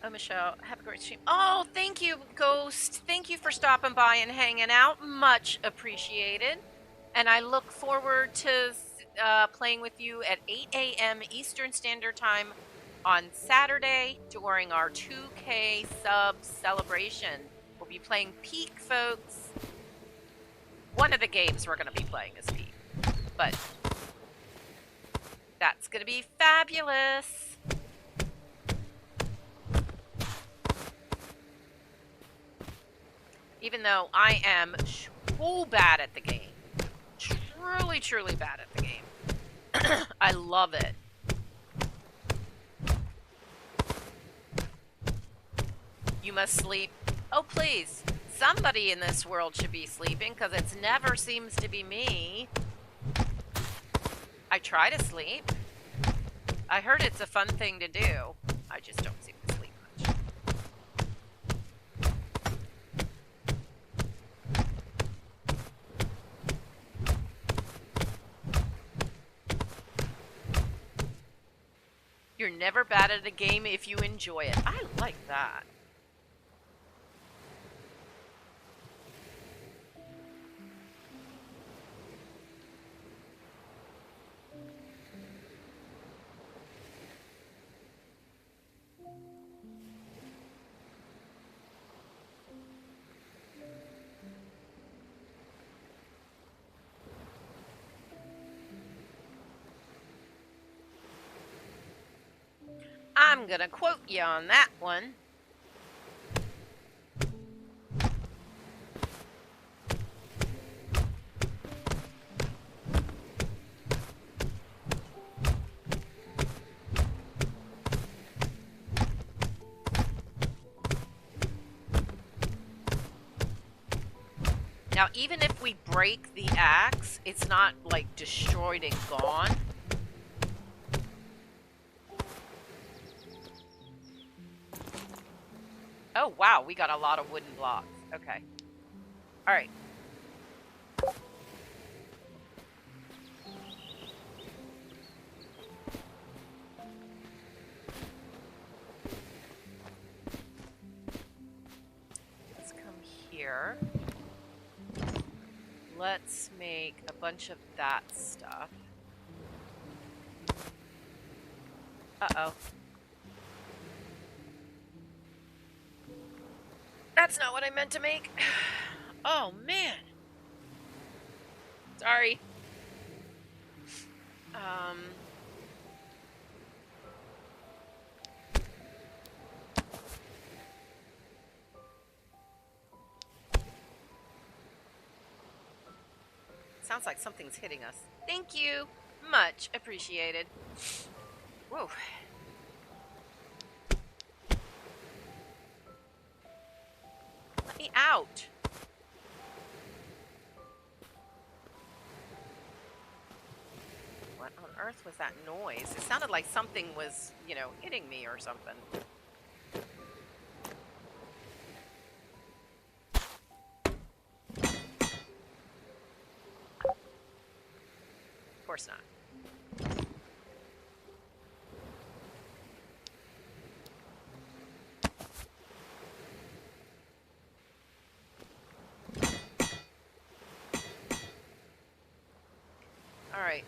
Oh, Michelle, have a great stream. Oh, thank you, Ghost. Thank you for stopping by and hanging out. Much appreciated. And I look forward to playing with you at 8 a.m. Eastern Standard Time on Saturday during our 2K sub celebration. We'll be playing Peak, folks. One of the games we're going to be playing is Peak. But that's going to be fabulous. Even though I am so bad at the game. Truly, truly bad at the game. I love it. You must sleep. Oh, please. Somebody in this world should be sleeping, because it never seems to be me. I try to sleep. I heard it's a fun thing to do. I just don't seem to sleep much. You're never bad at a game if you enjoy it. I like that. I'm gonna quote you on that one. Now, even if we break the axe, it's not like destroyed and gone. Oh, wow, we got a lot of wooden blocks. Okay. All right. Let's come here. Let's make a bunch of that stuff. Uh-oh. That's not what I meant to make. Oh, man. Sorry. Sounds like something's hitting us. Thank you. Much appreciated. Whoa. Let me out. What on earth was that noise? It sounded like something was, you know, hitting me or something. Of course not. All right.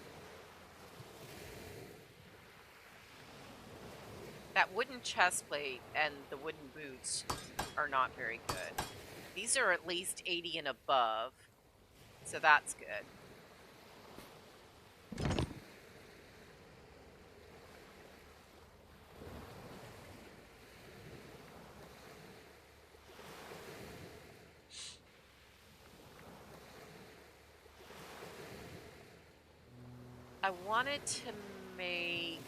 That wooden chest plate and the wooden boots are not very good. These are at least 80 and above, so that's good. I wanted to make...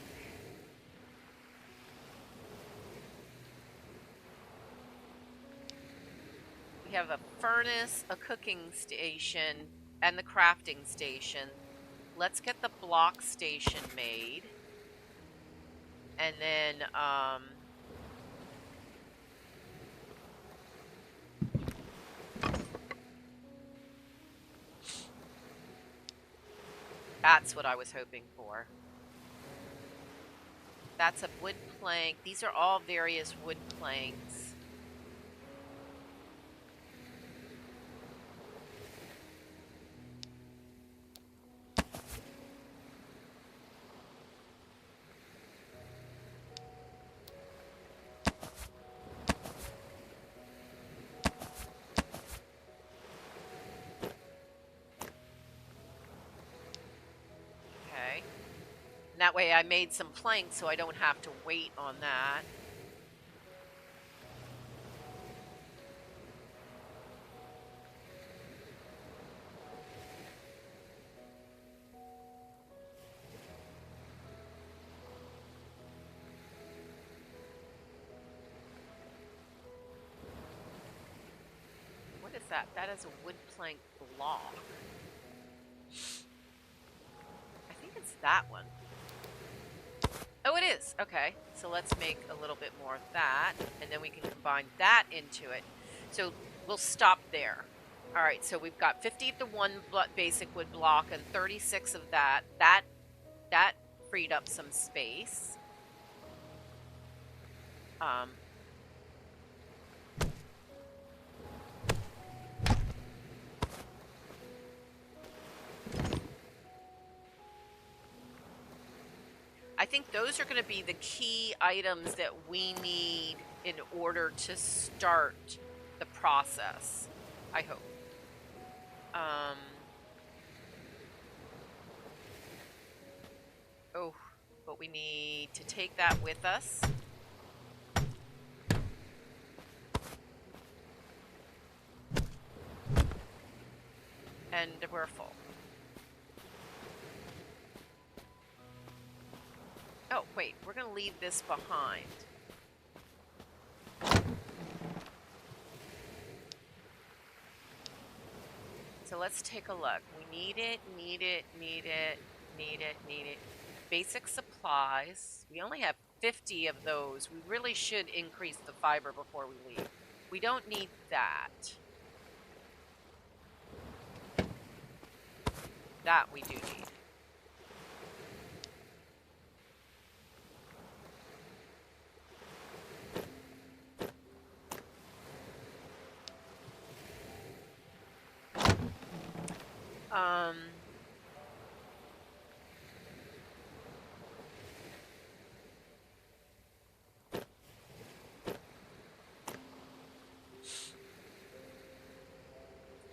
We have a furnace, a cooking station, and the crafting station. Let's get the block station made. And then, that's what I was hoping for. That's a wood plank. These are all various wood planks. That way I made some planks so I don't have to wait on that. What is that? That is a wood plank block. I think it's that one. Oh, it is. Okay, so let's make a little bit more of that, and then we can combine that into it. So we'll stop there. All right, so we've got 50 of the one basic wood block and 36 of that. That freed up some space. Um, I think those are going to be the key items that we need in order to start the process, I hope. Oh, but we need to take that with us. And we're full. Oh, wait, we're going to leave this behind. So let's take a look. We need it, need it, need it, need it, need it. Basic supplies. We only have 50 of those. We really should increase the fiber before we leave. We don't need that. That we do need.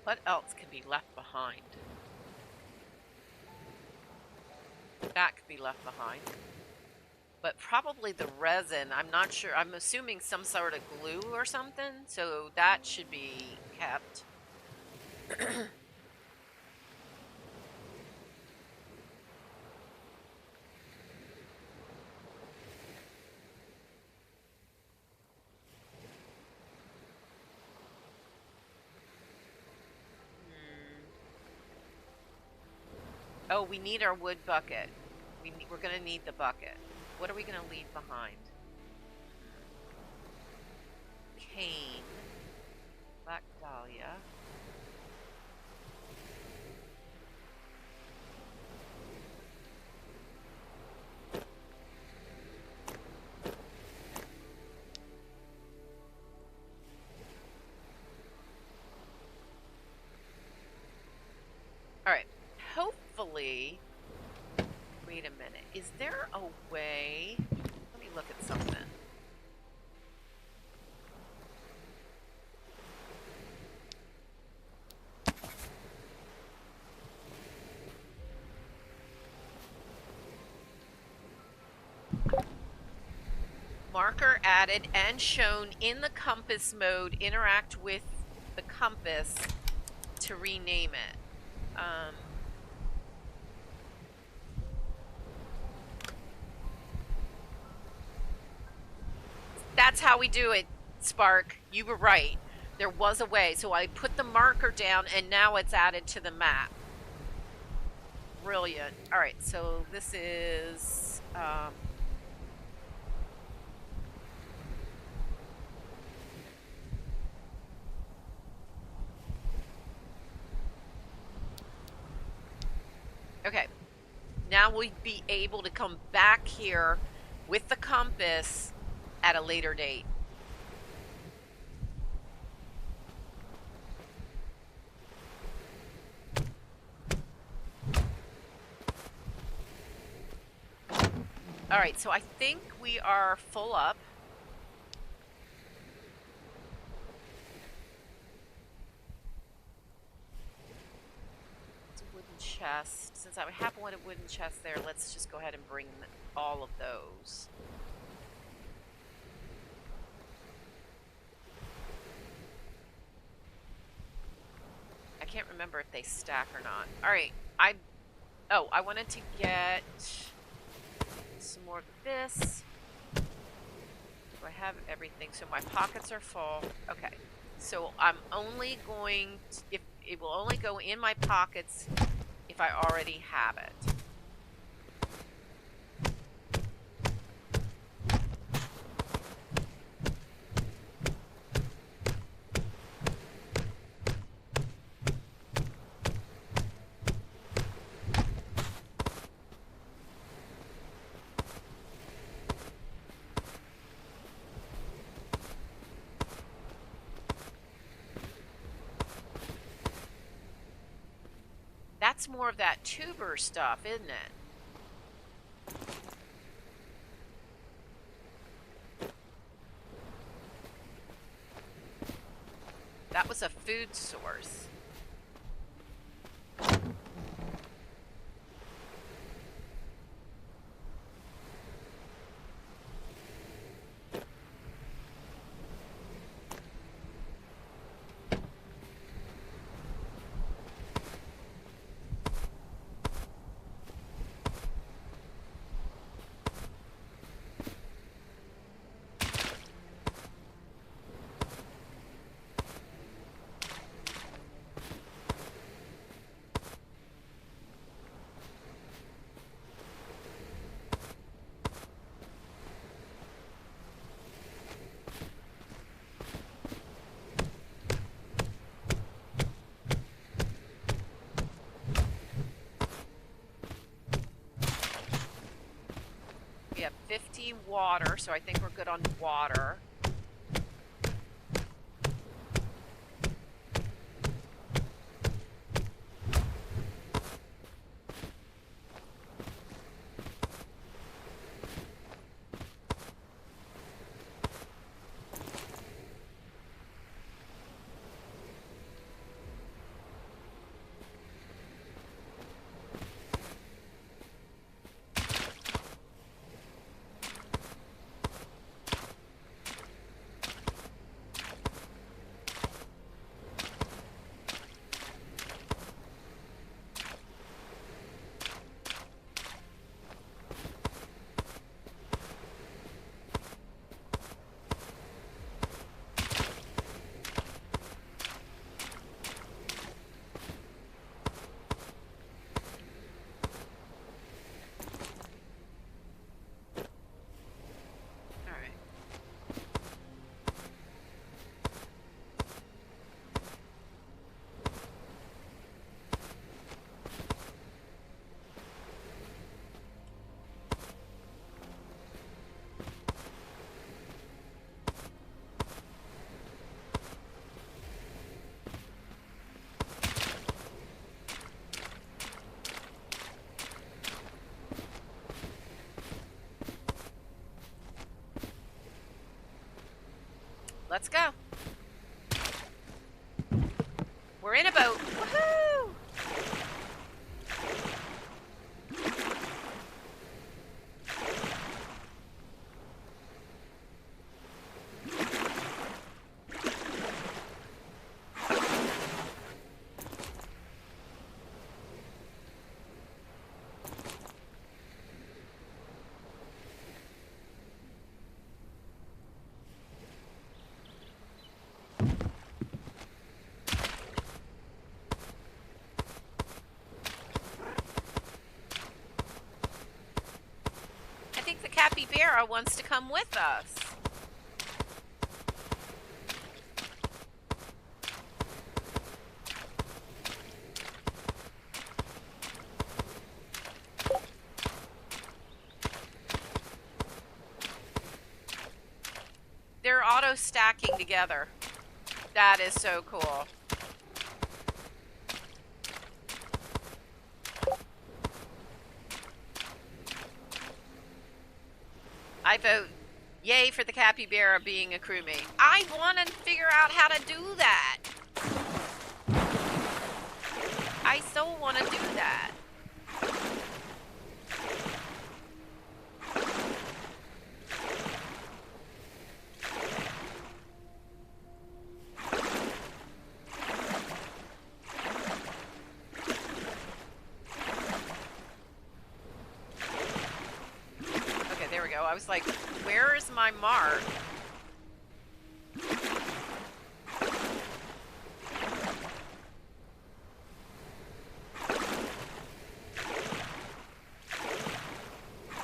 What else can be left behind? That could be left behind. But probably the resin, I'm not sure. I'm assuming some sort of glue or something, so that should be kept. Oh, we need our wood bucket. We're going to need the bucket. What are we going to leave behind? Cane. Black dahlia. All right. Hopefully, wait a minute. Is there a way? Let me look at something. Marker added and shown in the compass mode. Interact with the compass to rename it. That's how we do it, Spark. You were right. There was a way. So I put the marker down and now it's added to the map. Brilliant. All right, so this is... okay. Now we'll be able to come back here with the compass at a later date. All right, so I think we are full up. It's a wooden chest. Since I have one wooden chest there, let's just go ahead and bring all of those. I can't remember if they stack or not. All right, I wanted to get some more of this. Do I have everything? So my pockets are full. Okay, so I'm only going to, if it will only go in my pockets if I already have it. that's more of that tuber stuff, isn't it? That was a food source. We have 50 water, so I think we're good on water. Let's go. We're in a boat. Woohoo! I think the capybara wants to come with us. They're auto stacking together. That is so cool. I vote yay for the capybara being a crewmate. I want to figure out how to do that. I so want to do that. I was like, where is my mark?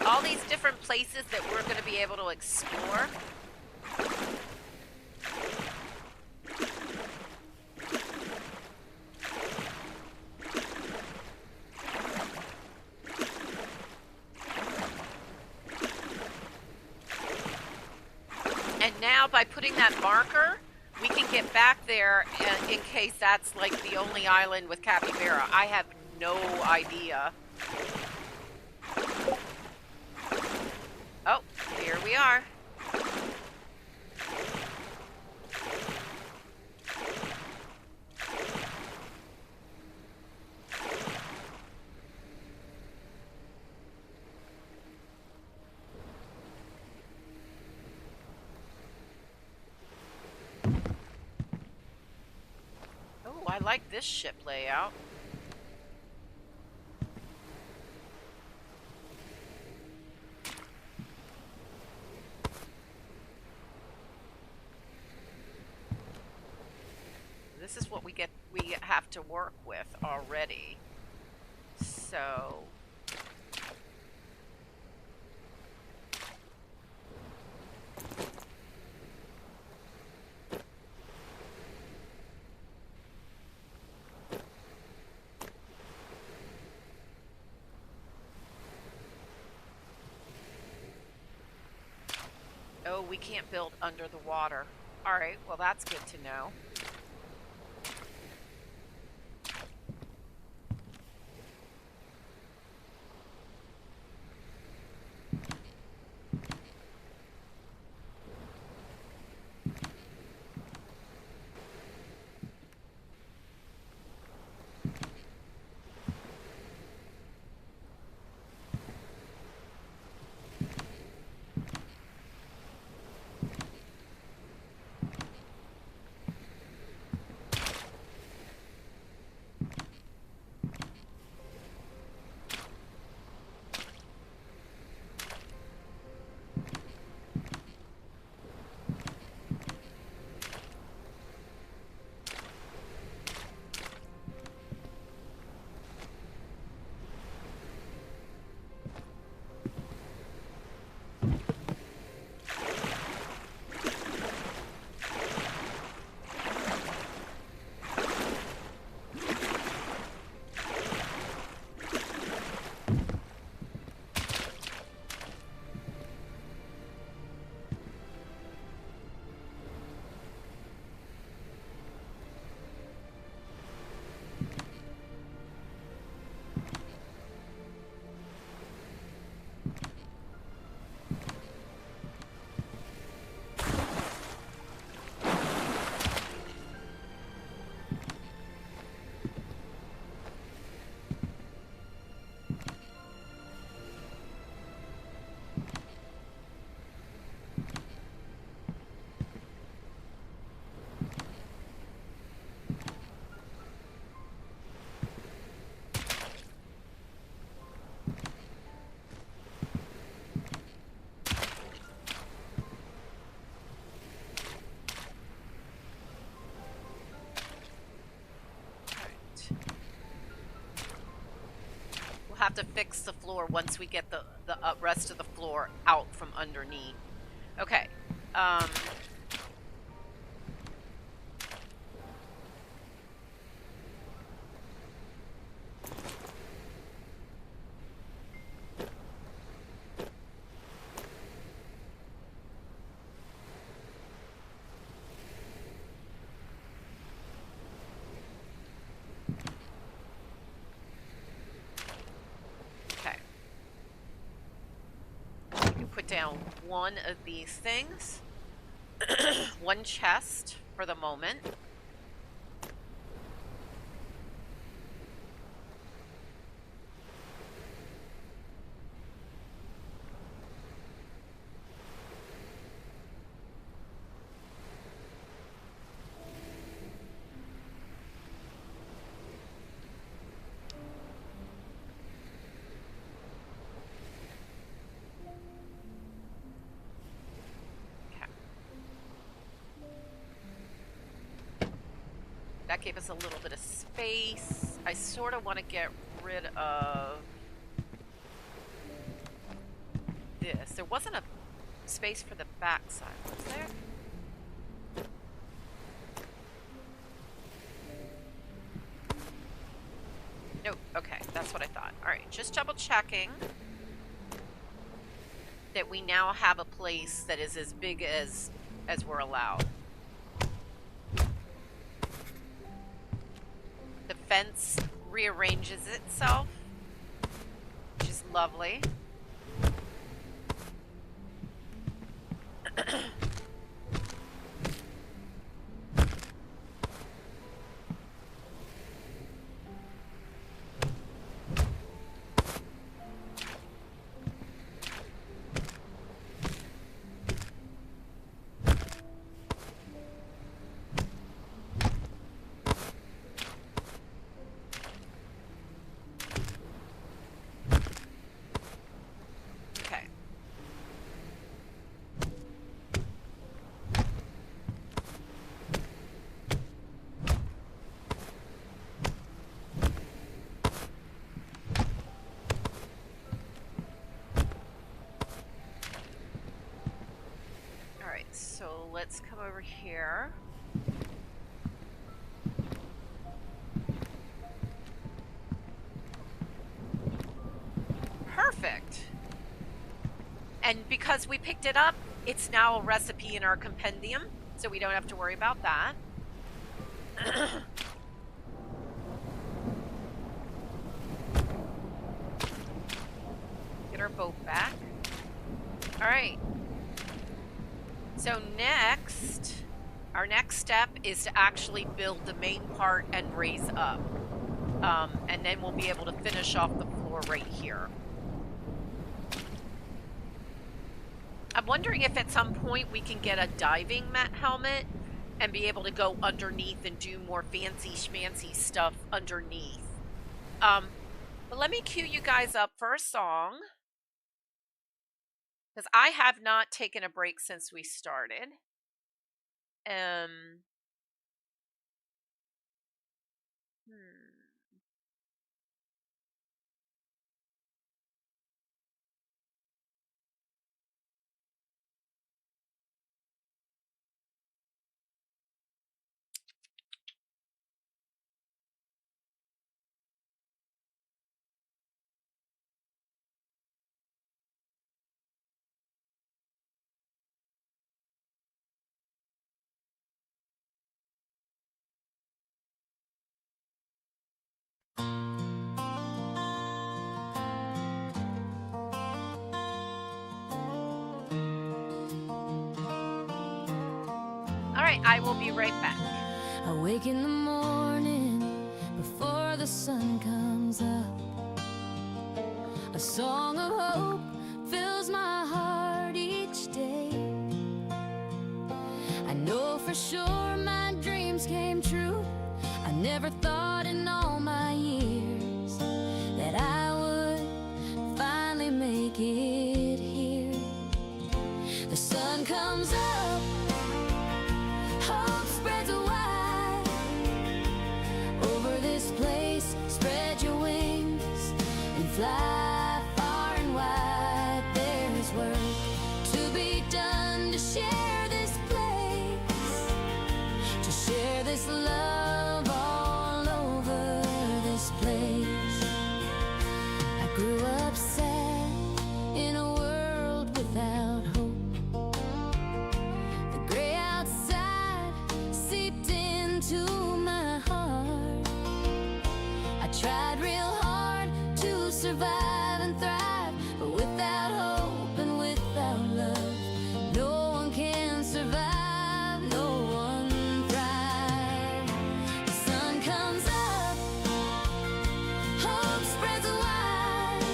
All these different places that we're going to be able to explore. Now by putting that marker, we can get back there in case that's like the only island with capybara. I have no idea. Oh, here we are. Oh, I like this ship layout. This is what we have to work with already. So oh, we can't build under the water. All right, well, that's good to know. We'll have to fix the floor once we get the rest of the floor out from underneath. Okay. Put down one of these things. One chest for the moment. That gave us a little bit of space. I sort of want to get rid of this. There wasn't a space for the back side, was there? Nope. Okay, that's what I thought. All right, just double checking that we now have a place that is as big as we're allowed. The fence rearranges itself, which is lovely. So let's come over here. Perfect. And because we picked it up, it's now a recipe in our compendium, so we don't have to worry about that. Get our boat back. All right. So next, our next step is to actually build the main part and raise up. And then we'll be able to finish off the floor right here. I'm wondering if at some point we can get a diving helmet and be able to go underneath and do more fancy schmancy stuff underneath. But let me cue you guys up for a song, because I have not taken a break since we started. All right, I will be right back. I wake in the morning before the sun comes up. A song of hope fills my heart each day. I know for sure my dreams came true. I never thought in all my years that I would finally make it here. The sun comes up, hope spreads wide over this place. Spread your wings and fly far and wide. There is work to be done to share this place, to share this love all over this place. I grew up sad in a world without hope. The gray outside seeped into my heart. I tried real hard to survive and thrive, but without hope and without love, no one can survive, no one thrive. The sun comes up, hope spreads wide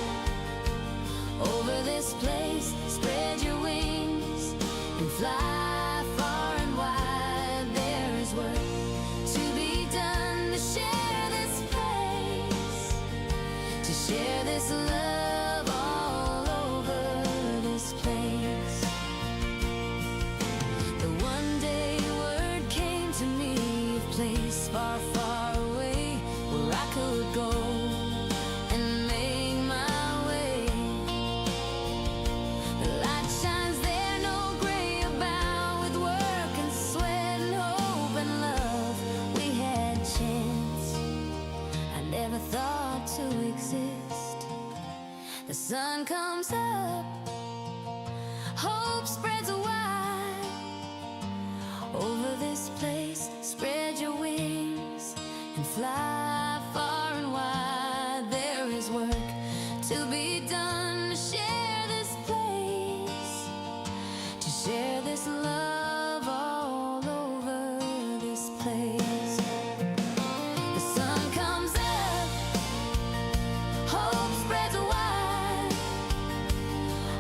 over this place. Spread your wings and fly far and wide. There is work to be done to share this place, to share this love all over this place. The one day word came to me, a place far, far away where I could go and make my way. The light shines there, no gray about, with work and sweat and hope and love. We had a chance I never thought to exist. The sun comes up, hope spreads wide over this place. Spread your wings and fly far and wide. work to be done to share this place, to share this love all over this place. The sun comes up, hope spreads wide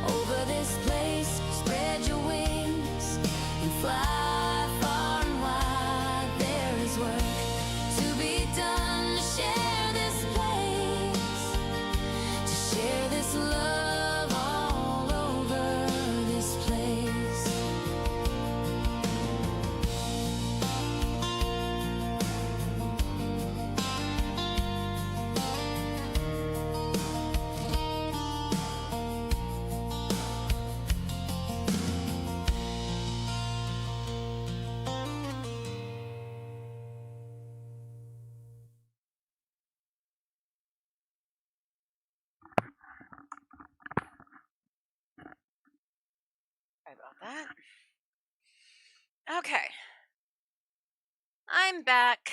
over this place. Spread your wings and fly far and wide. There is work to be done to share this place, to share this love all over this place. Sorry about that. Okay. I'm back.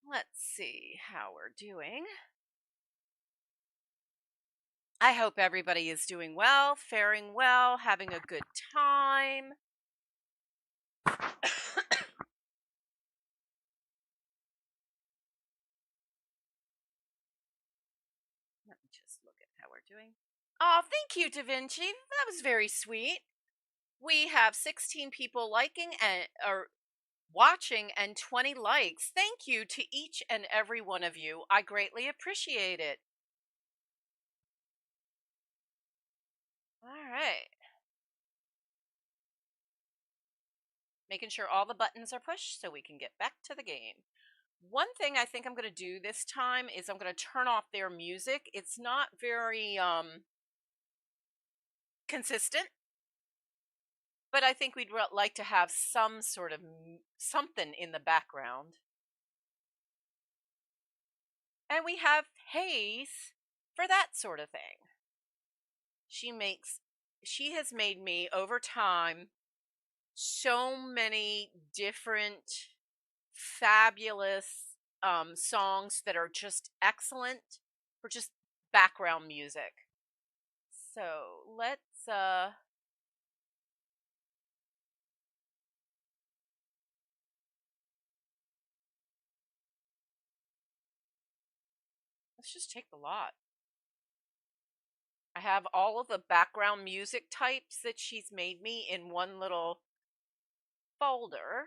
Let's see how we're doing. I hope everybody is doing well, faring well, having a good time. Let me just look at how we're doing. Oh, thank you, Da Vinci. That was very sweet. We have 16 people liking and or watching and 20 likes. Thank you to each and every one of you. I greatly appreciate it. All right. Making sure all the buttons are pushed so we can get back to the game. One thing I think I'm going to do this time is I'm going to turn off their music. It's not very consistent, but I think we'd like to have some sort of something in the background. And we have Hayes for that sort of thing. She has made me over time so many different fabulous songs that are just excellent for just background music. So let's just take the lot. I have all of the background music types that she's made me in one little folder.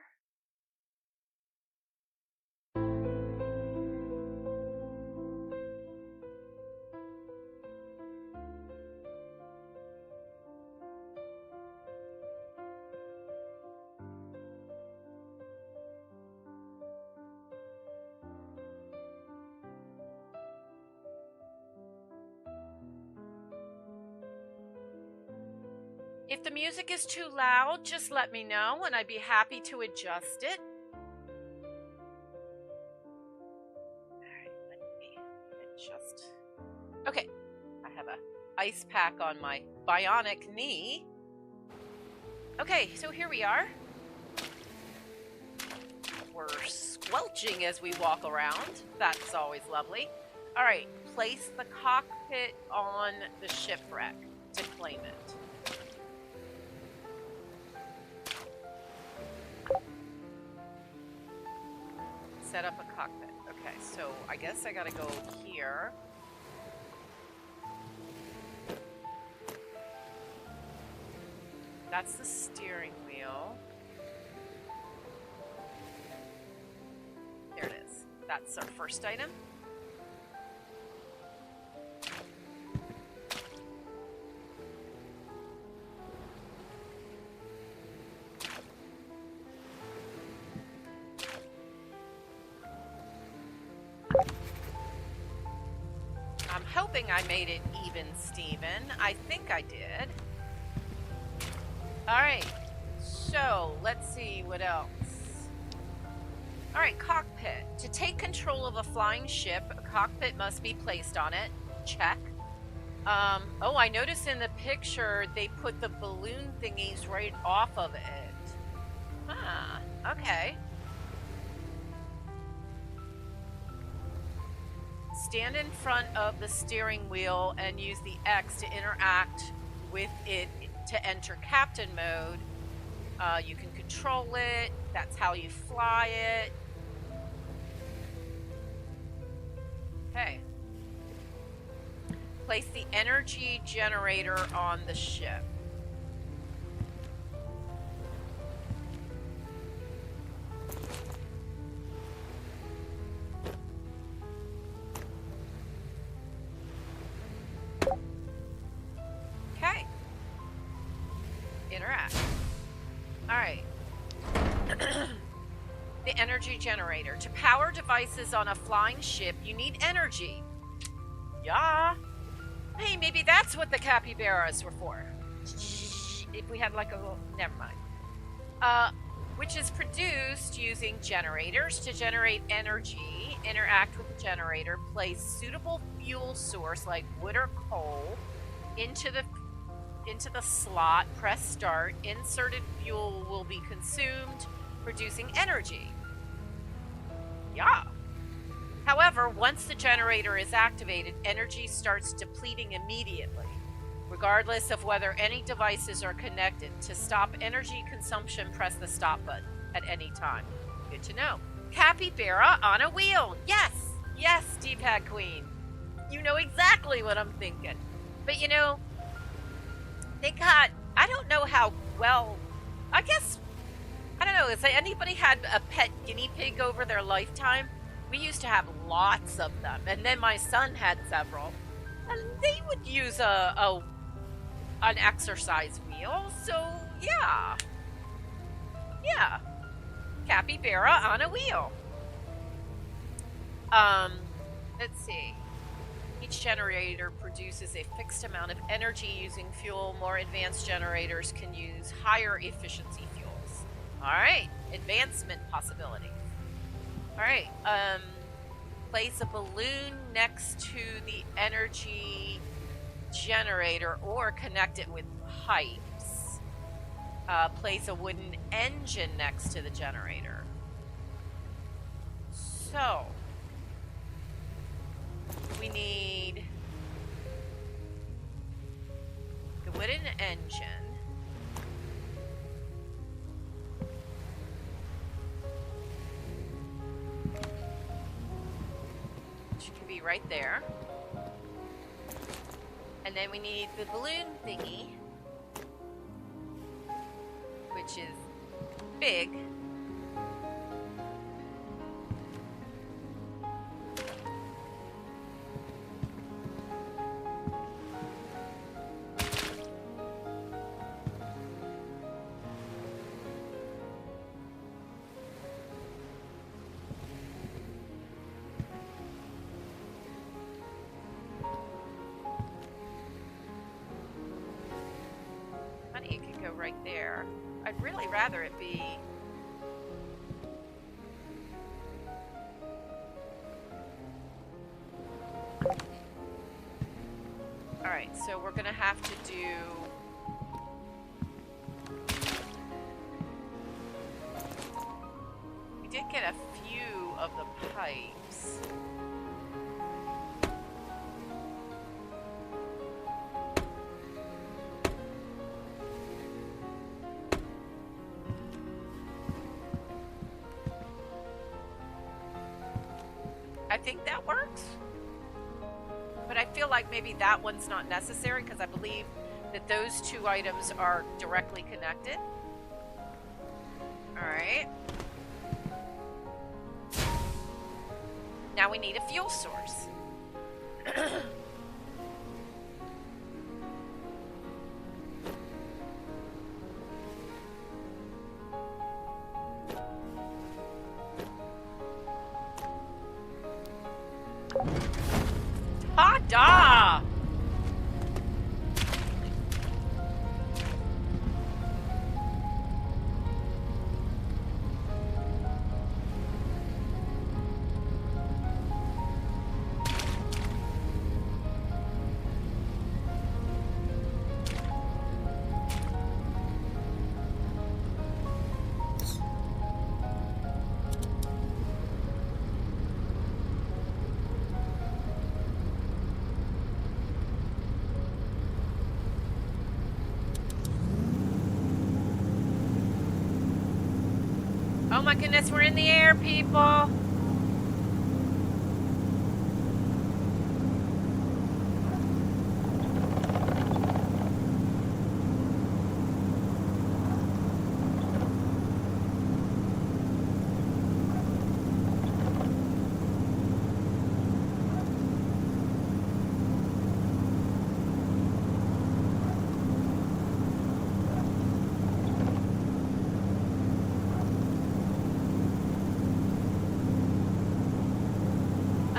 If the music is too loud, just let me know and I'd be happy to adjust it. Alright, let me adjust. Okay, I have a ice pack on my bionic knee. Okay, so here we are. We're squelching as we walk around. That's always lovely. Alright, place the cockpit on the shipwreck to claim it. Set up a cockpit. Okay, so I guess I gotta go here. That's the steering wheel. There it is. That's our first item. I'm hoping I made it even, Steven. I think I did. Alright, so let's see what else. Alright, cockpit. To take control of a flying ship, a cockpit must be placed on it. Check. Oh, I noticed in the picture they put the balloon thingies right off of it. Huh, okay. stand in front of the steering wheel and use the X to interact with it to enter captain mode. You can control it. That's how you fly it. Okay. Place the energy generator on the ship. Okay. Interact. All right. The energy generator. To power devices on a flying ship, you need energy. Yeah. Hey, maybe that's what the capybaras were for. If we had like a little... Never mind. Which is produced using generators to generate energy, interact with the generator, place suitable fuel source like wood or coal into the slot, press start, inserted fuel will be consumed, producing energy. Yeah. However, once the generator is activated, energy starts depleting immediately, regardless of whether any devices are connected. To stop energy consumption, press the stop button at any time. Good to know. Capybara on a wheel. Yes, yes, D-Pad Queen. You know exactly what I'm thinking. But you know, they got, I don't know how well, I guess, I don't know, has anybody had a pet guinea pig over their lifetime? We used to have lots of them, and then my son had several, and they would use an exercise wheel, so yeah. Yeah. Capybara on a wheel. Let's see. Each generator produces a fixed amount of energy using fuel. More advanced generators can use higher efficiency fuels. All right, advancement possibilities. All right, place a balloon next to the energy generator or connect it with pipes. Place a wooden engine next to the generator. So, we need the wooden engine. Which could be right there. And then we need the balloon thingy, which is big. It could go right there. I'd really rather it be... Alright, so we're gonna have to do... We did get a few of the pipes. I think that works, but I feel like maybe that one's not necessary because I believe that those two items are directly connected. All right. Now we need a fuel source. Ta-da! my goodness, we're in the air, people.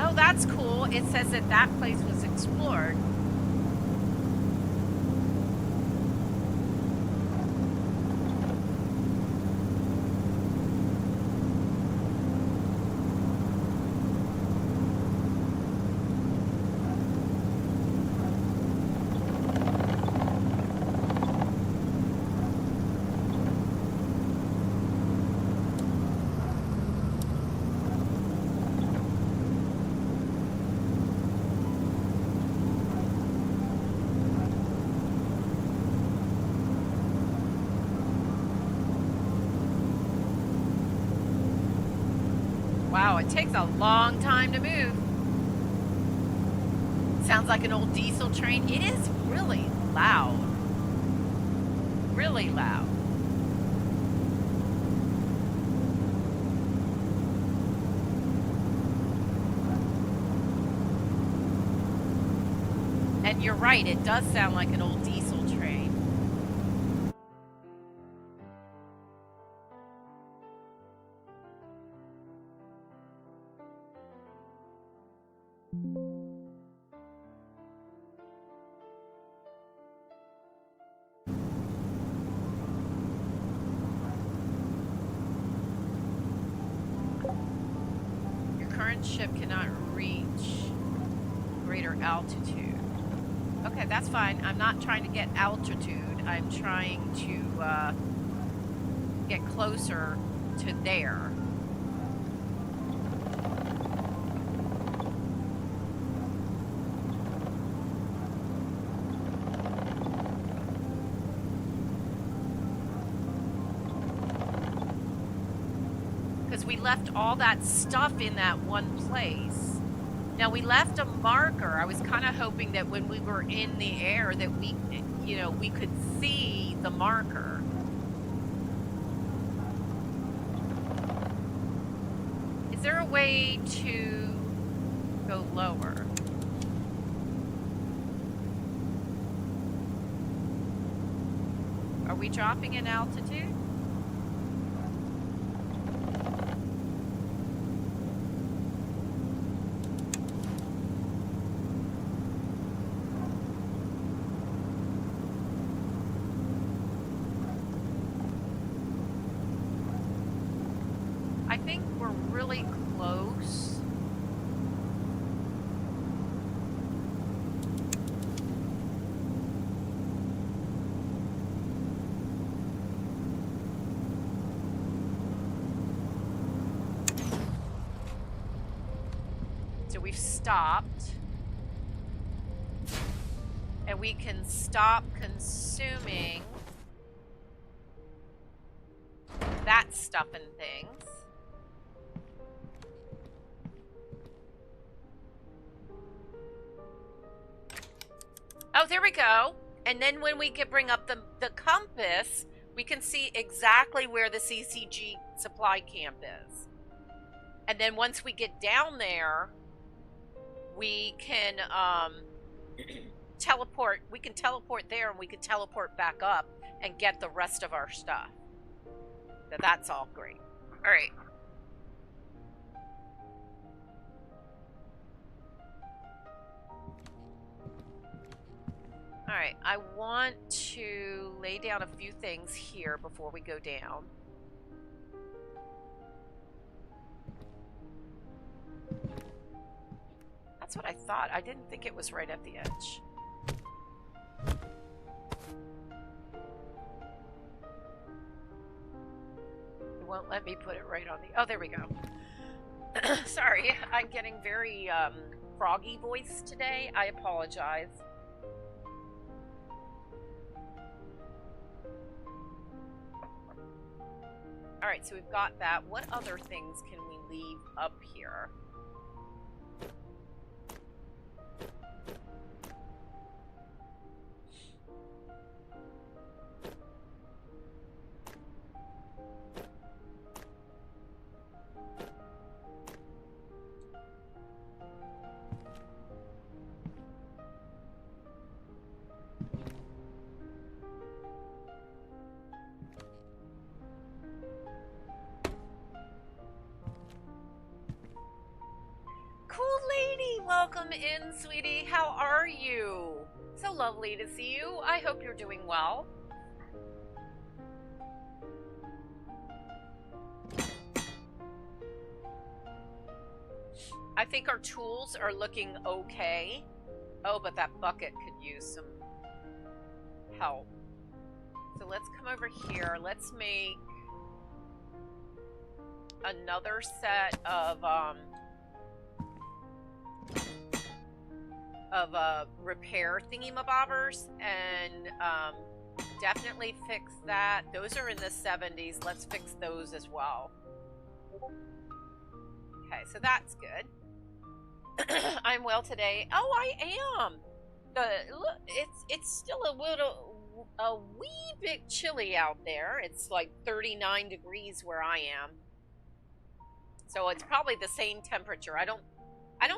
Oh, that's cool. It says that that place was explored. Wow, it takes a long time to move. Sounds like an old diesel train. It is really loud. Really loud. And you're right, it does sound like an old diesel train. Your current ship cannot reach greater altitude. Okay, that's fine. I'm not trying to get altitude. I'm trying to get closer to there. Because we left all that stuff in that one place. Now, we left a marker. I was kind of hoping that when we were in the air that we, you know, we could see the marker. Is there a way to go lower? Are we dropping in altitude? I think we're really close. So we've stopped. And we can stop consuming that stuff and things. Oh, there we go. And then when we can bring up the compass, we can see exactly where the CCG supply camp is. And then once we get down there, we can teleport. We can teleport there and we can teleport back up and get the rest of our stuff. So that's all great. All right. All right, I want to lay down a few things here before we go down. That's what I thought. I didn't think it was right at the edge. It won't let me put it right on the... Oh, there we go. Sorry, I'm getting very froggy voice today. I apologize. Alright, so we've got that. What other things can we leave up here? Cool lady, welcome in, sweetie. How are you? So lovely to see you. I hope you're doing well. I think our tools are looking okay. Oh, but that bucket could use some help. So let's come over here. Let's make another set of repair thingy-mabobbers, and definitely fix that. Those are in the 70s. Let's fix those as well. Okay, so that's good. I'm well today. Oh, I am. Look, it's still a wee bit chilly out there. It's like 39 degrees where I am. So it's probably the same temperature. I don't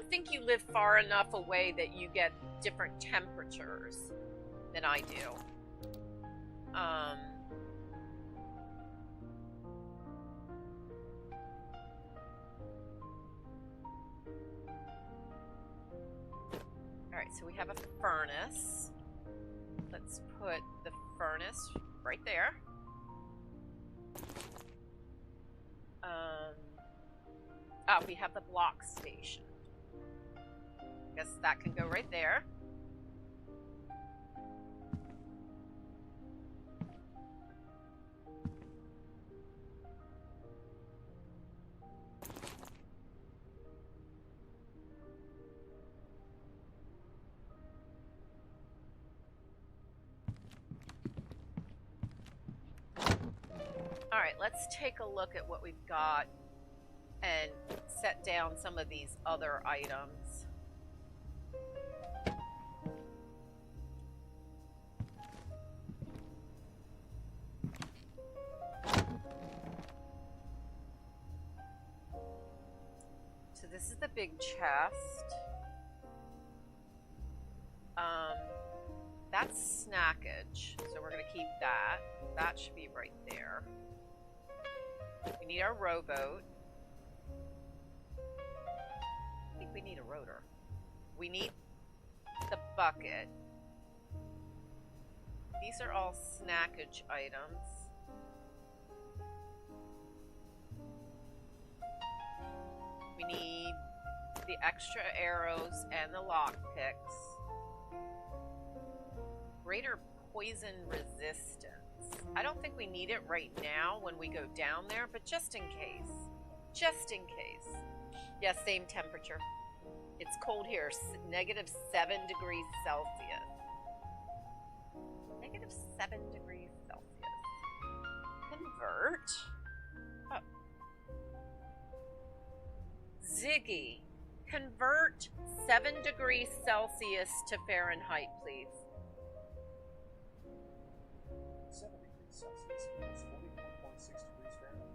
think you live far enough away that you get different temperatures than I do. Alright, so we have a furnace. Let's put the furnace right there. We have the block station. Guess that can go right there. All right, let's take a look at what we've got and set down some of these other items. So this is the big chest. That's snackage, so we're gonna keep that. That should be right there. We need our rowboat. I think we need a rotor. We need the bucket. These are all snackage items. We need the extra arrows and the lockpicks. Greater poison resistance. I don't think we need it right now when we go down there, but just in case. Just in case. Yes, same temperature. It's cold here. -7 degrees Celsius. -7 degrees Celsius. Convert. Oh. Ziggy, convert 7 degrees Celsius to Fahrenheit, please. 7 degrees Celsius equals 44.6 degrees Fahrenheit.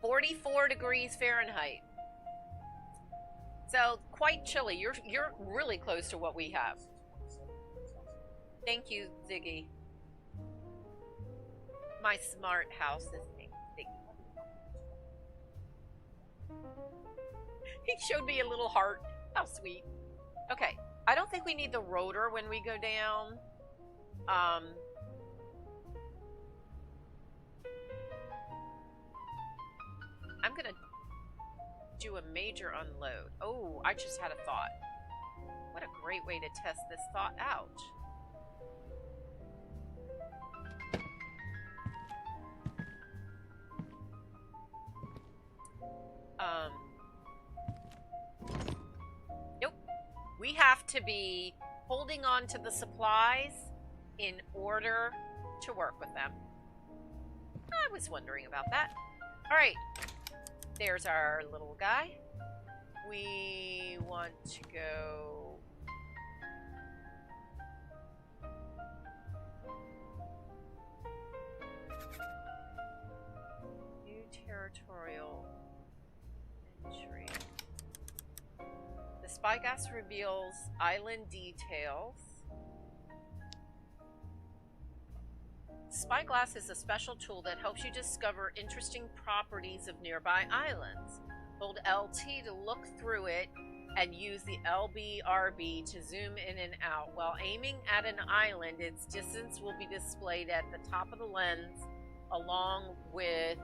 44 degrees Fahrenheit. So quite chilly. You're really close to what we have. Thank you, Ziggy. My smart house is named Ziggy. He showed me a little heart. How sweet. Okay. I don't think we need the rotor when we go down. I'm gonna do a major unload. Oh, I just had a thought. What a great way to test this thought out. Nope. We have to be holding on to the supplies in order to work with them. I was wondering about that. Alright. There's our little guy. We want to go... New territorial entry. The spyglass reveals island details. Spyglass is a special tool that helps you discover interesting properties of nearby islands. Hold LT to look through it and use the LBRB to zoom in and out. While aiming at an island, its distance will be displayed at the top of the lens along with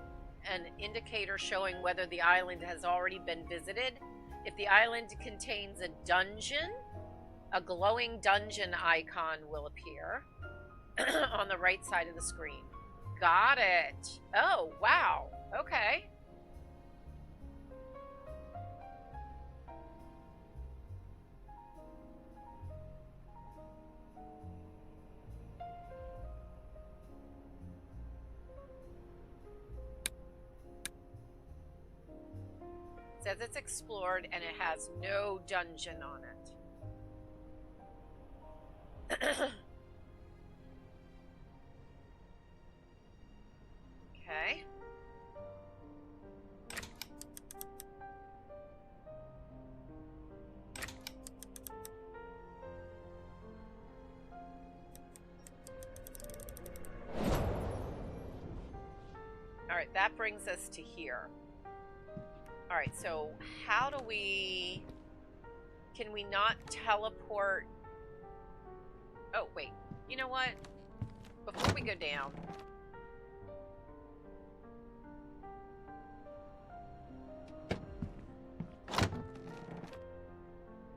an indicator showing whether the island has already been visited. If the island contains a dungeon, a glowing dungeon icon will appear on the right side of the screen. Got it. Oh, wow. Okay. It says it's explored and it has no dungeon on it. Okay. Alright, that brings us to here. Alright, so how do we... Can we not teleport... Oh, wait. You know what? Before we go down...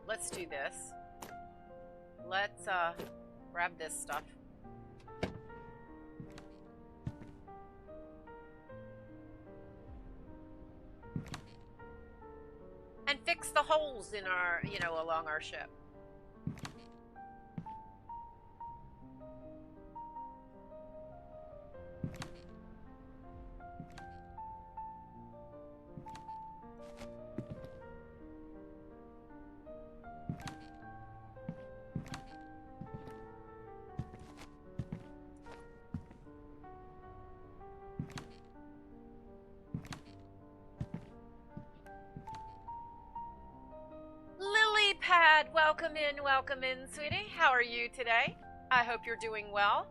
Let's do this. Let's grab this stuff. And fix the holes in our, you know, along our ship. Welcome in, sweetie. How are you today? I hope you're doing well.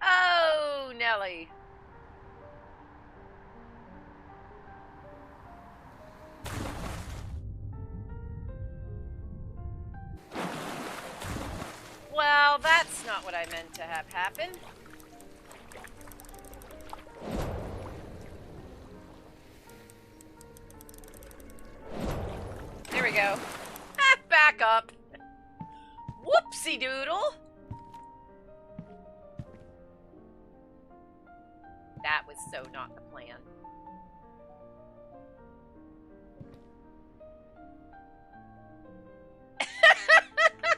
Oh, Nelly. Well, that's not what I meant to have happen. There we go. Back up. Whoopsie doodle. That was so not the plan.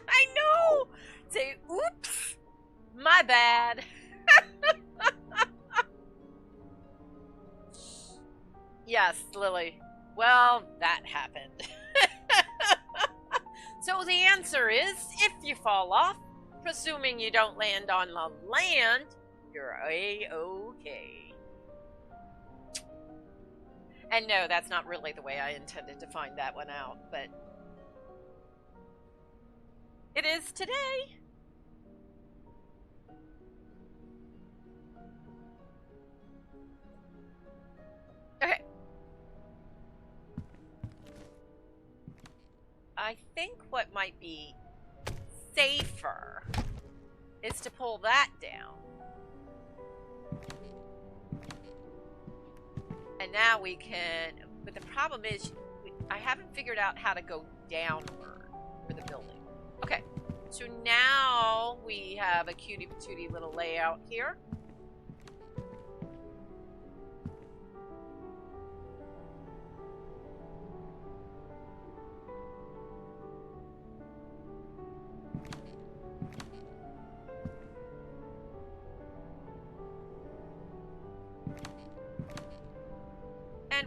I know! Say, oops! My bad. Yes, Lily. Well, that happened. So the answer is, if you fall off, presuming you don't land on the land, you're A-okay. And no, that's not really the way I intended to find that one out, but it is today. Okay. I think what might be safer is to pull that down. And now we can, but the problem is, I haven't figured out how to go downward for the building. Okay, so now we have a cutie patootie little layout here.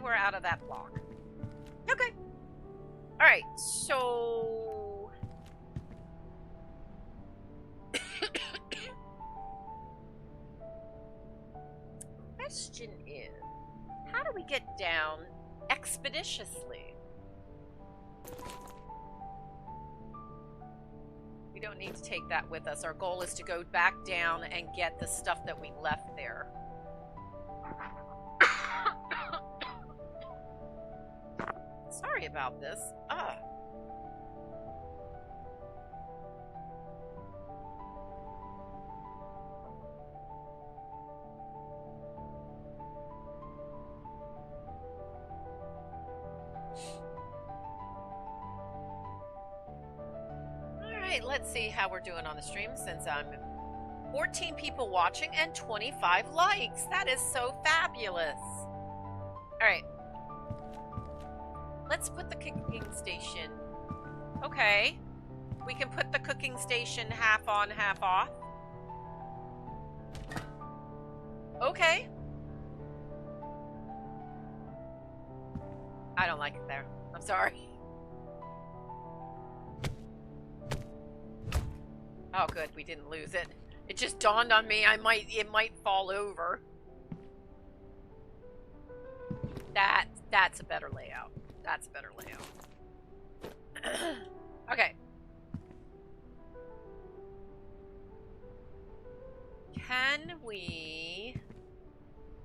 we're out of that block. Okay. Alright, so... Question is, how do we get down expeditiously? We don't need to take that with us. Our goal is to go back down and get the stuff that we left there. Sorry about this. Alright, let's see how we're doing on the stream since I'm 14 people watching and 25 likes. That is so fabulous. Alright. Let's put the cooking station. Okay. We can put the cooking station half on, half off. Okay. I don't like it there. I'm sorry. Oh, good. We didn't lose it. It just dawned on me it might fall over. That's a better layout. That's a better layout. Okay. Can we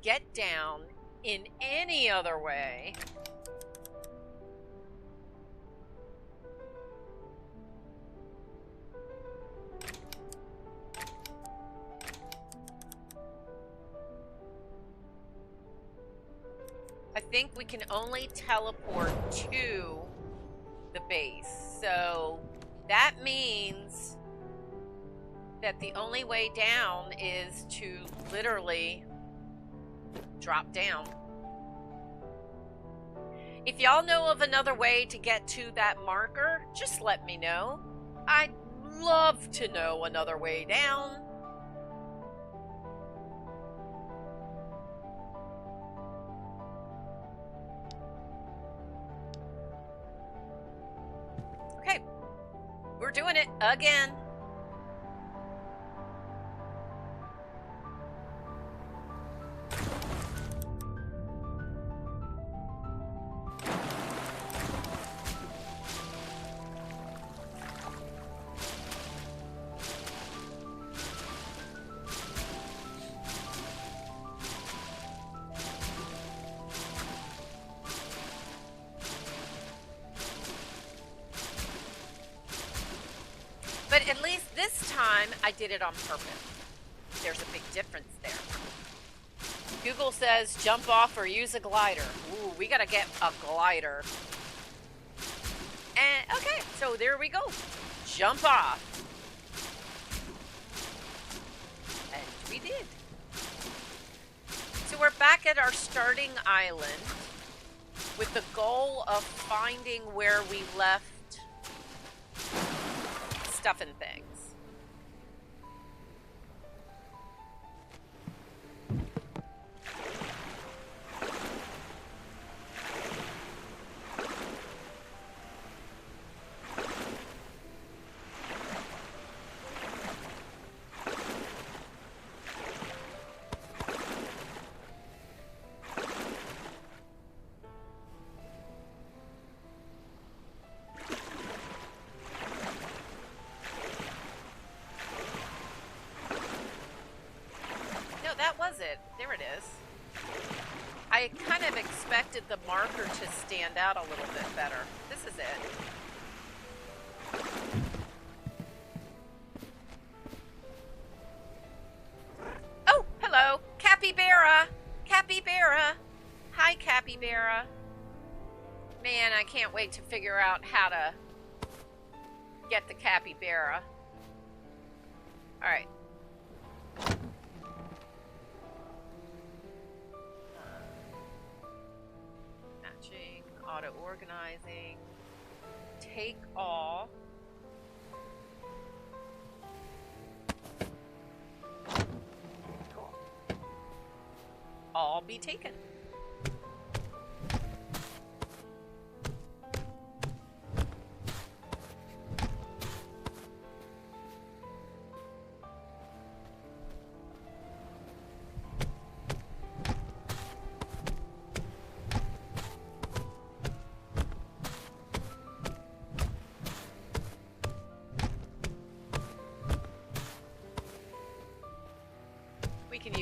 get down in any other way? I think we can only teleport to the base. So that means that the only way down is to literally drop down. If y'all know of another way to get to that marker, just let me know. I'd love to know another way down. Okay, we're doing it again. But at least this time, I did it on purpose. There's a big difference there. Google says jump off or use a glider. Ooh, we gotta get a glider. And, okay, so there we go. Jump off. And we did. So we're back at our starting island with the goal of finding where we left stuff and things. There it is. I kind of expected the marker to stand out a little bit better. This is it. Oh, hello. Capybara. Capybara. Hi, Capybara. Man, I can't wait to figure out how to get the capybara. All right. Auto-organizing, take all. Cool. All be taken.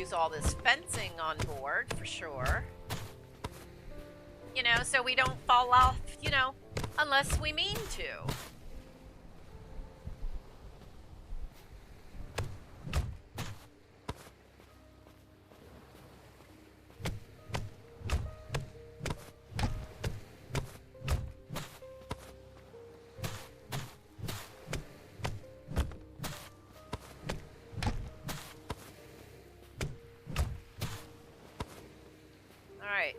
use all this fencing on board for sure. You know, so we don't fall off, you know, unless we mean to. All right.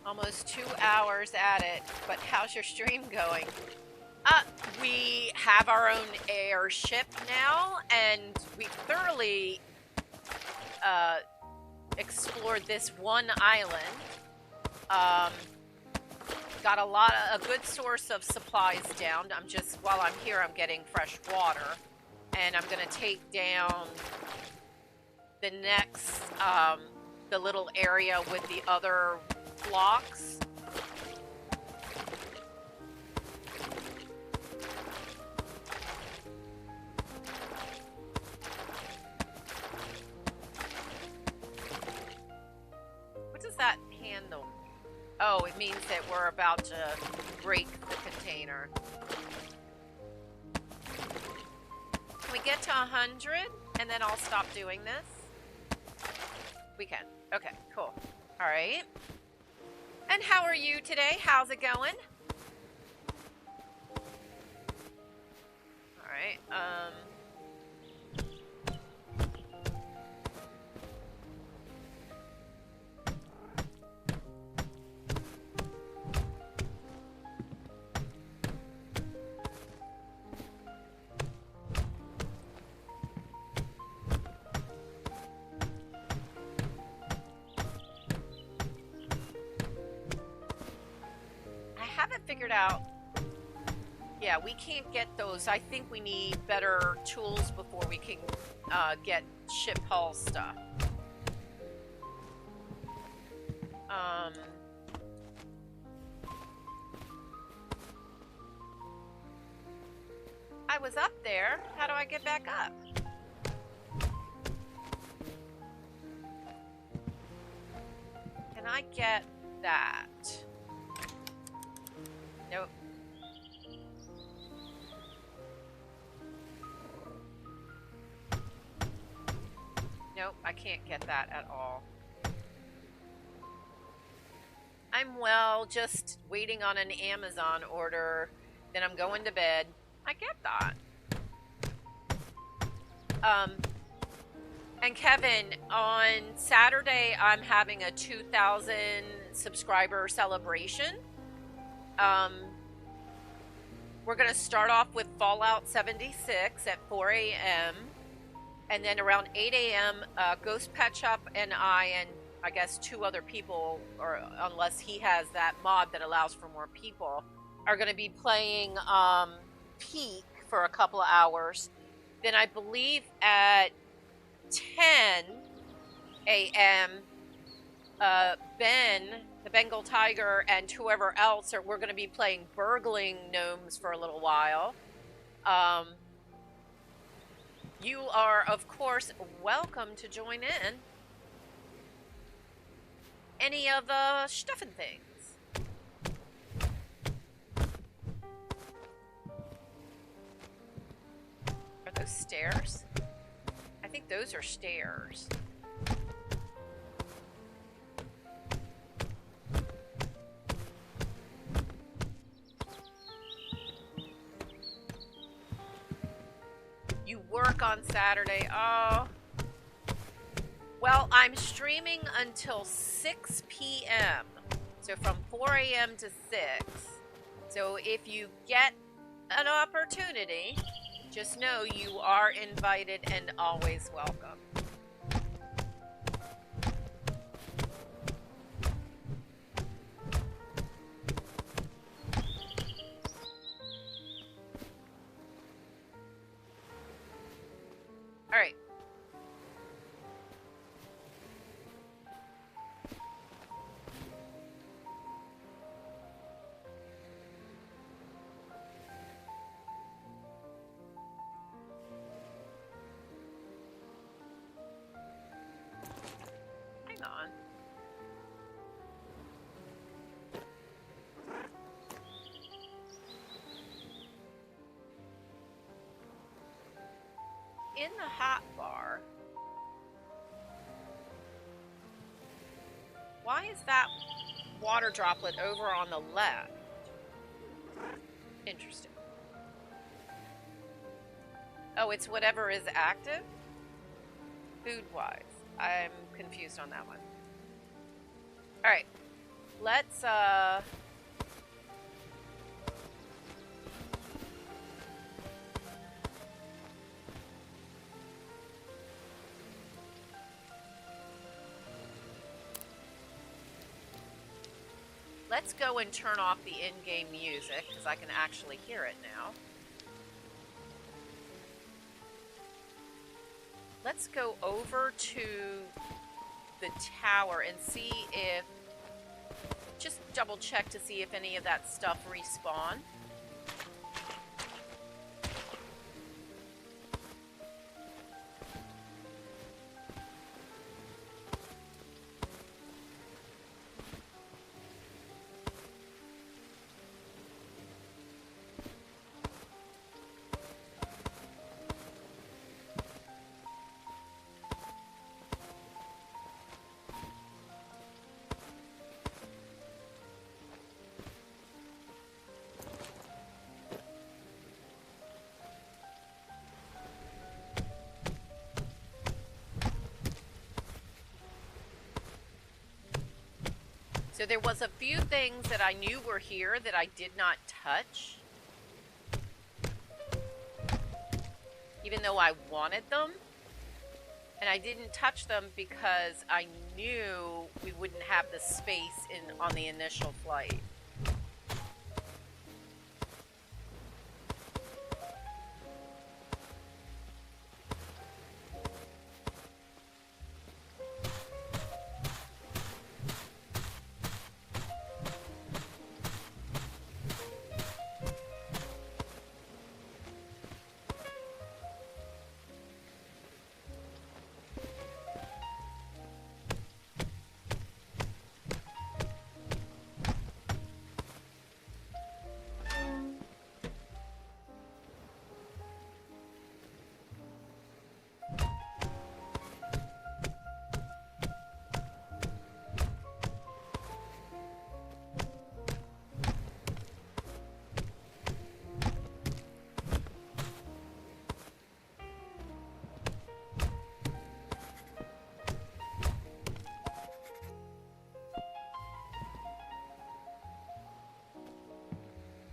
Almost 2 hours at it, but how's your stream going? We have our own airship now, and we thoroughly explored this one island. Got a good source of supplies down. While I'm here, I'm getting fresh water, and I'm gonna take down the next, the little area with the other blocks. What does that handle? Oh, it means that we're about to break the container. Can we get to 100 and then I'll stop doing this? We can. Okay, cool. All right. And how are you today? How's it going? All right. Figured out. Yeah, we can't get those. I think we need better tools before we can get ship hull stuff. I was up there. How do I get back up? Can I get that? Nope. Nope, I can't get that at all. I'm well, just waiting on an Amazon order. Then I'm going to bed. I get that. And Kevin, on Saturday, I'm having a 2,000 subscriber celebration. We're going to start off with Fallout 76 at 4 a.m. And then around 8 a.m., Ghost Patchup and I guess 2 other people, or unless he has that mod that allows for more people, are going to be playing Peak for a couple of hours. Then I believe at 10 a.m., Ben, the Bengal Tiger, and whoever else, we're going to be playing Burgling Gnomes for a little while. You are, of course, welcome to join in. Any of the stuff and things. Are those stairs? I think those are stairs. You work on Saturday. Oh. Well, I'm streaming until 6 p.m. So from 4 a.m. to 6. So if you get an opportunity, just know you are invited and always welcome. in the hot bar, why is that water droplet over on the left? Interesting. Oh, it's whatever is active? Food-wise. I'm confused on that one. Alright. Let's, let's go and turn off the in-game music, because I can actually hear it now. Let's go over to the tower and see if... Just double check to see if any of that stuff respawn. So there was a few things that I knew were here that I did not touch. Even though I wanted them. And I didn't touch them because I knew we wouldn't have the space on the initial flight.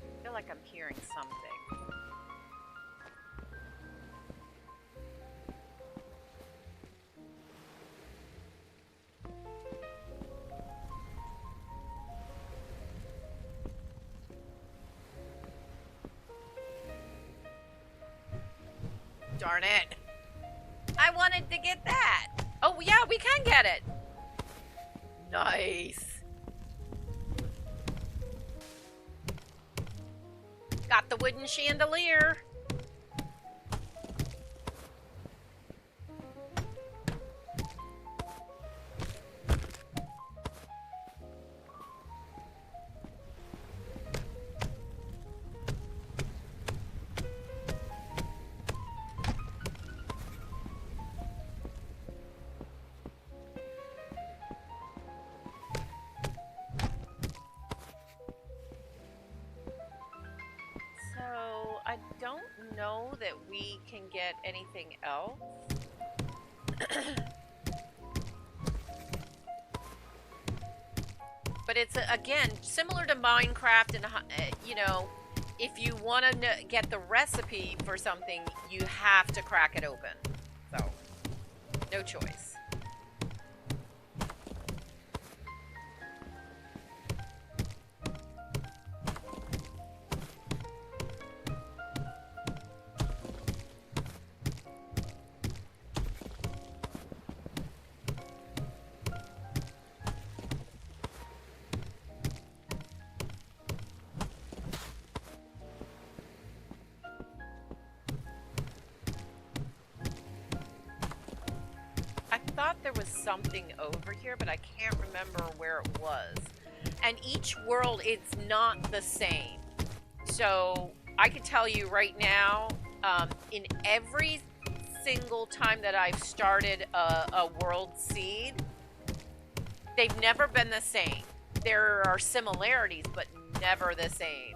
I feel like I'm hearing something. Darn it. I wanted to get that. Oh, yeah, we can get it. Nice. Got the wooden chandelier. I don't know that we can get anything else. But it's, again, similar to Minecraft and, you know, if you want to get the recipe for something, you have to crack it open. So, no choice. There was something over here, but I can't remember where it was. And each world, it's not the same. So I can tell you right now, in every single time that I've started a world seed, they've never been the same. There are similarities, but never the same.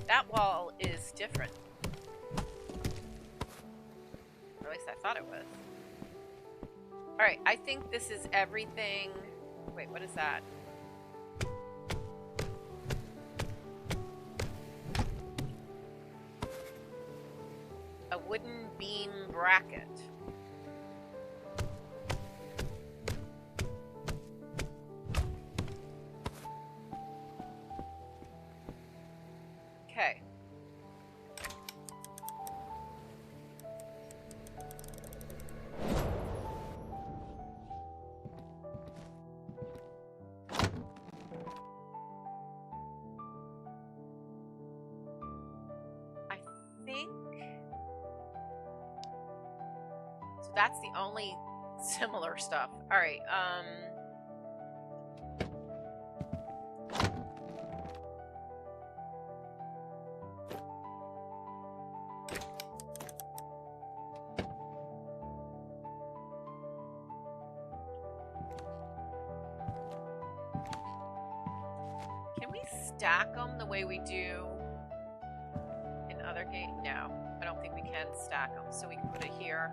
That wall is different. Or at least I thought it was. Alright, I think this is everything. Wait, what is that? A wooden beam bracket. Okay. I think so that's the only similar stuff. All right, can we stack them the way we do in other games? No, I don't think we can stack them. So we can put it here.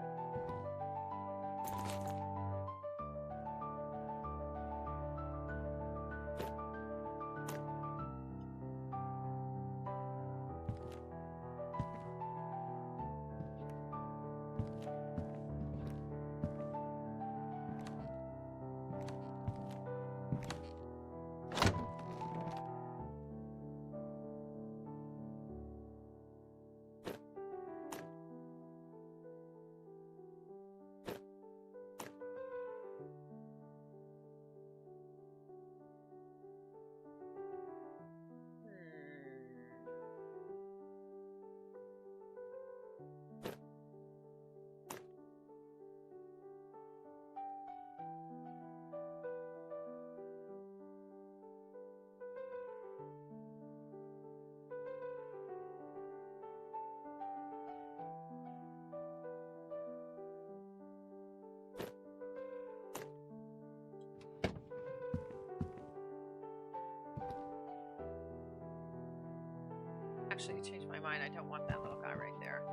Actually, I changed my mind. I don't want that little guy right there.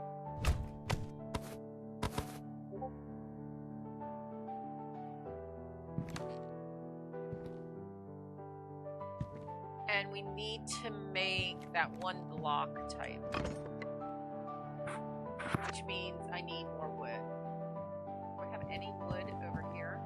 And we need to make that one block type, which means I need more wood. Do I have any wood over here?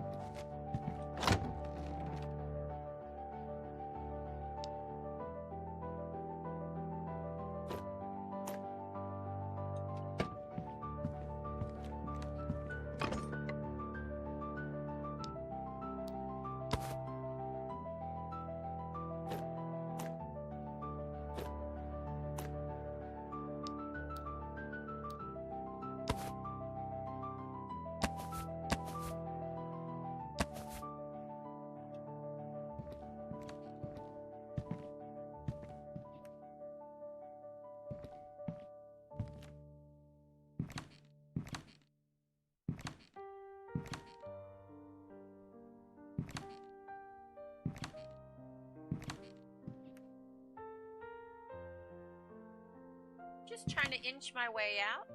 Just trying to inch my way out.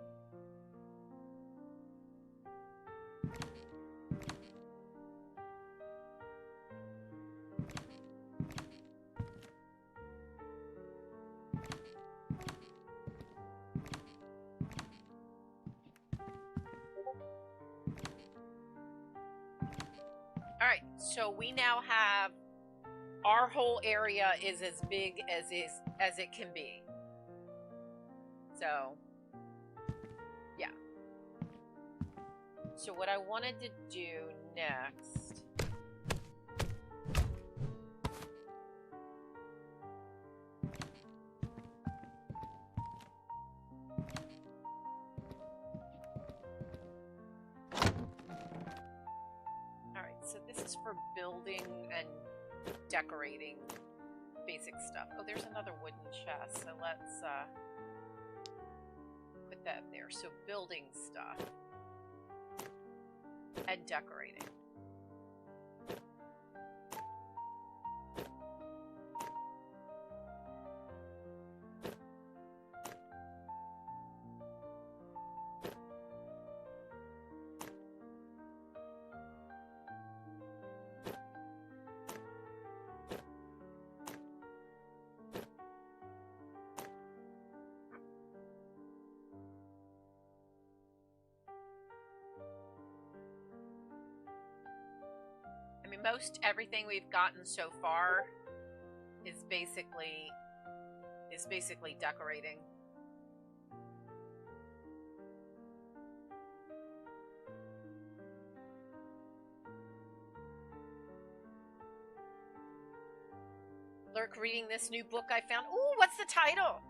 So we now have our whole area is as big as it can be. So yeah. So what I wanted to do next so this is for building and decorating basic stuff. Oh, there's another wooden chest, so let's put that there. So building stuff and decorating. I mean, most everything we've gotten so far is basically decorating. Lurk reading this new book I found. Ooh, what's the title?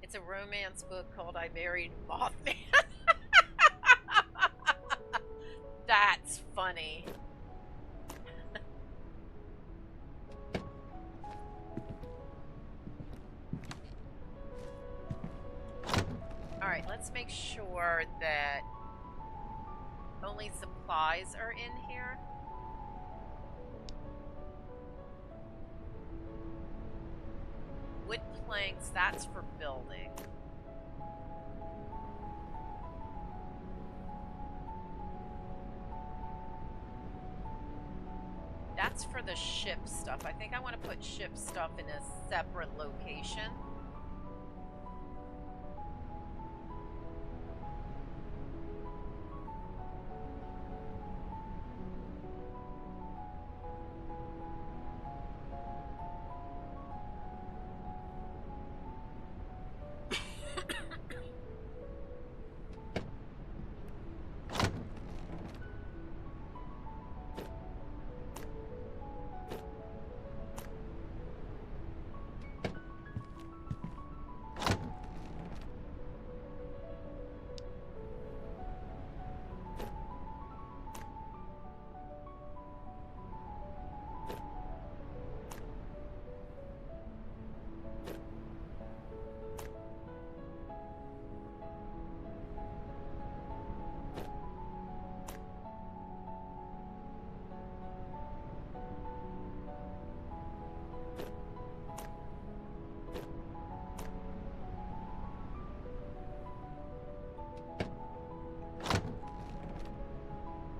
It's a romance book called I Married Mothman. That's funny. Alright, let's make sure that only supplies are in here. Wood planks, that's for building. That's for the ship stuff. I think I want to put ship stuff in a separate location.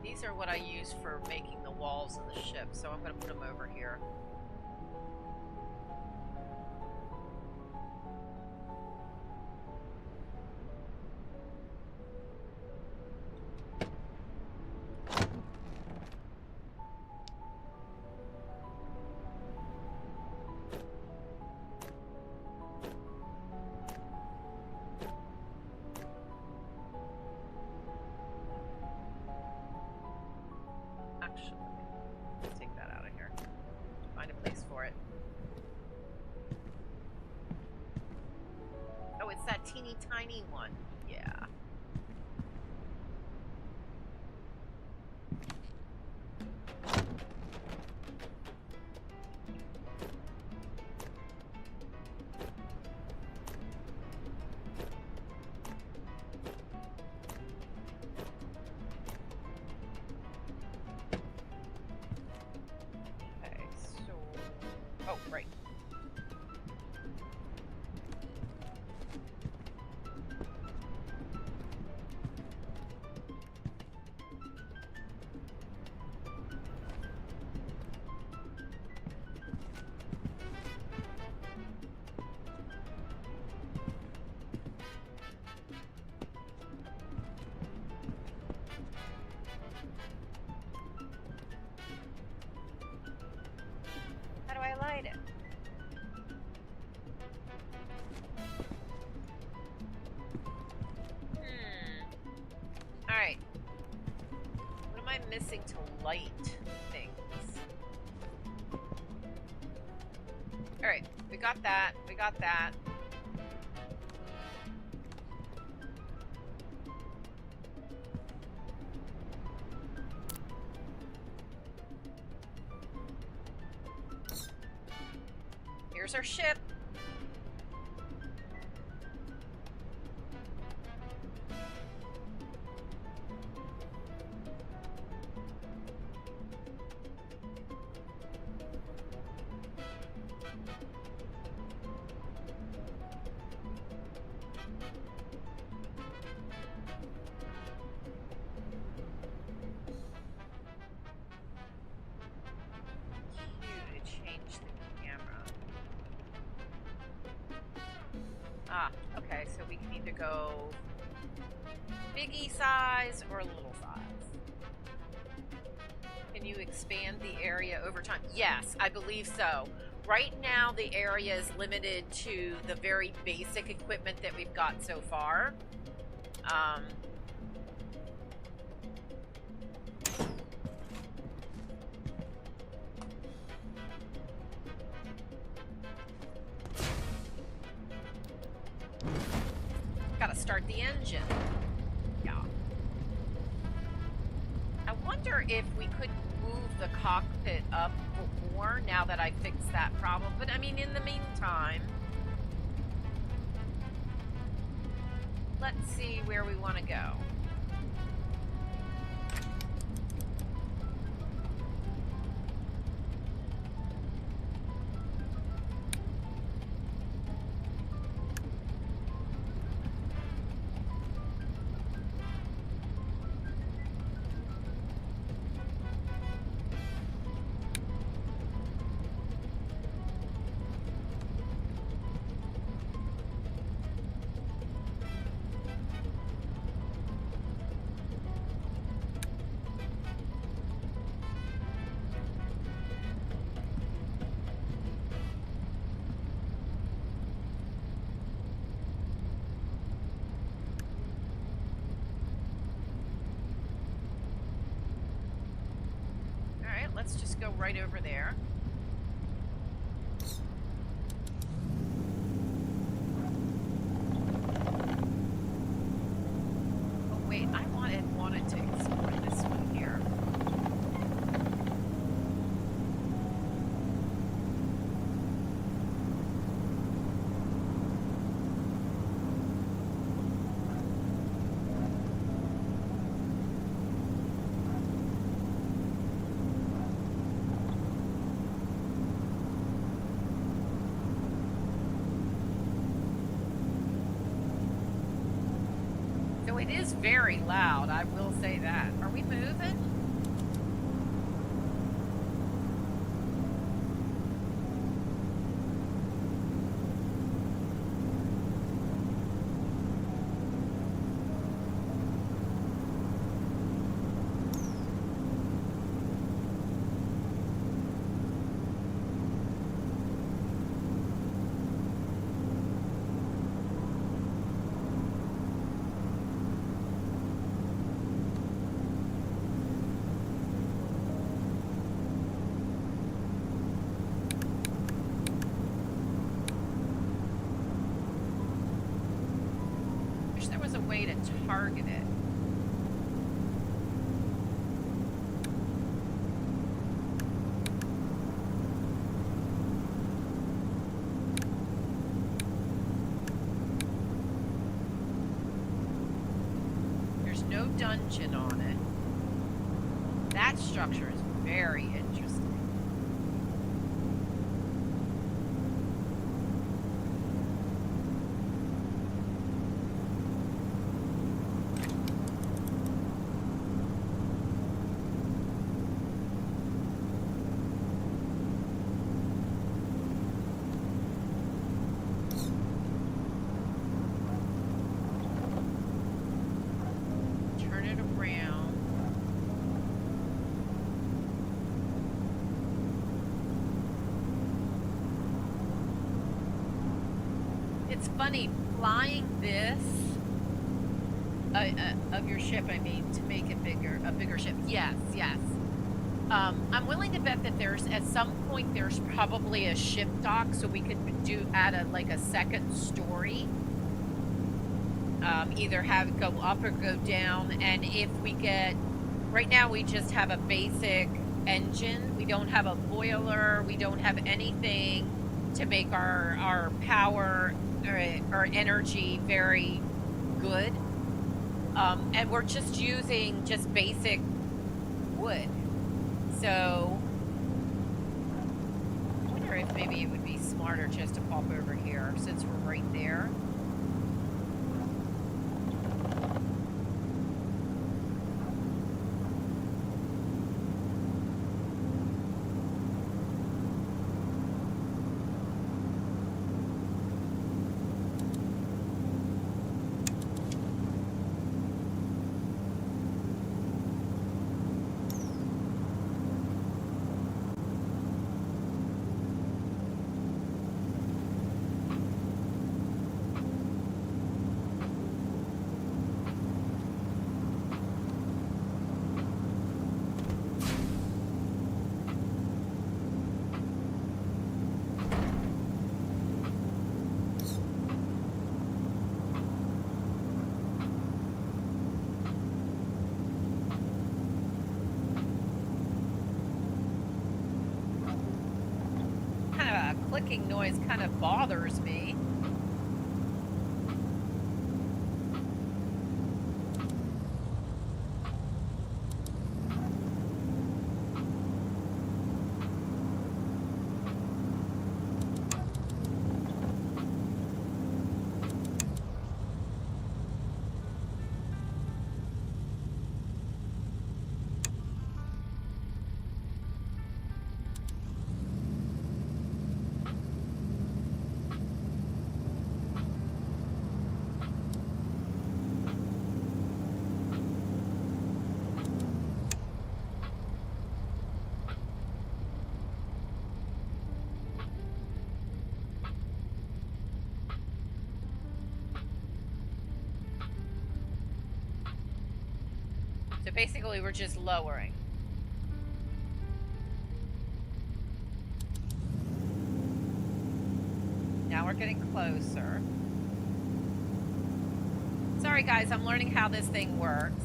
These are what I use for making the walls of the ship, so I'm going to put them over here. Teeny tiny one. Yeah. Right. How do I light it? Alright. What am I missing to light things? Alright, we got that. We got that. Here's our ship. Q to change the camera. Ah, okay, so we can either go biggie size or little size. Can you expand the area over time? Yes, I believe so. Right now, the area is limited to the very basic equipment that we've got so far. Gotta start the engine. Yeah. I wonder if we could move the cockpit up more now that I fixed that problem. But I mean, in the meantime, let's see where we want to go. Let's just go right over there. Oh wait, I wanted to explore this one here. It is very loud, I will say that. Are we moving? Way to target it. There's no dungeon on it. That structure is very interesting. It's funny, flying this of your ship, I mean, to make it bigger, a bigger ship. Yes, yes. I'm willing to bet that there's, at some point, there's probably a ship dock, so we could add a second story. Either have it go up or go down, and if we get, right now we just have a basic engine. We don't have a boiler. We don't have anything to make our power or energy very good. And we're just using just basic wood. So I wonder if maybe it would be smarter just to pop over here since we're right there. Clicking noise kind of bothers me. So basically we're just lowering. Now we're getting closer. Sorry guys, I'm learning how this thing works.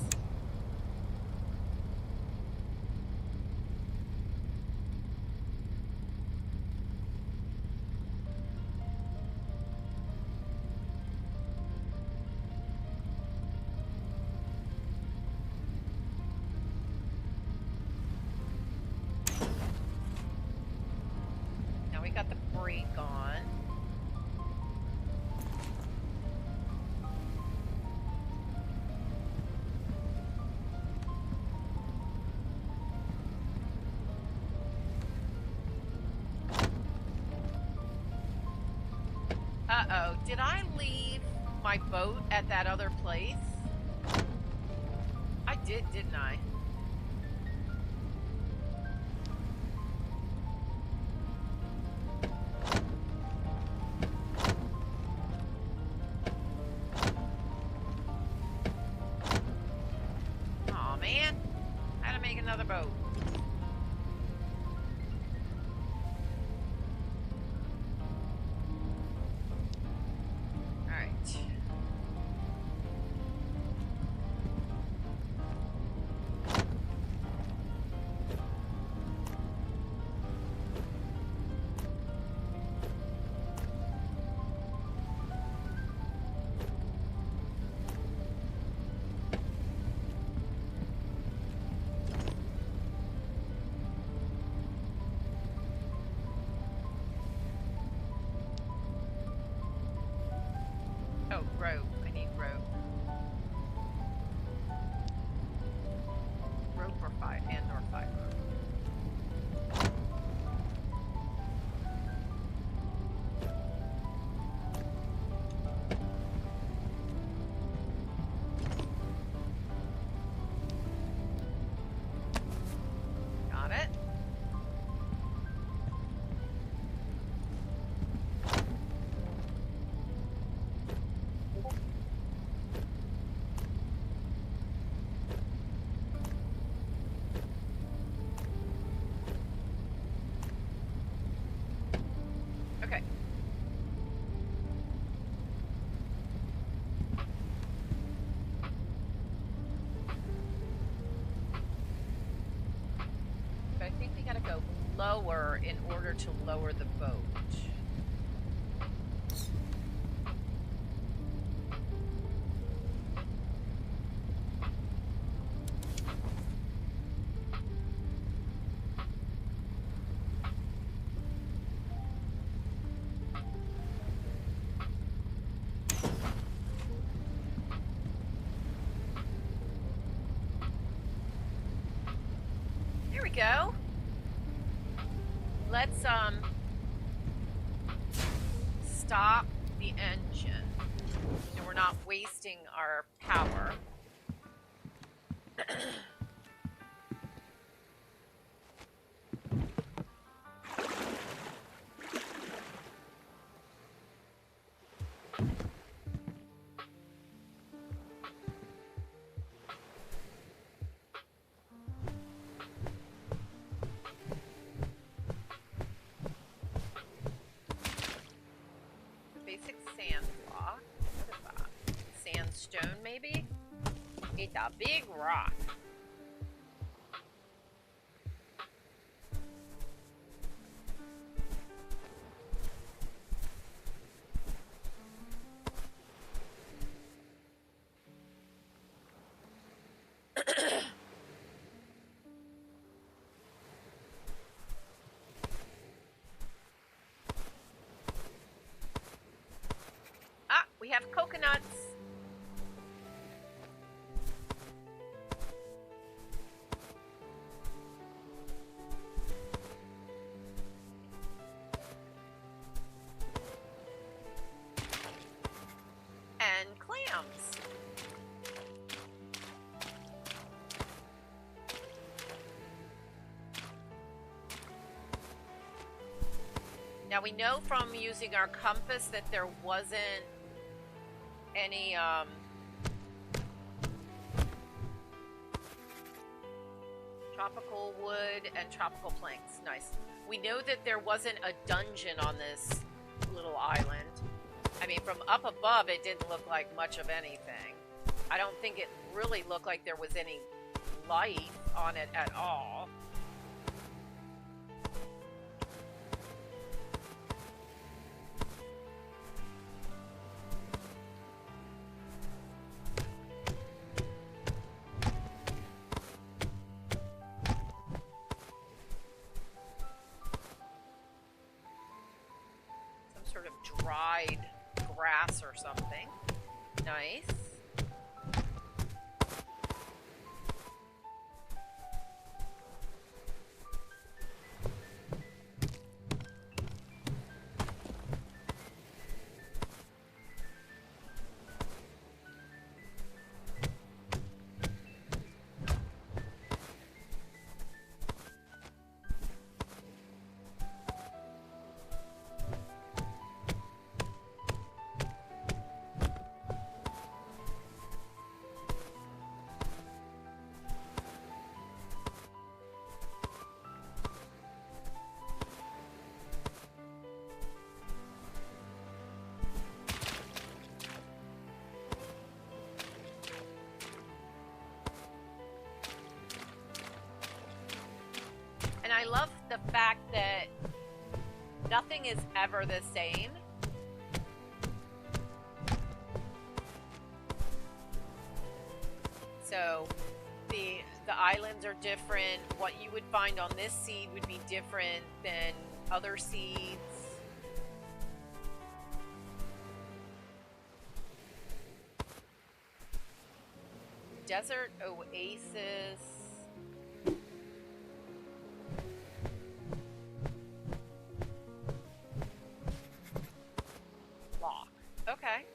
Now we got the brake on. Uh-oh, did I leave my boat at that other place? I did, didn't I? Aw, man. How to make another boat. Alright. lower in order to lower the boat. There we go. Let's stop the engine, and we're not wasting our power. Basic sand block. What is that? Sandstone, maybe? It's a big rock. Ah, we have coconuts. And clams. Now we know from using our compass that there wasn't any tropical wood and tropical planks. Nice. We know that there wasn't a dungeon on this little island. I mean, from up above, it didn't look like much of anything. I don't think it really looked like there was any life on it at all. Sort of dried grass or something. Nice. And I love the fact that nothing is ever the same. So the islands are different. What you would find on this seed would be different than other seeds. Desert oasis. Lock. Okay.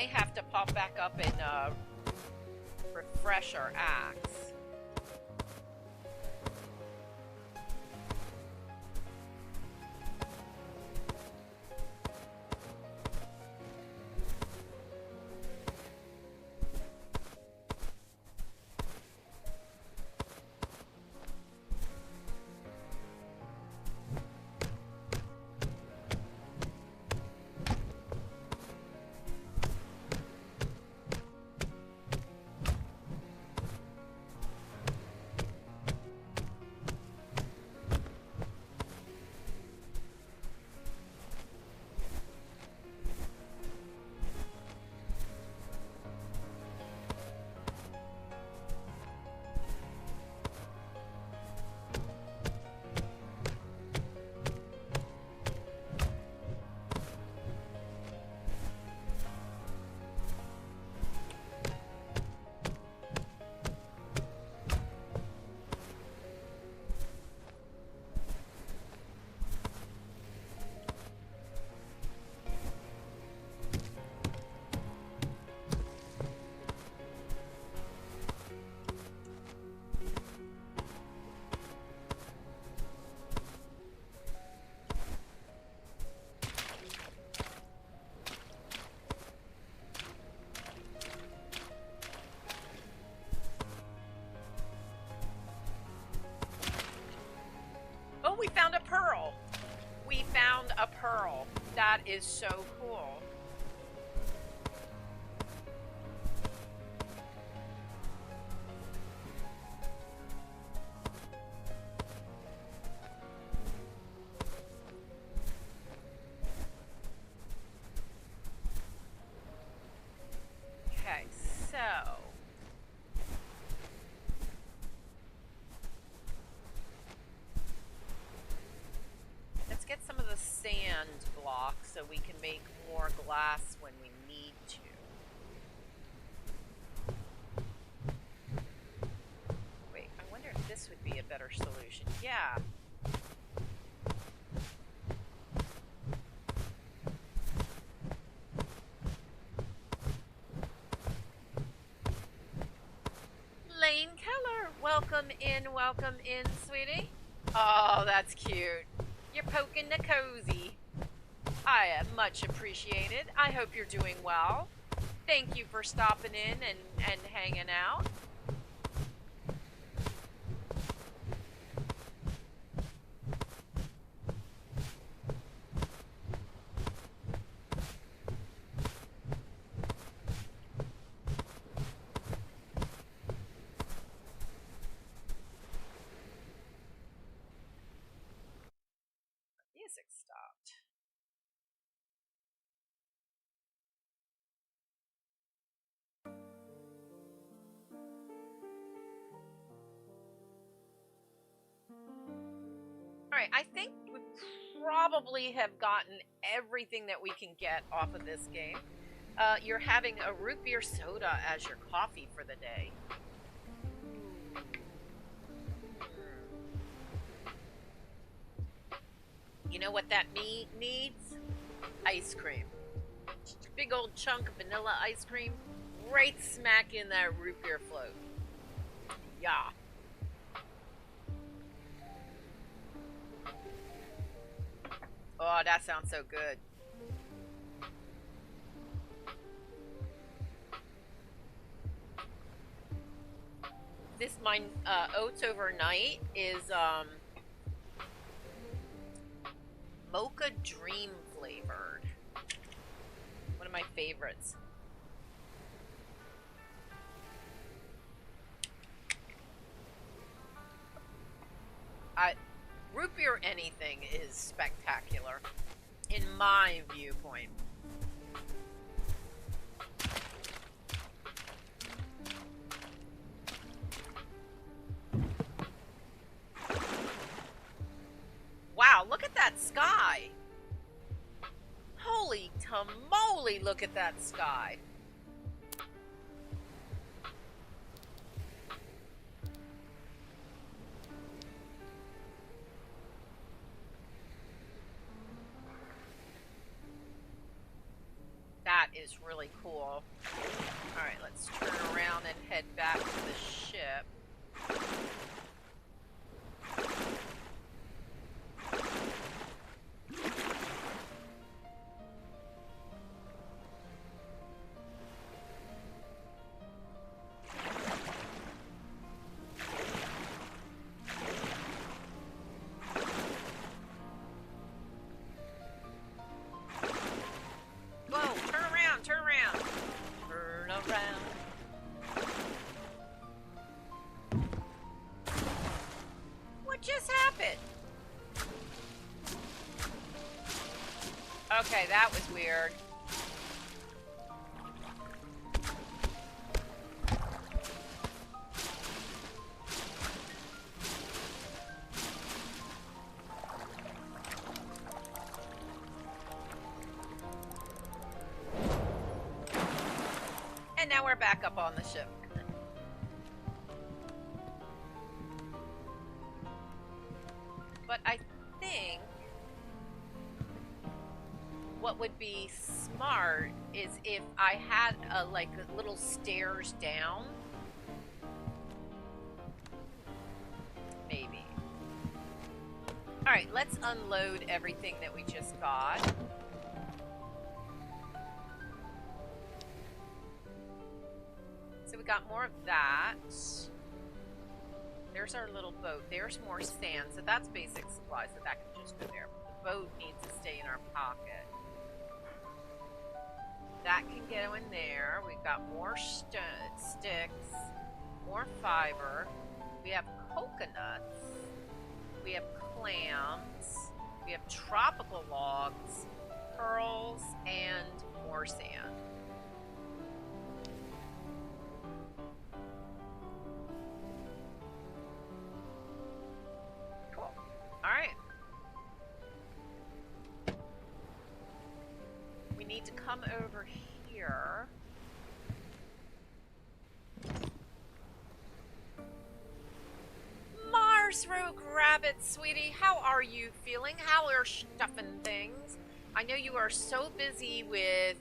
may have to pop back up and refresh our axe. Oh, we found a pearl. We found a pearl. That is so cool. Okay, so let's get some of the sand blocks so we can make more glass when we need to. Wait, I wonder if this would be a better solution. Yeah. Lane Keller, welcome in, sweetie. Oh, that's cute. You're poking the cozy. I much appreciated. I hope you're doing well. Thank you for stopping in and hanging out. Music stopped. Alright, I think we probably have gotten everything that we can get off of this game. You're having a root beer soda as your coffee for the day. You know what that needs? Ice cream. Big old chunk of vanilla ice cream right smack in that root beer float. Yeah. Oh, that sounds so good. This my oats overnight is mocha dream flavored. One of my favorites. Root beer anything is spectacular, in my viewpoint. Wow, look at that sky! Holy tamale, look at that sky! That is really cool. Alright, let's turn around and head back to the ship. Whoa, turn around, turn around. Turn around. What just happened? Okay, that was weird. And now we're back up on the ship. But I think what would be smart is if I had like little stairs down. Maybe. Alright, let's unload everything that we just got. So we got more of that. There's our little boat. There's more sand. So that's basic supplies. So that can just go there. But the boat needs to stay in our pocket. That can go in there. We've got more sticks. More fiber. We have coconuts. We have clams. We have tropical logs. Pearls. And more sand. Alright. We need to come over here. Mars Rogue Rabbit, sweetie, how are you feeling? How are stuffing things? I know you are so busy with,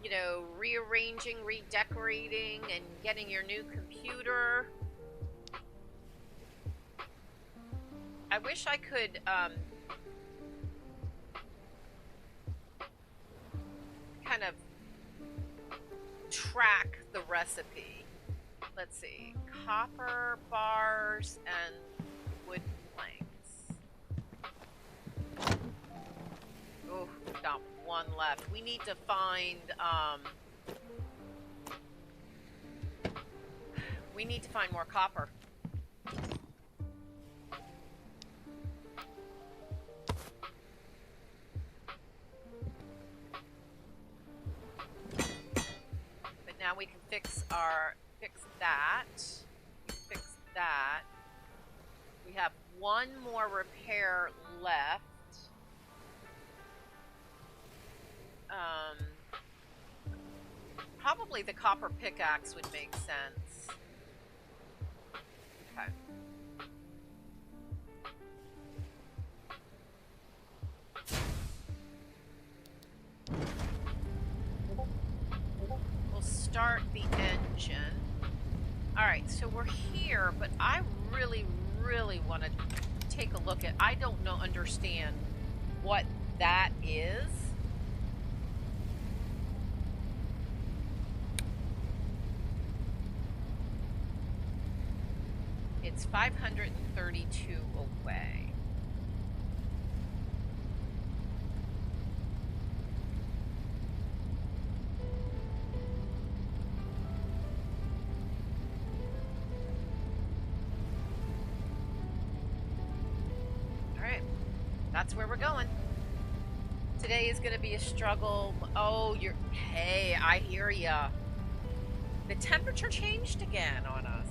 you know, rearranging, redecorating, and getting your new computer. I wish I could, kind of track the recipe. Let's see. Copper bars and wood planks. Oh, we've got one left. We need to find, we need to find more copper. Now we can fix that. We have one more repair left. Probably the copper pickaxe would make sense. Okay. Start the engine. Alright, so we're here, but I really want to take a look at, I don't understand what that is. It's 532 away. That's where we're going. Today is going to be a struggle. Oh, hey, I hear ya. The temperature changed again on us.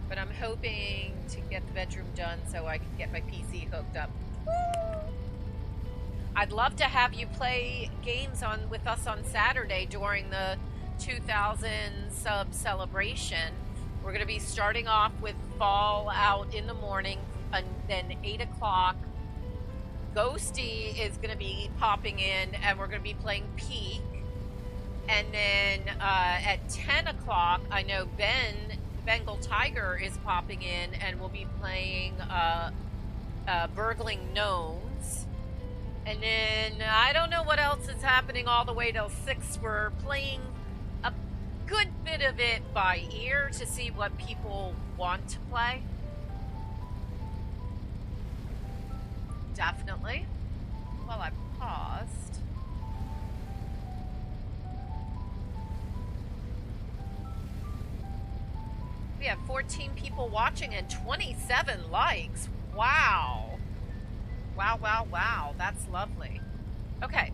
But I'm hoping to get the bedroom done so I can get my PC hooked up. Woo! I'd love to have you play games with us on Saturday during the 2000 sub celebration. We're going to be starting off with Fallout in the morning, and then 8 o'clock. Ghosty is going to be popping in, and we're going to be playing Peak. And then at 10 o'clock, I know Ben, the Bengal Tiger, is popping in and will be playing Burgling Gnomes. And then I don't know what else is happening all the way till 6. We're playing a good bit of it by ear to see what people want to play. Definitely. Well, I paused. We have 14 people watching and 27 likes. Wow. Wow, wow, wow. That's lovely. Okay.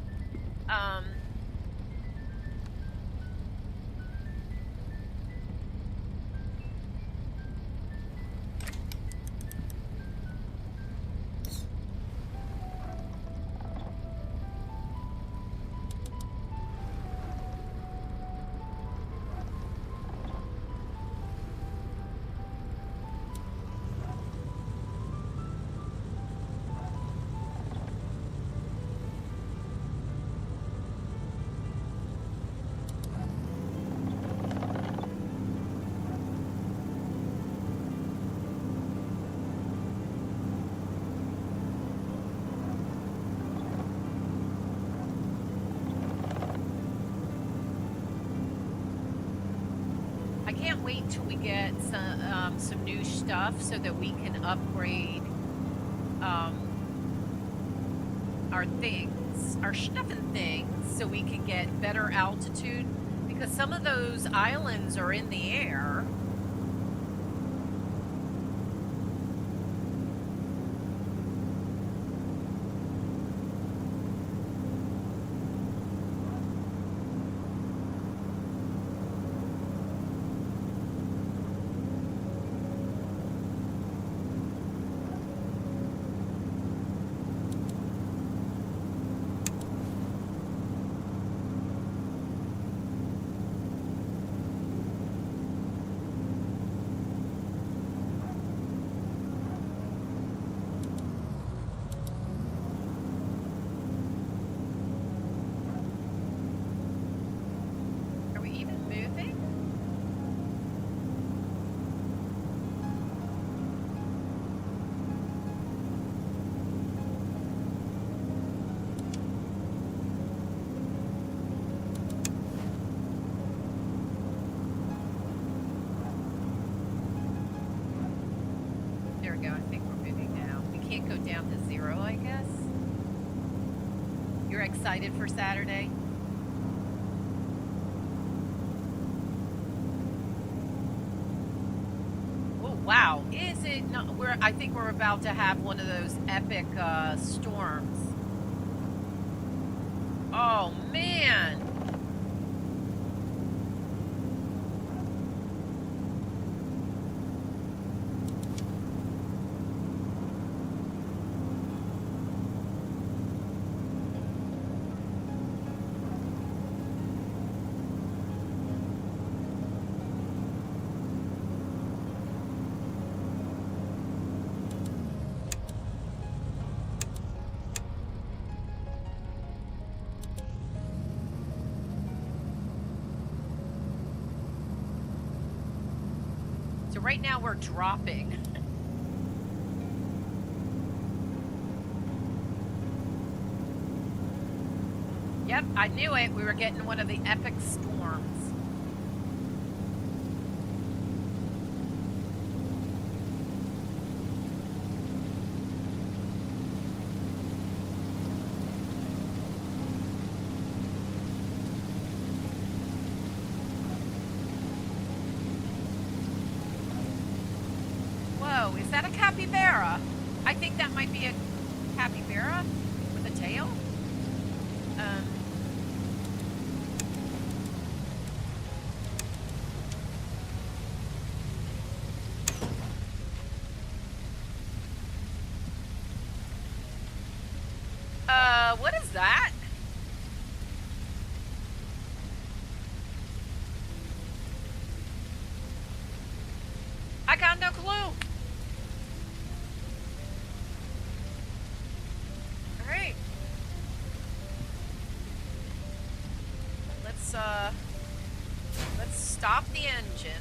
I can't wait till we get some new stuff so that we can upgrade our things, our stuff and things, so we can get better altitude, because some of those islands are in the air. Are we even moving? There we go. I think we're moving now. We can't go down to 0, I guess. You're excited for Saturday? Oh, wow. Is it not? I think we're about to have one of those epic storms. Oh, man. So right now we're dropping. Yep, I knew it. We were getting one of the epic storms. Whoa, is that a capybara? I think that might be a capybara with a tail. What is that? I got no clue. All right. Let's let's stop the engine.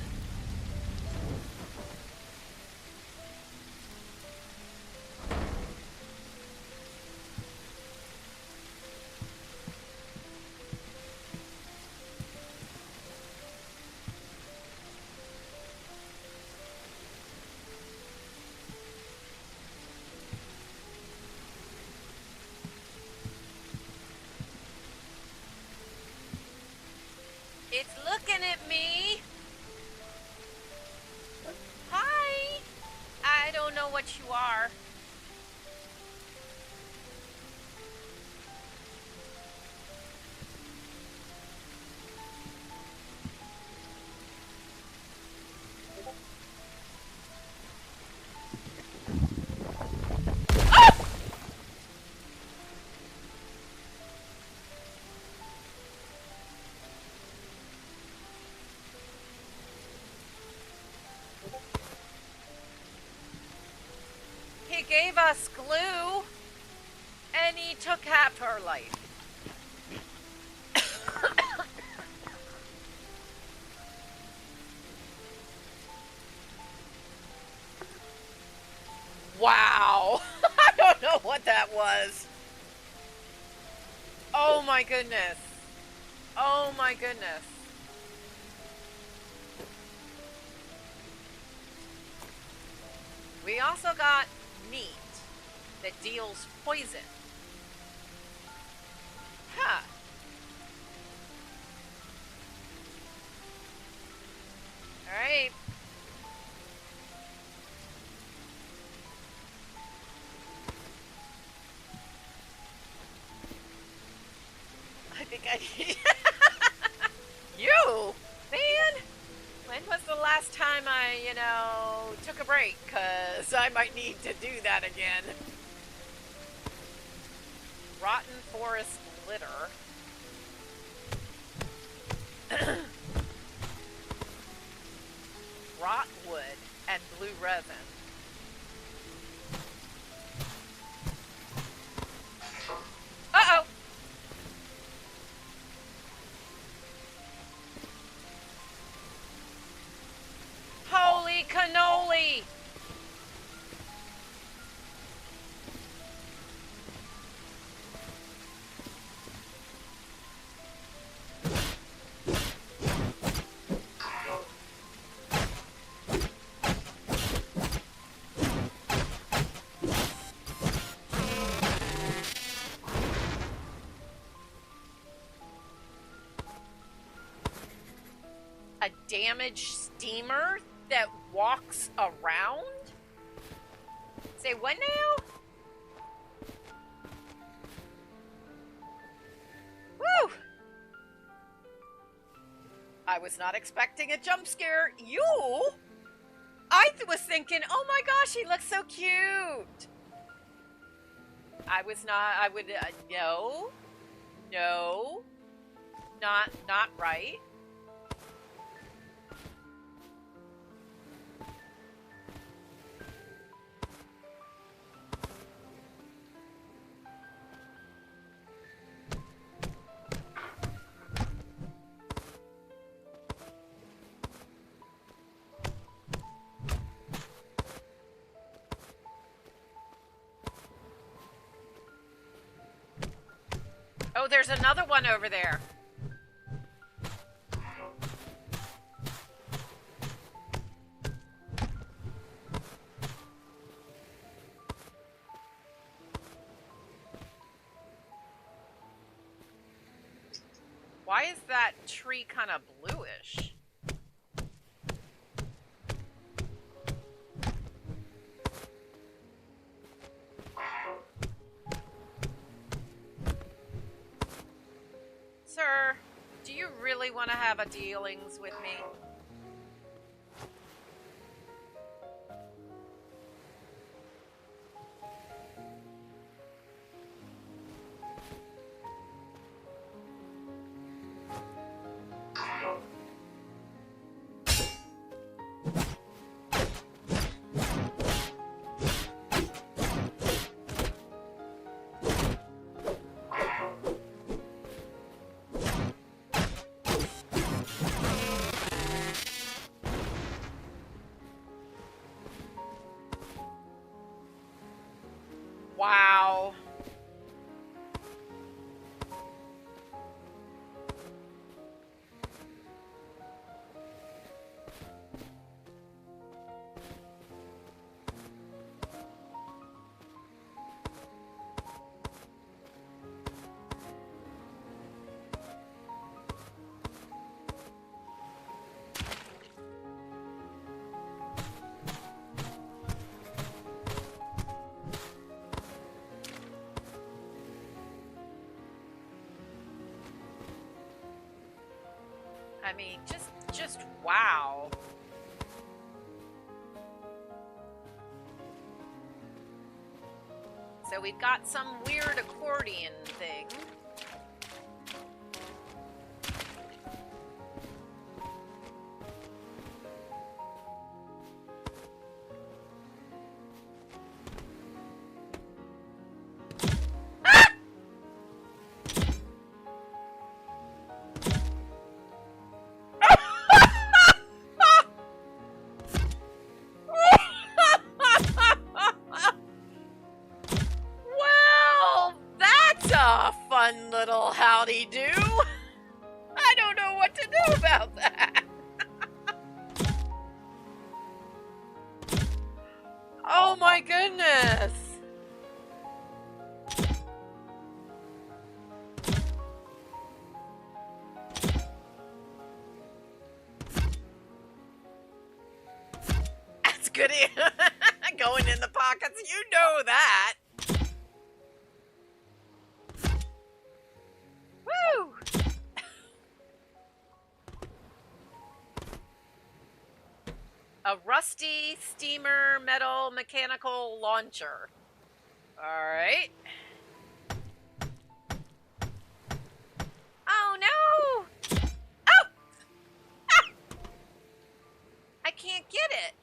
It's looking at me. Hi. I don't know what you are. He gave us glue, and he took half our life. Wow. I don't know what that was. Oh my goodness. Oh my goodness. We also got meat that deals poison. Huh. Alright. I think I... You! Man! When was the last time I, took a break? Because I might need to do that again. Rotten forest litter. Rot wood and blue resin. Uh-oh! Holy cannoli! A damaged steamer that walks around? Say what now? Woo! I was not expecting a jump scare. You? I was thinking, oh my gosh, he looks so cute. I would, no, not right. Oh, there's another one over there. Why is that tree kind of bluish? Sir, do you really want to have a dealings with me? I mean, just wow. So we've got some weird accordion thing. Well, that's a fun little howdy-do. I don't know what to do about that. Oh my goodness. That's good. Going in the pockets, you know that. Woo! A rusty steamer metal mechanical launcher. Alright. Oh no! Oh! Ah! I can't get it.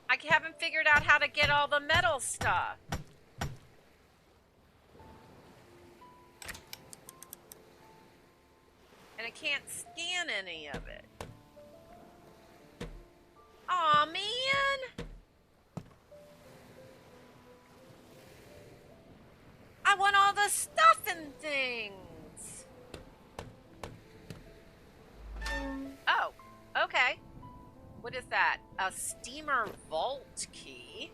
I haven't figured out how to get all the metal stuff. And I can't scan any of it. Aw, man! I want all the stuff and things! Oh, okay. What is that? A steamer vault key.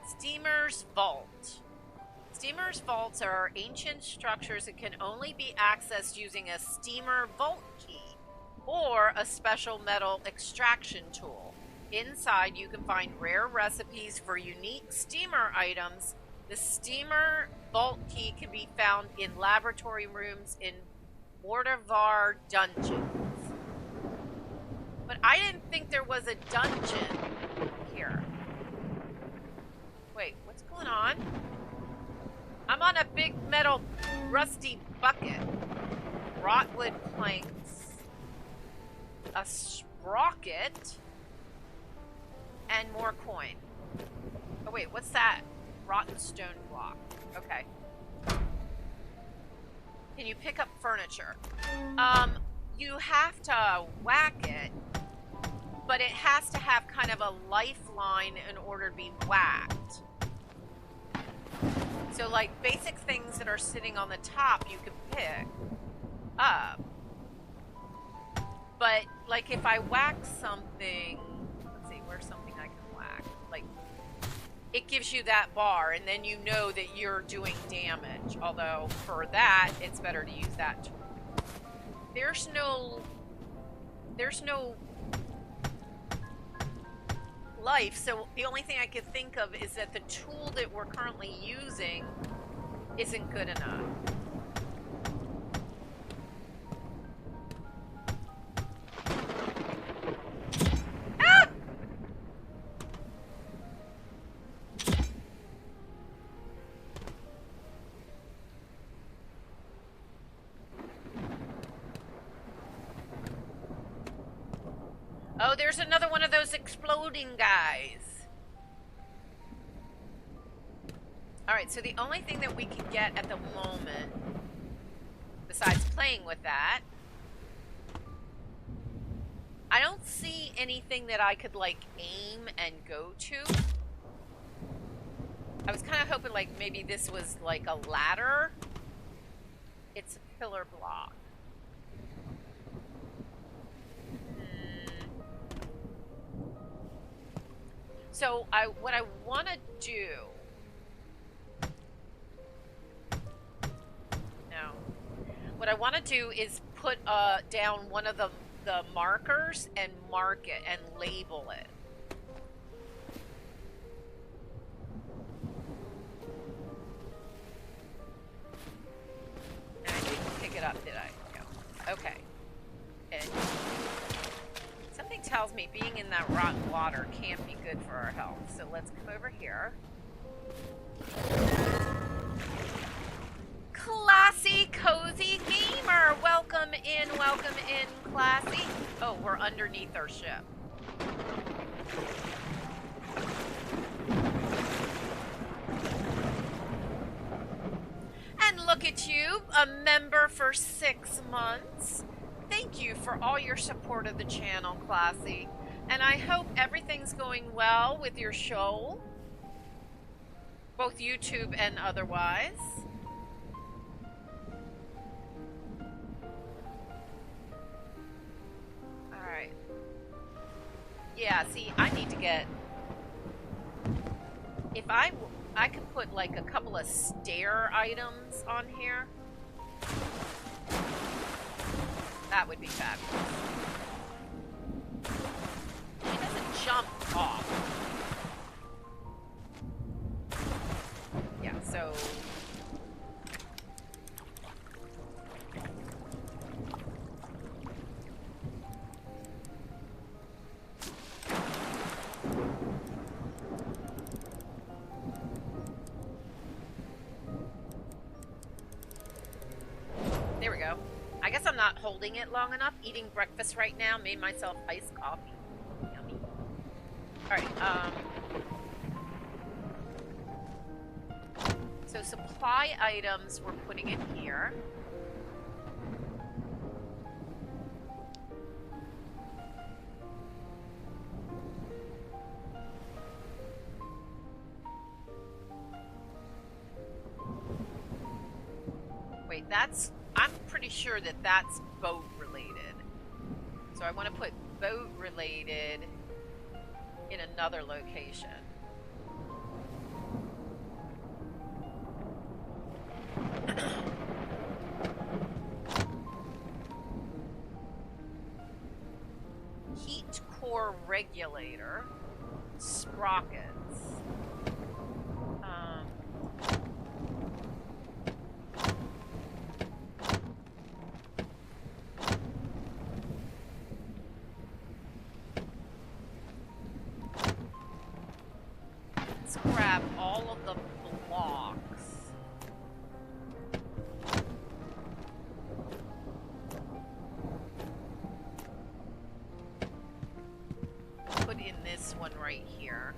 Steamer's vault. Steamer's vaults are ancient structures that can only be accessed using a steamer vault key or a special metal extraction tool. Inside, you can find rare recipes for unique steamer items. The steamer vault key can be found in laboratory rooms in Mortivar dungeons. But I didn't think there was a dungeon here. Wait, what's going on? I'm on a big metal rusty bucket. Rotwood planks. A sprocket. And more coin. Oh wait, what's that? Rotten stone block. Okay. Can you pick up furniture? You have to whack it, but it has to have kind of a lifeline in order to be whacked. So like basic things that are sitting on the top you can pick up. But like if I whack something, let's see, where's something I can whack? Like it gives you that bar and then you know that you're doing damage. Although for that, it's better to use that tool. There's no life, so the only thing I could think of is that the tool that we're currently using isn't good enough. Ah! Oh, there's another one of those exploding guys. Alright, so the only thing that we can get at the moment, besides playing with that, I don't see anything that I could, like, aim and go to. I was kind of hoping, like, maybe this was, like, a ladder. It's a pillar block. So what I want to do, what I want to do is put down one of the the markers and mark it and label it. And I didn't pick it up, did I? No. Okay. And something tells me being in that rotten water can't be good for our health. So let's come over here. Classy Cozy Gamer! Welcome in, Classy. Oh, we're underneath our ship. And look at you, a member for 6 months. Thank you for all your support of the channel, Classy. And I hope everything's going well with your show, both YouTube and otherwise. Alright. Yeah, see, I need to get... If I could put like a couple of stair items on here. That would be fabulous. He doesn't jump off. Yeah, so... There we go. I guess I'm not holding it long enough. Eating breakfast right now. Made myself iced coffee. Yummy. Alright, so supply items we're putting in here. Wait, that's... I'm pretty sure that that's boat related. So I want to put boat related in another location. Heat core regulator, sprockets. Let's grab all of the blocks. Put in this one right here.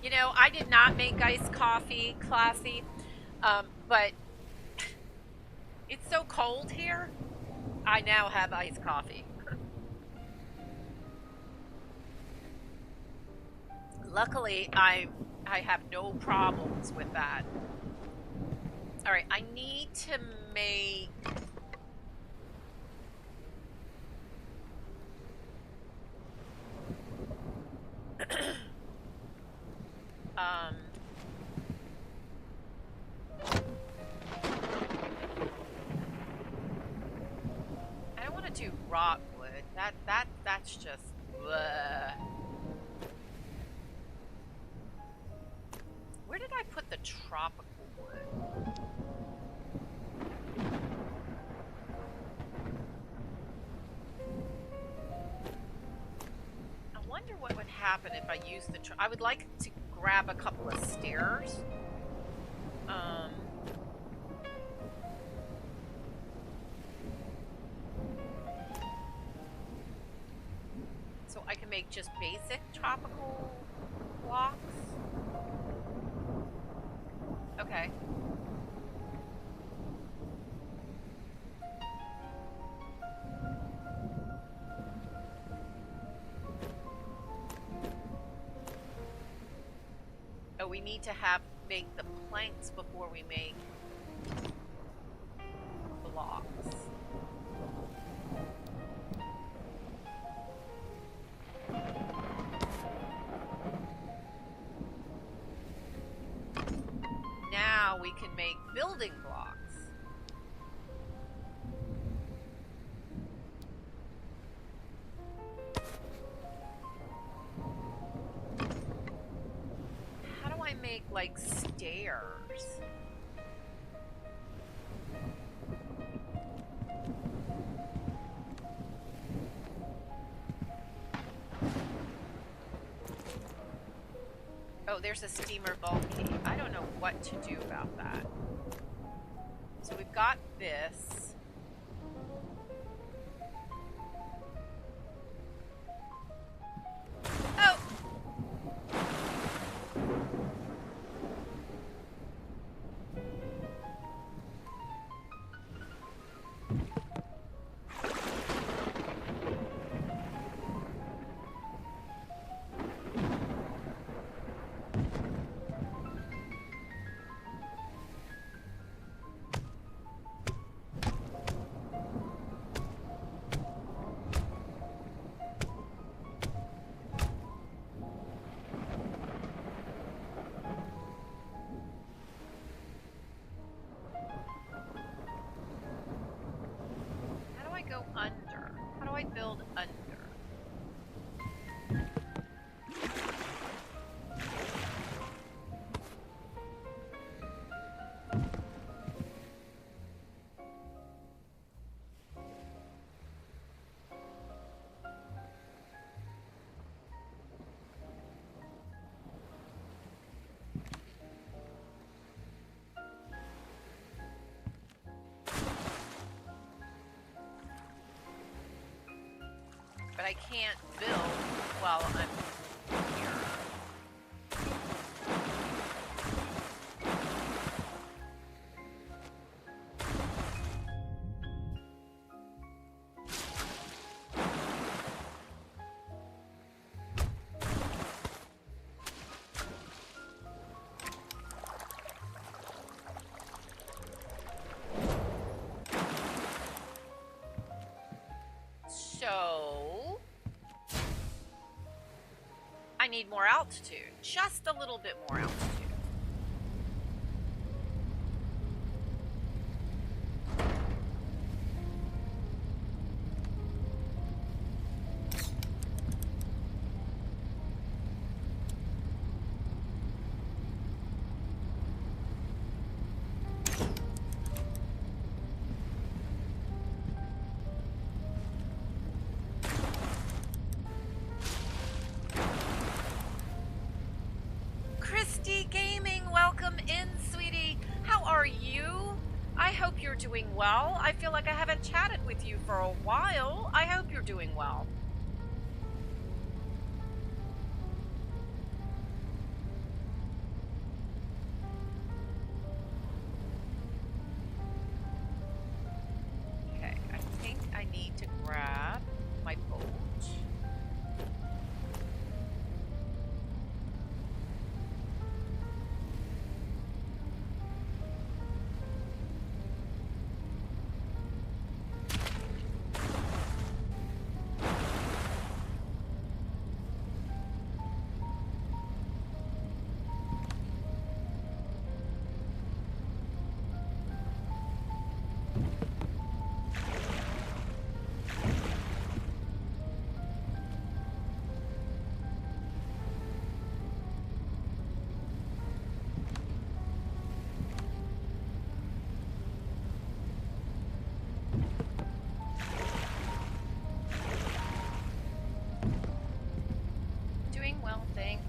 You know, I did not make iced coffee, Classy, but it's so cold here, I now have iced coffee. Luckily, I have no problems with that. All right, I need to make... I don't want to do rockwood. That's just... bleh. Where did I put the tropical wood? I wonder what would happen if I used the... I would like to grab a couple of stairs. So I can make just basic tropical blocks. Okay. Oh, we need to make the planks before we make blocks. Now we can make building blocks. How do I make, like, stairs? Oh, there's a steamer bulky. I don't know what to do about that. So we've got this. Oh! How do I go under? How do I build under? But I can't build while I'm here. So I need more altitude, just a little bit more altitude. Gaming, welcome in, sweetie. How are you? I hope you're doing well. I feel like I haven't chatted with you for a while. I hope you're doing well. Okay, I think I need to grab my boat.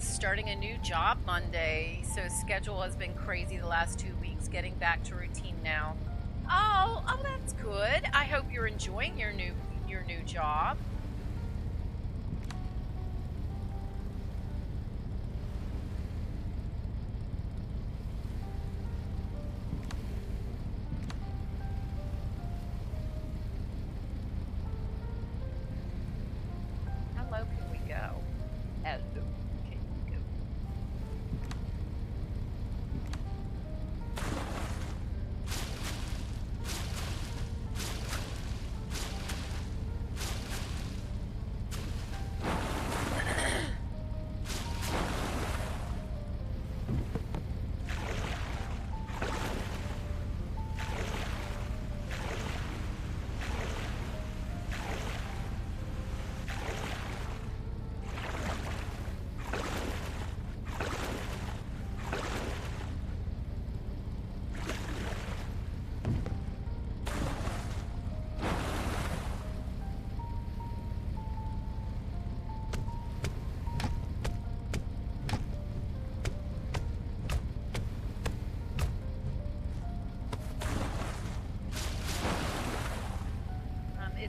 Starting a new job Monday, so schedule has been crazy the last 2 weeks, getting back to routine now. Oh, that's good. I hope you're enjoying your new job. How low can we go? Hello.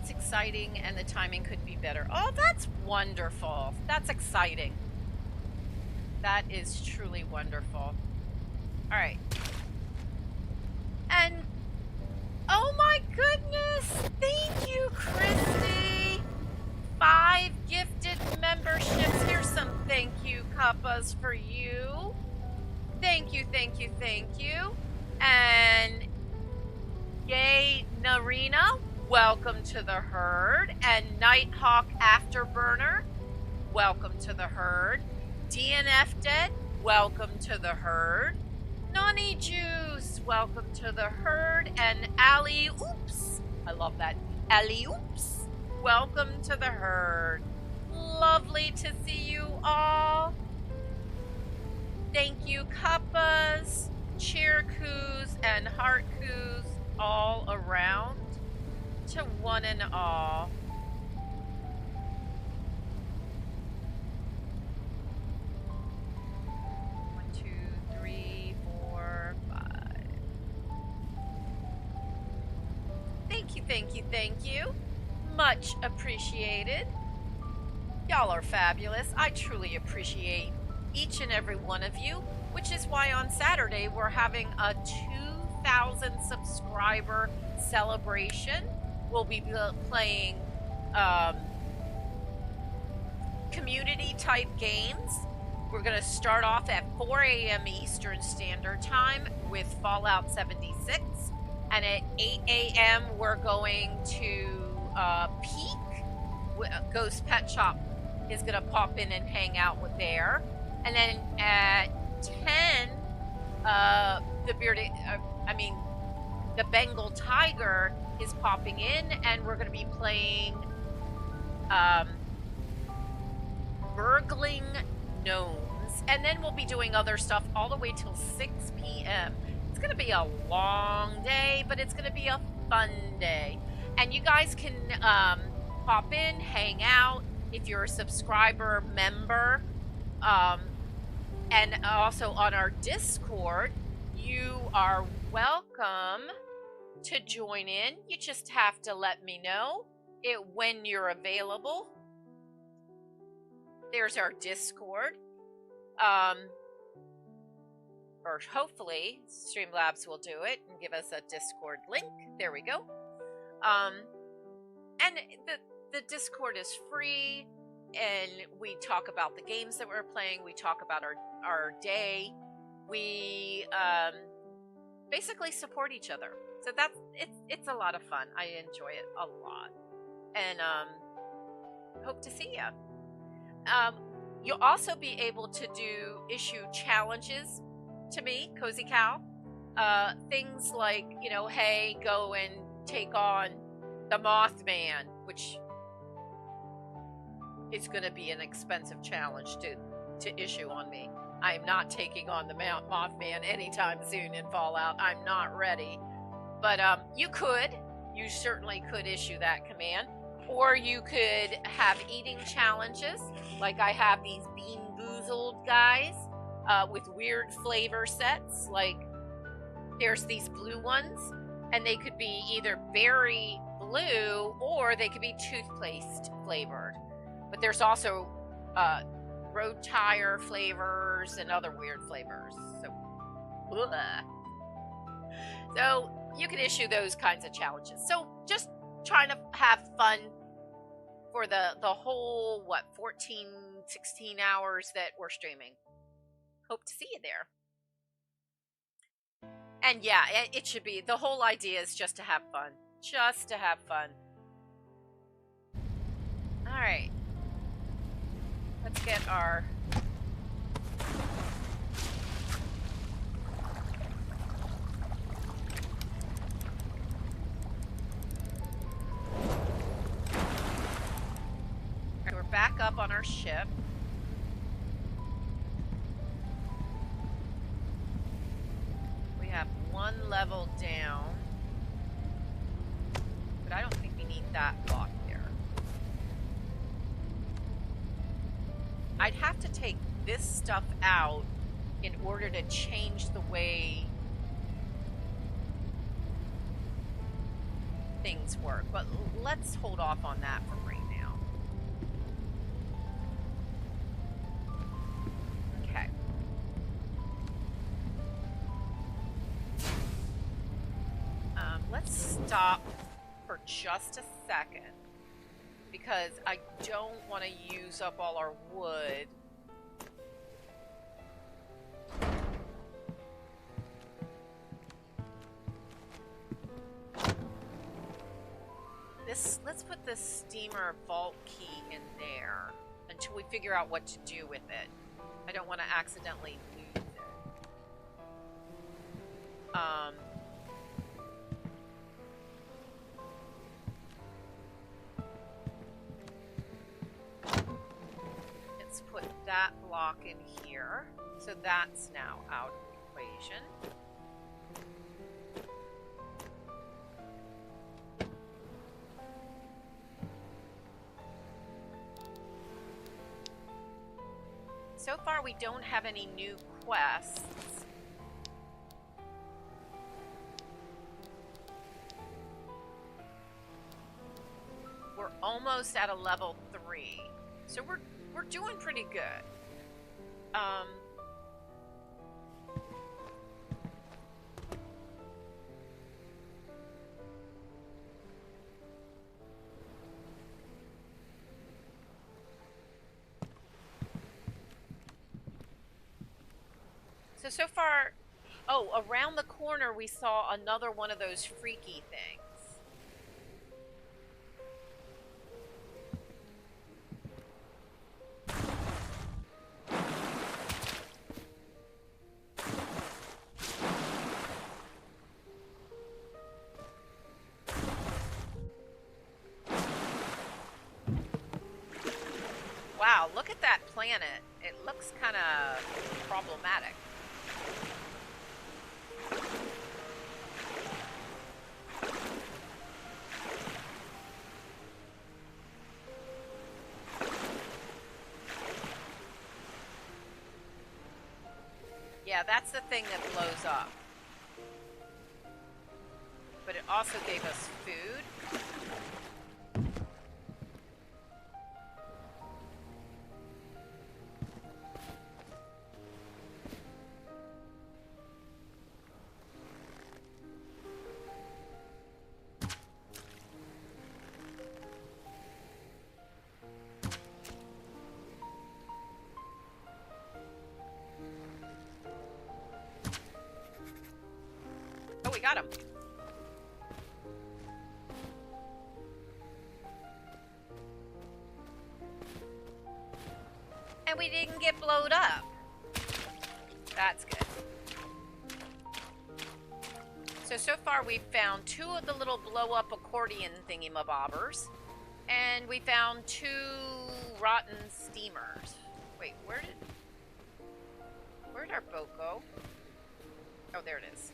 It's exciting, and the timing could be better. Oh, that's wonderful. That's exciting. That is truly wonderful. All right. And, oh my goodness. Thank you, Christy. 5 gifted memberships. Here's some thank you cuppas for you. Thank you, thank you, thank you. And yay, Narina, welcome to the herd. And Nighthawk Afterburner, welcome to the herd. DNF Dead, welcome to the herd. Nani Juice, welcome to the herd. And Ali Oops, I love that. Ali Oops, welcome to the herd. Lovely to see you all. Thank you, cuppas, cheer coos, and heart coos all around to one and all. One, two, three, four, 5. Thank you, thank you, thank you. Much appreciated. Y'all are fabulous. I truly appreciate each and every one of you, which is why on Saturday we're having a 2,000 subscriber celebration. We'll be playing community type games. We're going to start off at 4 a.m. Eastern Standard Time with Fallout 76, and at 8 a.m. we're going to Peak. Ghost Pet Shop is going to pop in and hang out with there. And then at 10, the Bengal Tiger is popping in, and we're going to be playing Burgling Gnomes. And then we'll be doing other stuff all the way till 6 p.m. It's going to be a long day, but it's going to be a fun day. And you guys can pop in, hang out if you're a subscriber member. And also on our Discord, you are welcome to join in. You just have to let me know when you're available. There's our Discord. Or hopefully Streamlabs will do it and give us a Discord link. There we go. And the Discord is free. And we talk about the games that we're playing. We talk about our day. We basically support each other. So it's a lot of fun. I enjoy it a lot. And hope to see you. You'll also be able to issue challenges to me, Cozy Cow. Things like, hey, go and take on the Mothman, which is going to be an expensive challenge to issue on me. I am not taking on the Mothman anytime soon in Fallout. I'm not ready. But you certainly could issue that command. Or you could have eating challenges, like I have these Bean Boozled guys with weird flavor sets. Like there's these blue ones, and they could be either berry blue or they could be toothpaste flavored. But there's also road tire flavors and other weird flavors. So you can issue those kinds of challenges. So just trying to have fun for the whole, 14, 16 hours that we're streaming. Hope to see you there. And yeah, it should be, the whole idea is just to have fun. Just to have fun. All right. Let's get our... We're back up on our ship. We have one level down. But I don't think we need that lot there. I'd have to take this stuff out in order to change the way things work, but let's hold off on that for right now. Okay. Let's stop for just a second because I don't want to use up all our wood. Let's put the steamer vault key in there until we figure out what to do with it. I don't want to accidentally lose it. Let's put that block in here. So that's now out of the equation. So far, we don't have any new quests. We're almost at a level 3, so we're doing pretty good. So far, oh, around the corner we saw another one of those freaky things. Wow, look at that planet. It looks kind of problematic. Yeah, that's the thing that blows up. But it also gave us food. Oh, we got him. And we didn't get blowed up. That's good. So far we've found 2 of the little blow-up accordion thingy-mabobbers. And we found 2 rotten steamers. Wait, where did our boat go? Oh, there it is.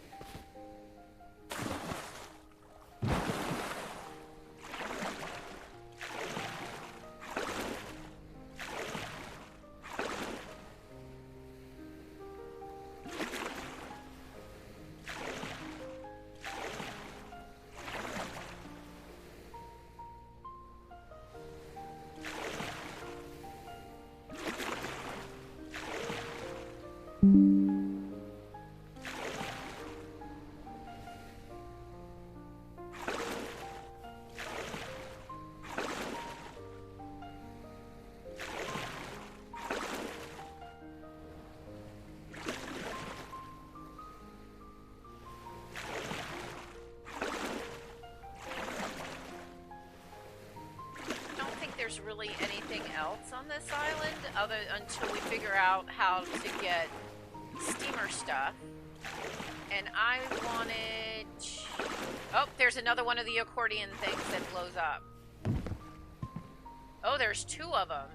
There's really anything else on this island until we figure out how to get steamer stuff. And I wanted... Oh, there's another one of the accordion things that blows up. Oh, there's 2 of them.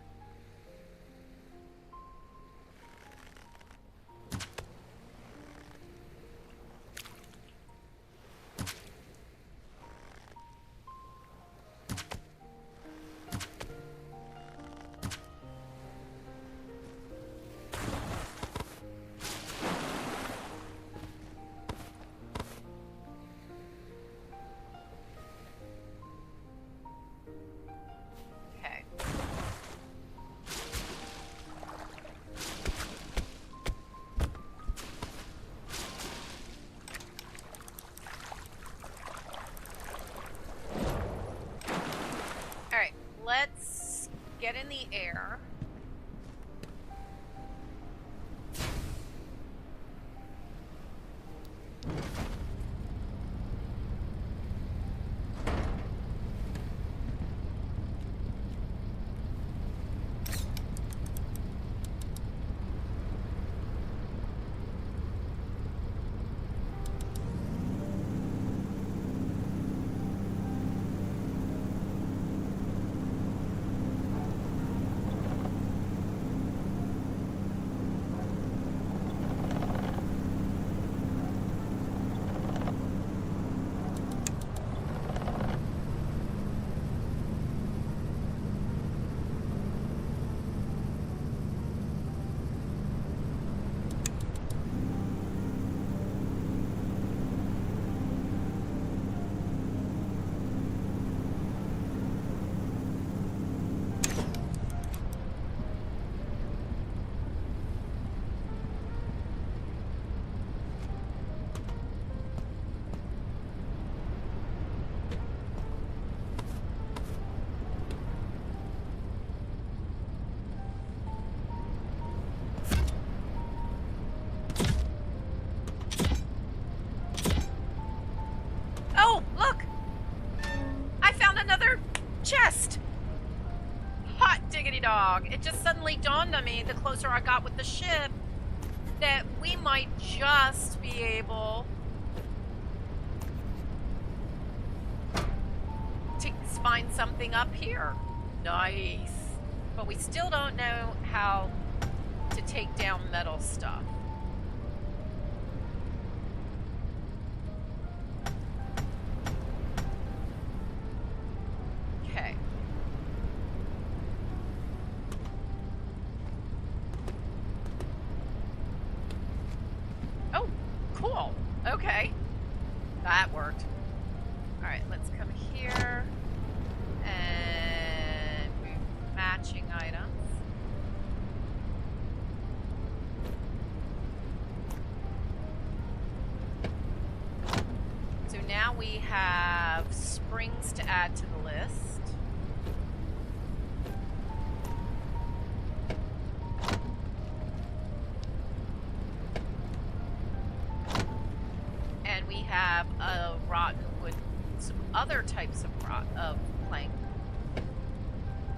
get in the air. Oh, look! I found another chest! Hot diggity dog. It just suddenly dawned on me the closer I got with the ship that we might just be able to find something up here. Nice. But we still don't know how to take down metal stuff. Okay. Oh, cool. Okay. That worked. All right, let's come here and move matching items. So now we have springs to add to the list. And we have a rotten wood, some other types of plank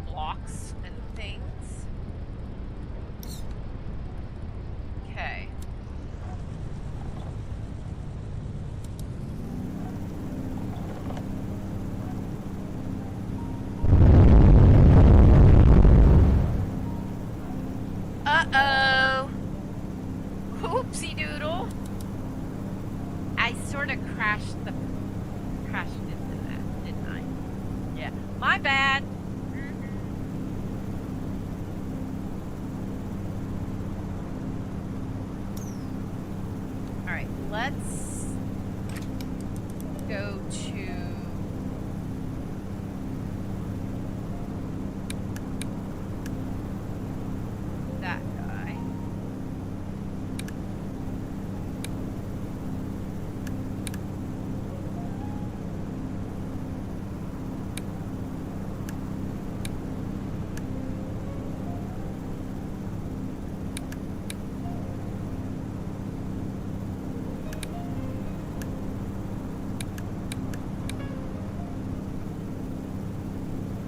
blocks and things. Okay. Uh-oh. Oopsie doodle. I sort of crashed into that, didn't I? Yeah. My bad. Alright, let's go to that guy.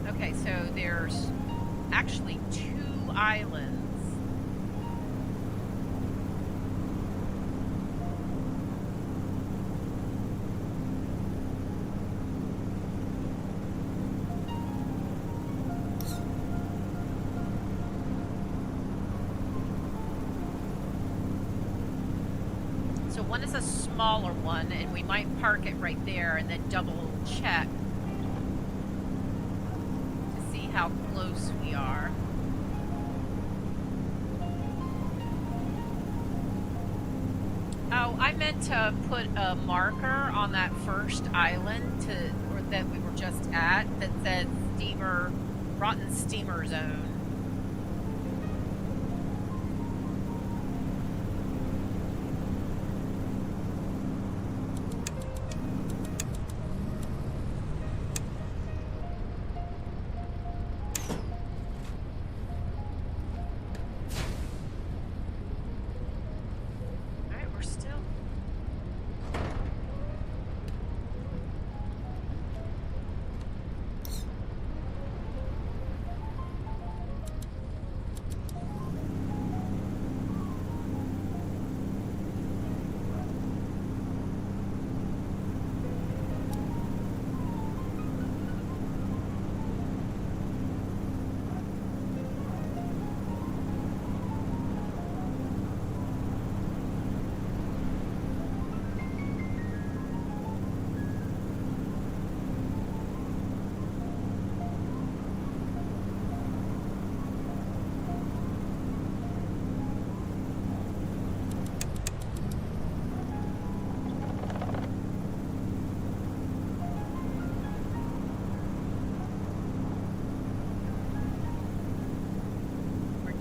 Okay, so there's actually 2 islands. So one is a smaller one, and we might park it right there and then double check to see how close we are. Oh, I meant to put a marker on that first island that we were just at that said rotten steamer zone.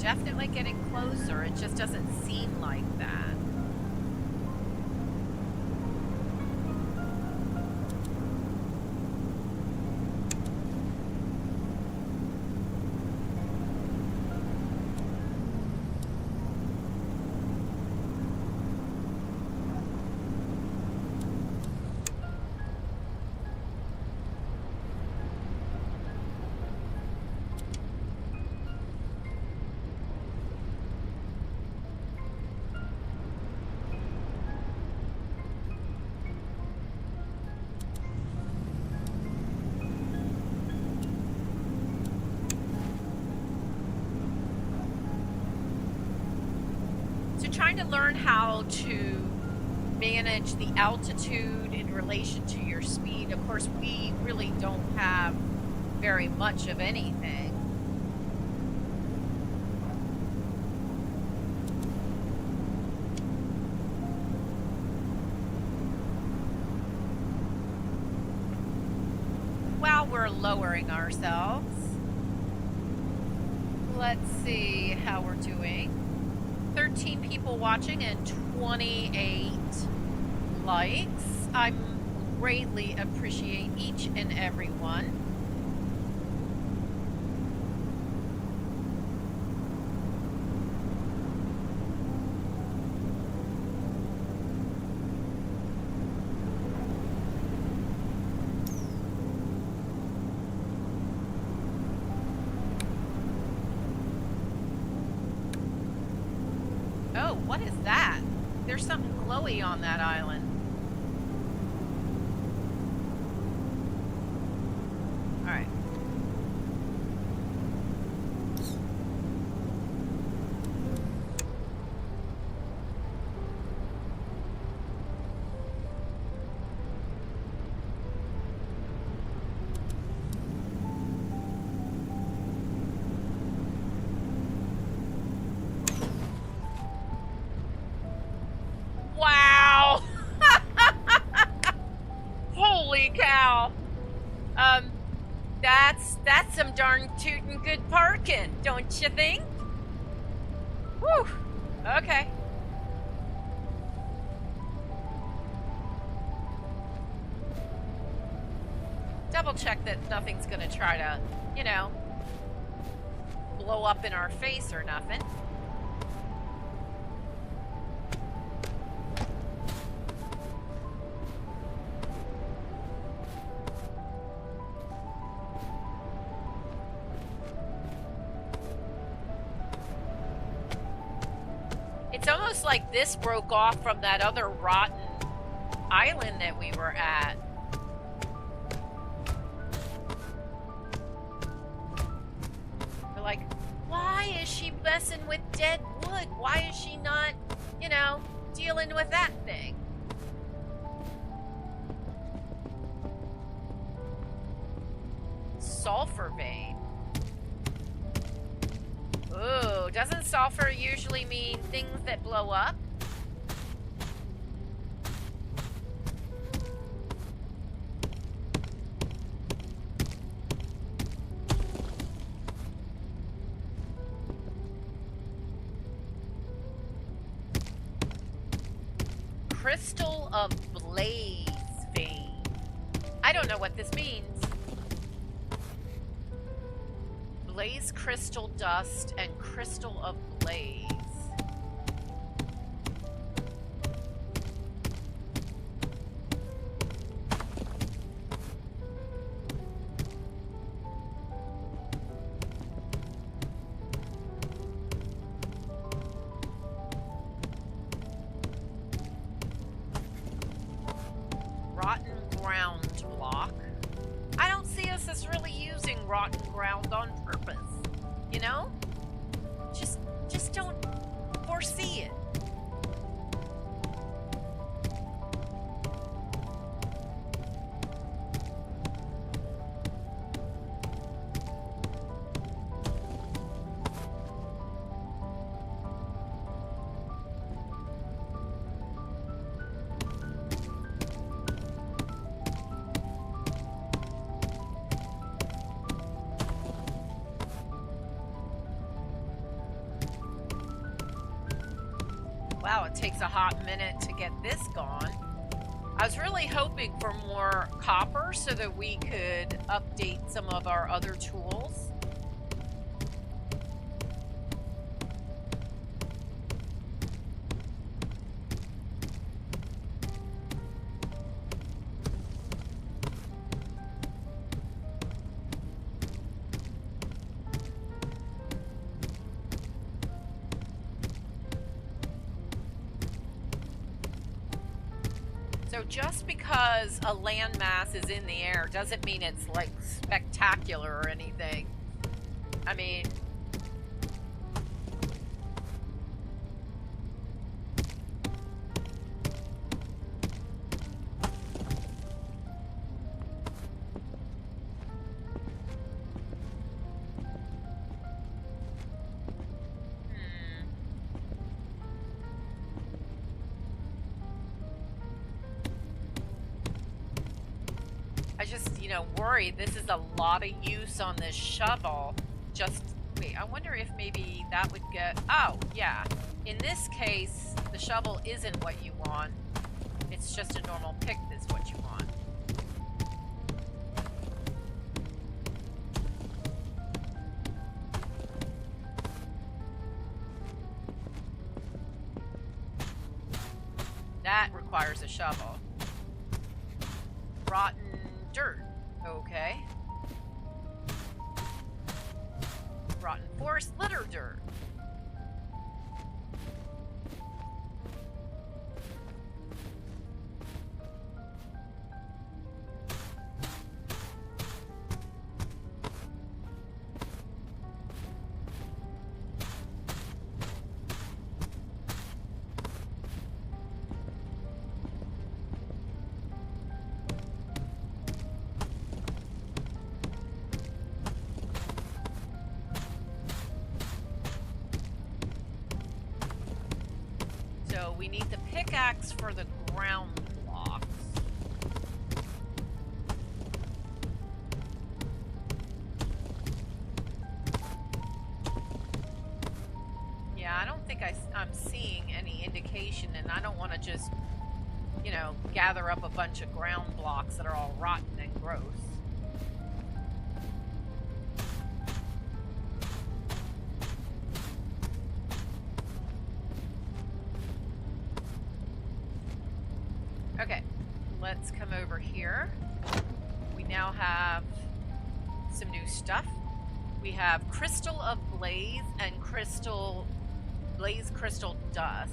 definitely getting closer. It just doesn't seem like that. So trying to learn how to manage the altitude in relation to your speed. Of course, we really don't have very much of anything. While we're lowering ourselves, let's see how we're doing. 13 people watching and 28 likes. I greatly appreciate each and every one. Oh, what is that? There's something glowy on that island. All right. Wow. Holy cow. That's some darn tootin' good parking, don't you think? Whew. Okay. Double check that nothing's gonna try to, you know, blow up in our face or nothing. It's almost like this broke off from that other rotten island that we were at. We're like, why is she messing with dead wood? Why is she not, you know, dealing with that thing? Sulfur vein. Ooh, doesn't sulfur usually mean things that blow up? Crystal of Blaze vein. I don't know what this means. Blaze crystal dust and crystal of blaze. Rotten ground block. I don't see us as really using rotten ground on purpose, you know? Just don't foresee it. it takes a hot minute to get this gone. I was really hoping for more copper so that we could update some of our other tools. So just because a landmass is in the air doesn't mean it's like spectacular or anything. I mean, I just, worry this is a lot of use on this shovel. Just, wait, I wonder if maybe that would get, oh, yeah. In this case, the shovel isn't what you want. It's just a normal pick that's what you want. That requires a shovel. Rotten dirt. Okay. Rotten forest litter dirt. So we need the pickaxe for the ground blocks. Yeah, I don't think I'm seeing any indication, and I don't want to just, gather up a bunch of ground blocks that are all rotten and gross. Okay, let's come over here. We now have some new stuff. We have Crystal of Blaze and Blaze Crystal Dust.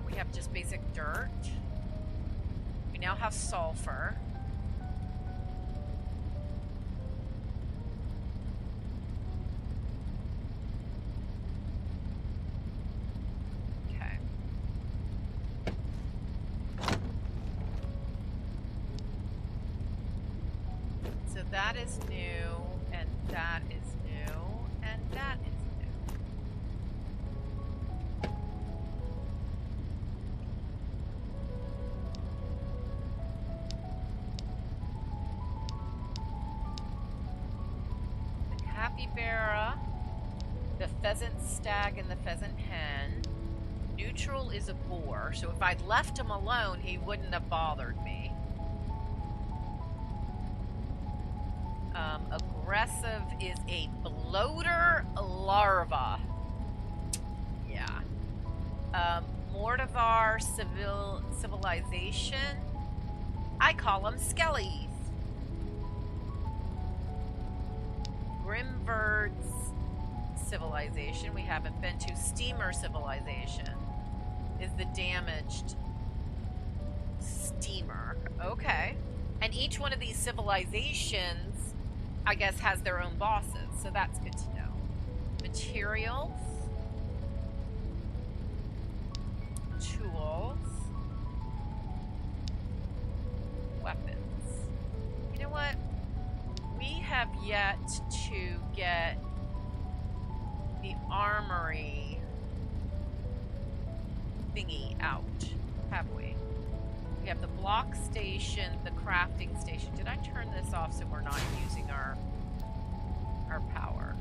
We have just basic dirt. We now have sulfur. That is new, and that is new, and that is new. The capybara, the pheasant stag, and the pheasant hen. Neutral is a boar, so if I'd left him alone, he wouldn't have bothered me. Aggressive is a bloater larva. Yeah. Mortivar civilization. I call them skellies. Grimbird's civilization. We haven't been to. Steamer civilization is the damaged steamer. Okay. And each one of these civilizations, I guess, has their own bosses, so that's good to know. Materials. Tools. Weapons. You know what? We have yet to get the armory thingy out, have we? We have the block station, the crafting station. Did I turn this off so we're not using our power?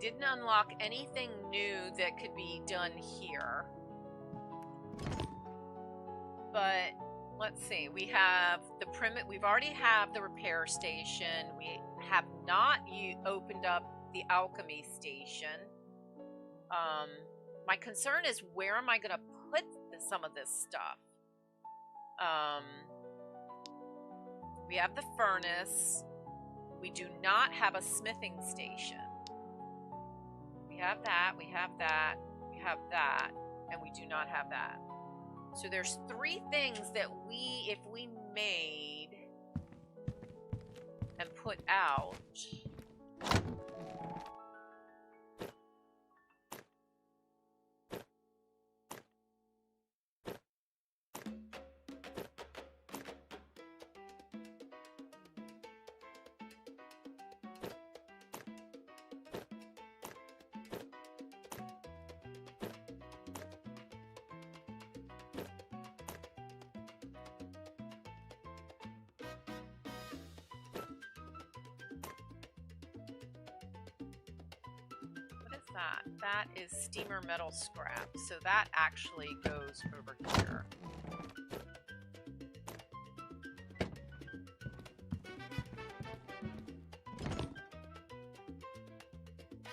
didn't unlock anything new that could be done here. But let's see. We have the we've already have the repair station. We have not opened up the alchemy station. My concern is, where am I going to put some of this stuff? We have the furnace. We do not have a smithing station. We have that, we have that, we have that, and we do not have that. So there's 3 things that if we made and put out, that is steamer metal scrap, so that actually goes over here.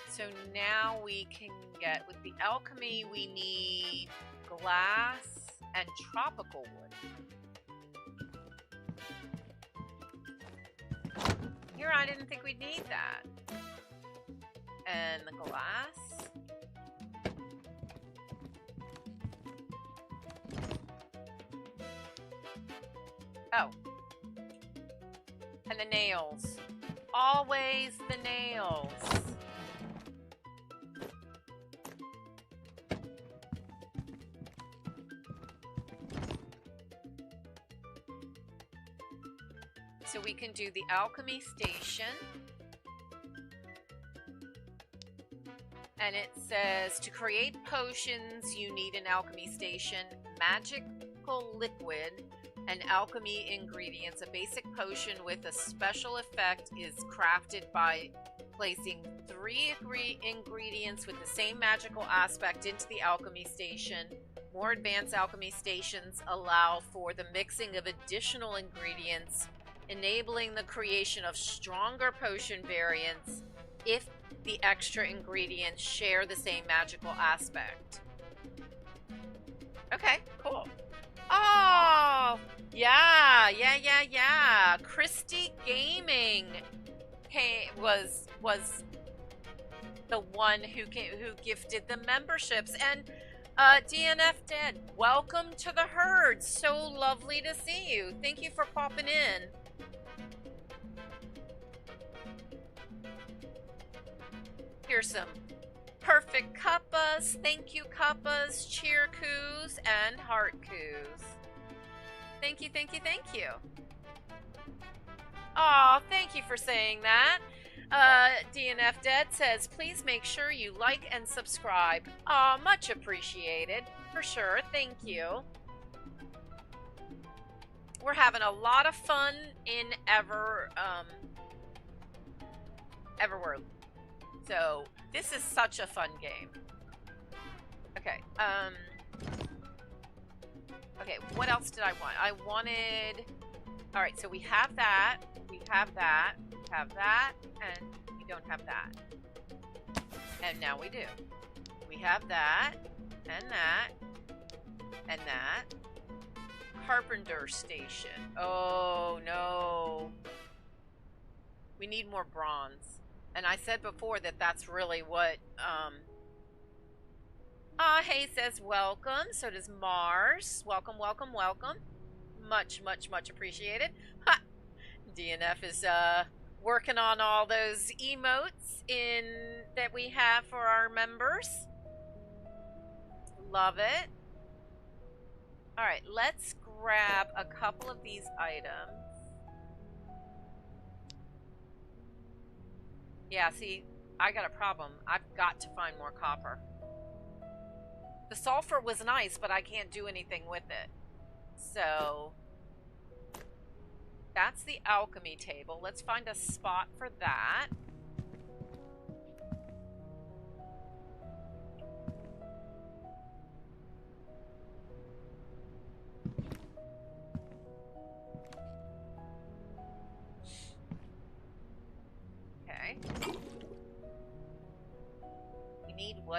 So now we can get, with the alchemy, we need glass and tropical wood. Here, I didn't think we'd need that. And the glass. Oh. And the nails. Always the nails. So we can do the alchemy station. And it says, to create potions, you need an alchemy station, magical liquid, and alchemy ingredients. A basic potion with a special effect is crafted by placing 3 ingredients with the same magical aspect into the alchemy station. More advanced alchemy stations allow for the mixing of additional ingredients, enabling the creation of stronger potion variants if the extra ingredients share the same magical aspect. Okay, cool. Oh, yeah. Christy Gaming was the one who gifted the memberships. And DNF Dead, welcome to the herd. So lovely to see you. Thank you for popping in. Here's some perfect cuppas. Thank you, cuppas, cheer coos, and heart coos. Thank you, thank you, thank you. Aw, thank you for saying that. DNF Dead says, please make sure you like and subscribe. Aw, much appreciated. For sure, thank you. We're having a lot of fun in Everwind. So, this is such a fun game. Okay, okay, what else did I want? I wanted... Alright, so we have that, we have that, we have that, and we don't have that. And now we do. We have that, and that, and that. Carpenter station. Oh, no. We need more bronze. And I said before that that's really what, Hey says welcome. So does Mars. Welcome, welcome, welcome. Much, much, much appreciated. Ha! DNF is, working on all those emotes that we have for our members. Love it. Alright, let's grab a couple of these items. Yeah, see, I got a problem. I've got to find more copper. The sulfur was nice, but I can't do anything with it. So, that's the alchemy table. Let's find a spot for that.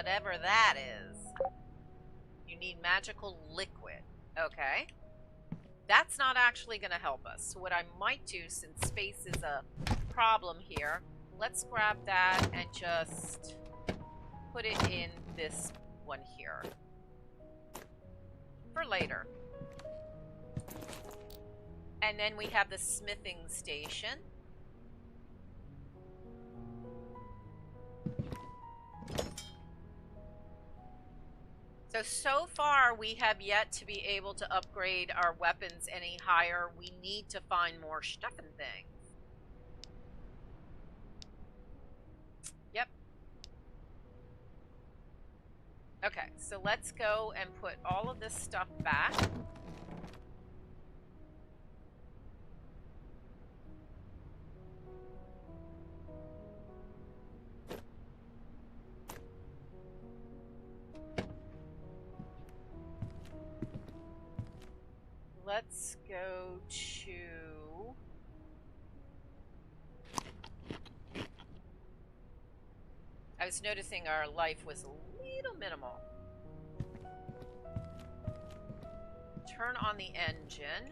whatever that is. You need magical liquid. Okay. That's not actually going to help us. So what I might do, since space is a problem here, let's grab that and just put it in this one here. For later. And then we have the smithing station. So far we have yet to be able to upgrade our weapons any higher. We need to find more stuff and things. Yep. Okay, so let's go and put all of this stuff back. Let's go to... I was noticing our life was a little minimal. Turn on the engine.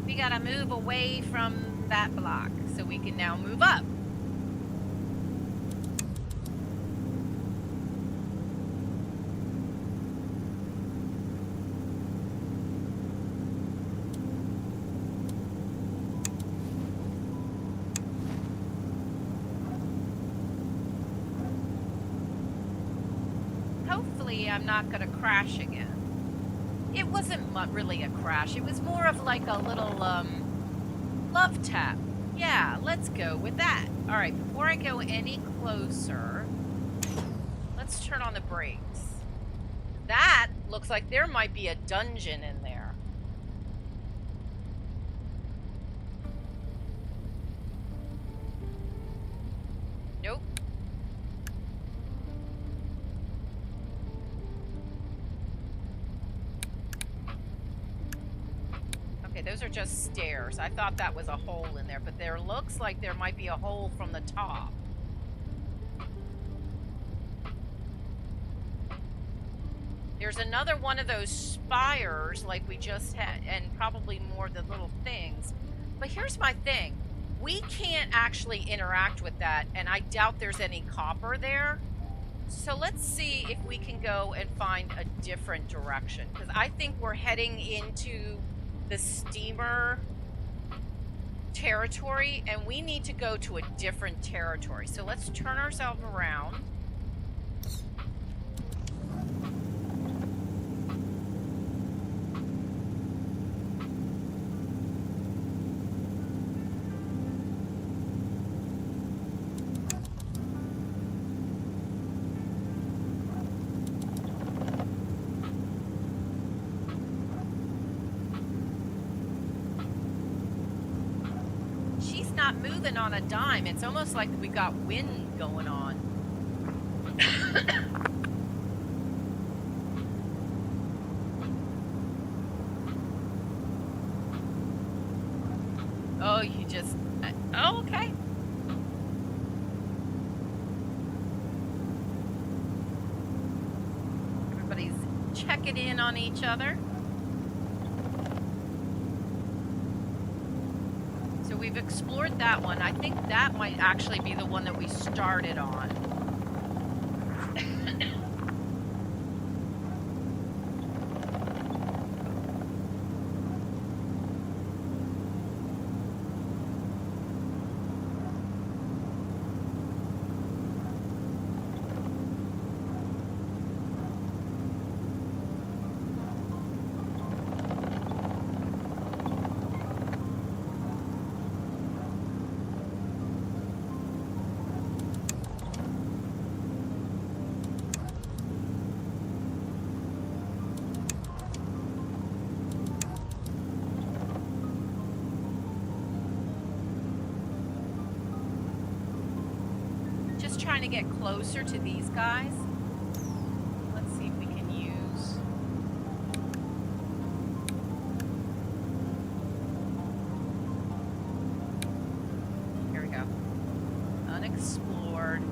We gotta move away from that block so we can now move up. Hopefully I'm not gonna crash again. It wasn't really a crash. It was more of like a little, love tap. Yeah, let's go with that. All right, before I go any closer, let's turn on the brakes. That looks like there might be a dungeon in there. Nope. Okay, those are just stairs. I thought that was a hole in there, but there looks like there might be a hole from the top. There's another one of those spires like we just had, and probably more of the little things. But here's my thing. We can't actually interact with that, and I doubt there's any copper there. So let's see if we can go and find a different direction, because I think we're heading into the steamer territory, and we need to go to a different territory. So let's turn ourselves around. Not moving on a dime. It's almost like we got wind going on. Oh, you just... Oh, okay. Everybody's checking in on each other. So we've explored that one. I think that might actually be the one that we started on. trying to get closer to these guys. Let's see if we can use... Here we go. Unexplored.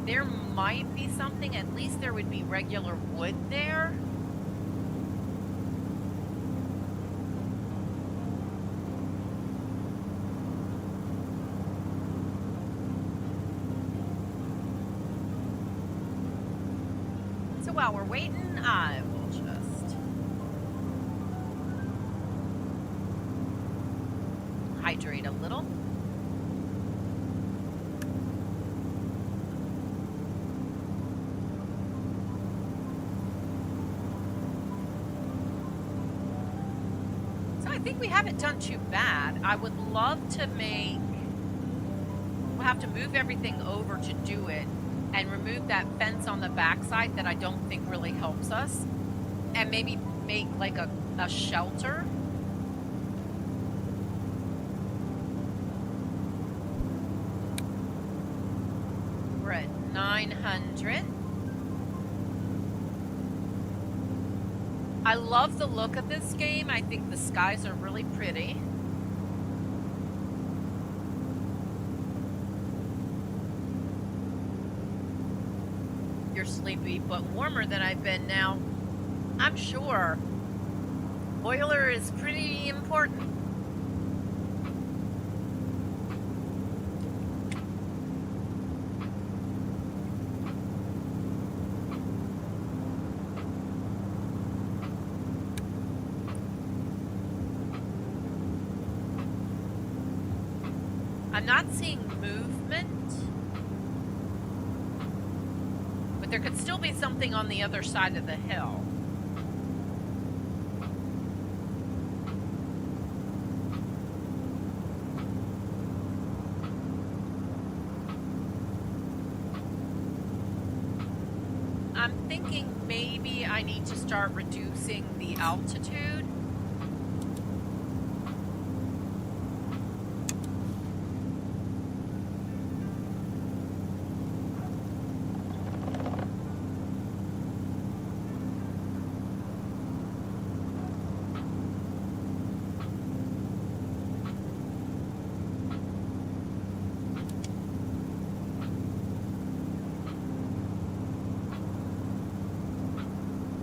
There might be something, at least there would be regular wood there. So while we're waiting, I will just hydrate a little. I think we haven't done too bad. I would love to make... We'll have to move everything over to do it and remove that fence on the backside that I don't think really helps us. And maybe make like a shelter. We're at 900. I love the look of this game. I think the skies are really pretty. You're sleepy, but warmer than I've been now. I'm sure. Boiler is pretty important. I'm not seeing movement, but there could still be something on the other side of the hill. I'm thinking maybe I need to start reducing the altitude.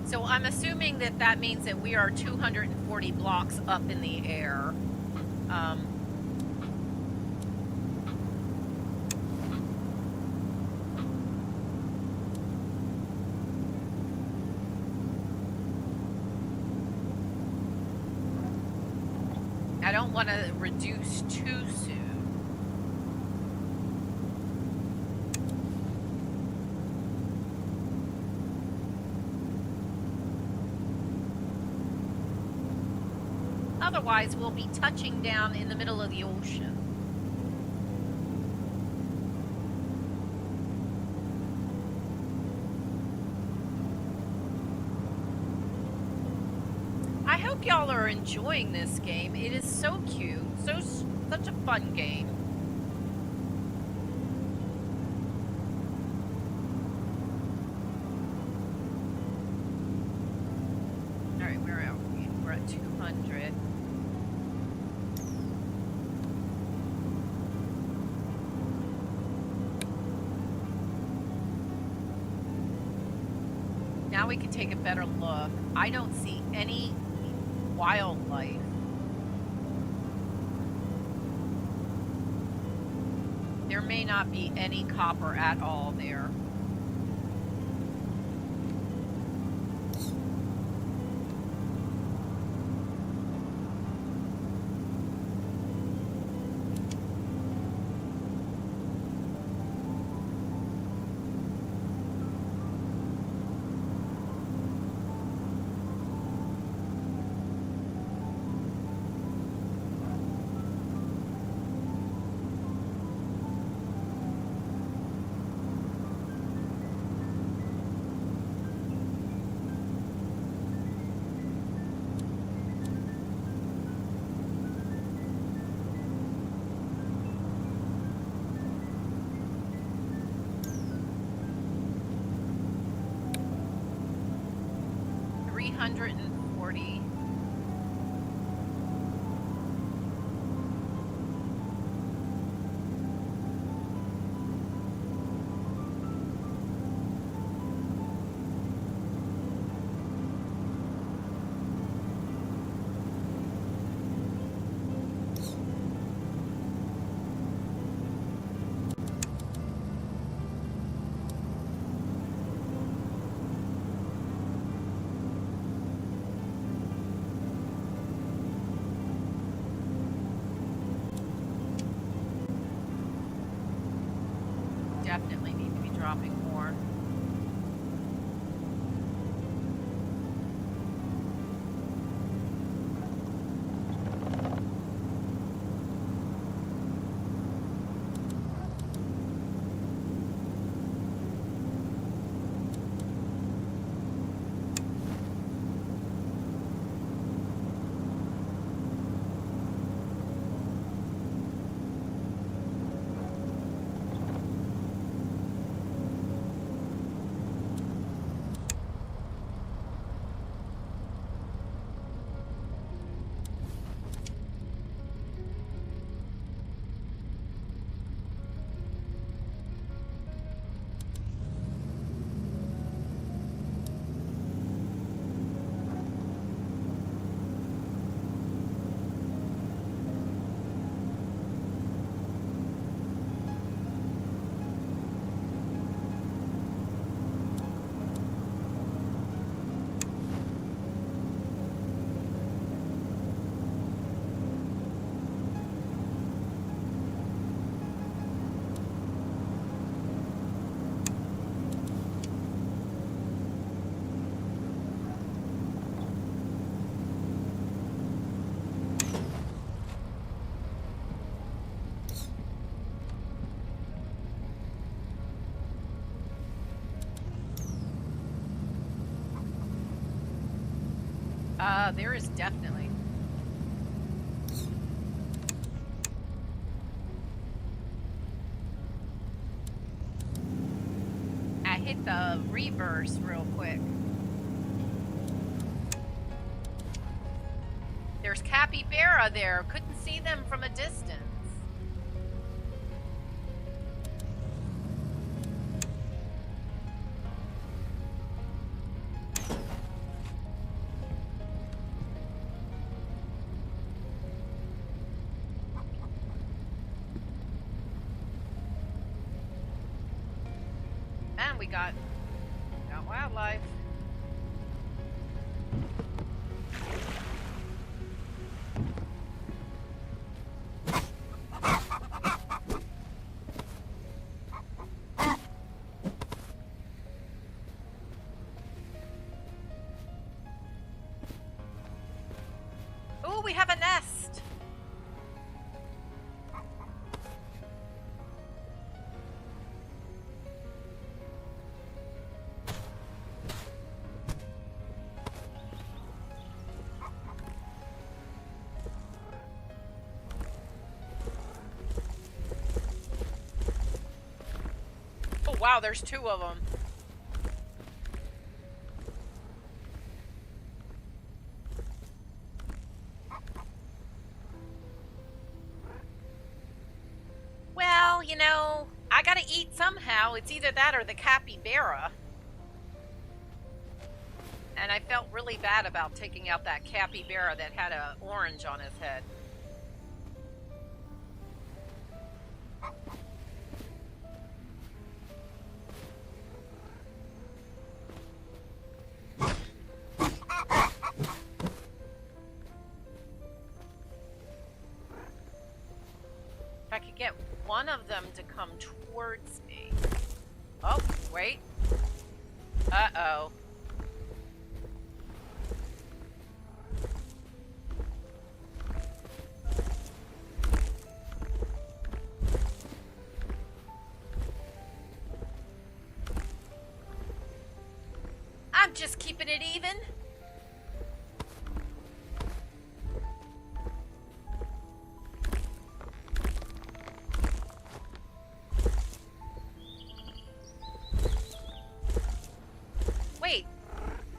So I'm assuming that that means that we are 240 blocks up in the air. I don't want to reduce too soon. Otherwise, we'll be touching down in the middle of the ocean. I hope y'all are enjoying this game. It is so cute, such a fun game. All right, where are we? We're at 200. Now we can take a better look. I don't see any wildlife. There may not be any copper at all there. 340. Definitely need to be dropping more. There is definitely. I hit the reverse real quick. There's capybara there. Couldn't see them from a distance. And we got wildlife. Ooh, we have a nest. Oh wow, there's two of them. Well, you know, I gotta eat somehow. It's either that or the capybara. And I felt really bad about taking out that capybara that had an orange on his head. If I could get one of them to come towards me. Oh, wait. Uh-oh. I'm just keeping it even. Wait,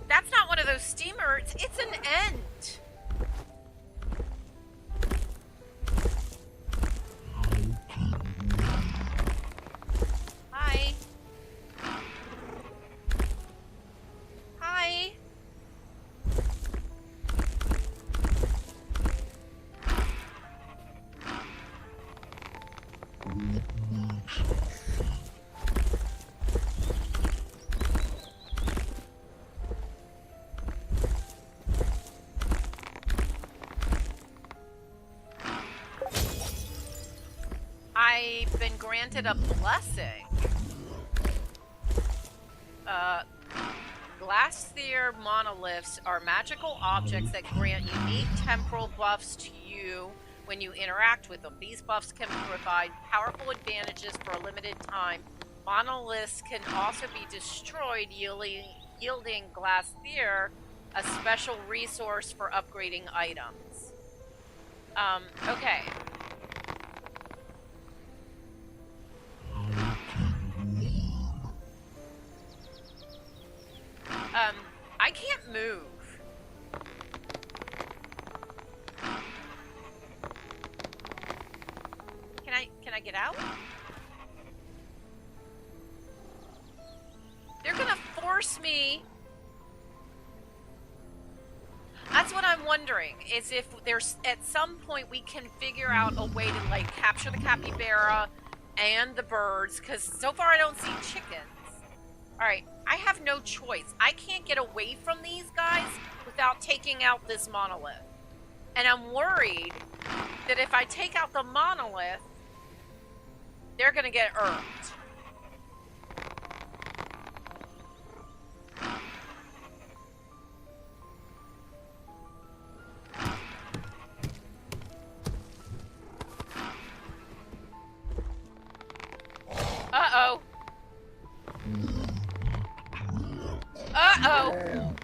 that's not one of those steamer. birds. It's an ant. Hi. Hi. I've been granted a blessing. Glass sphere monoliths are magical objects that grant unique temporal buffs to you when you interact with them. These buffs can provide powerful advantages for a limited time. Monoliths can also be destroyed, yielding glass sphere a special resource for upgrading items. Okay. I can't move. Can I get out? They're gonna force me. That's what I'm wondering, is if there's at some point we can figure out a way to like capture the capybara and the birds, because so far I don't see chickens. Alright, I have no choice. I can't get away from these guys without taking out this monolith. And I'm worried that if I take out the monolith, they're gonna get irked. Uh-oh. Uh-oh.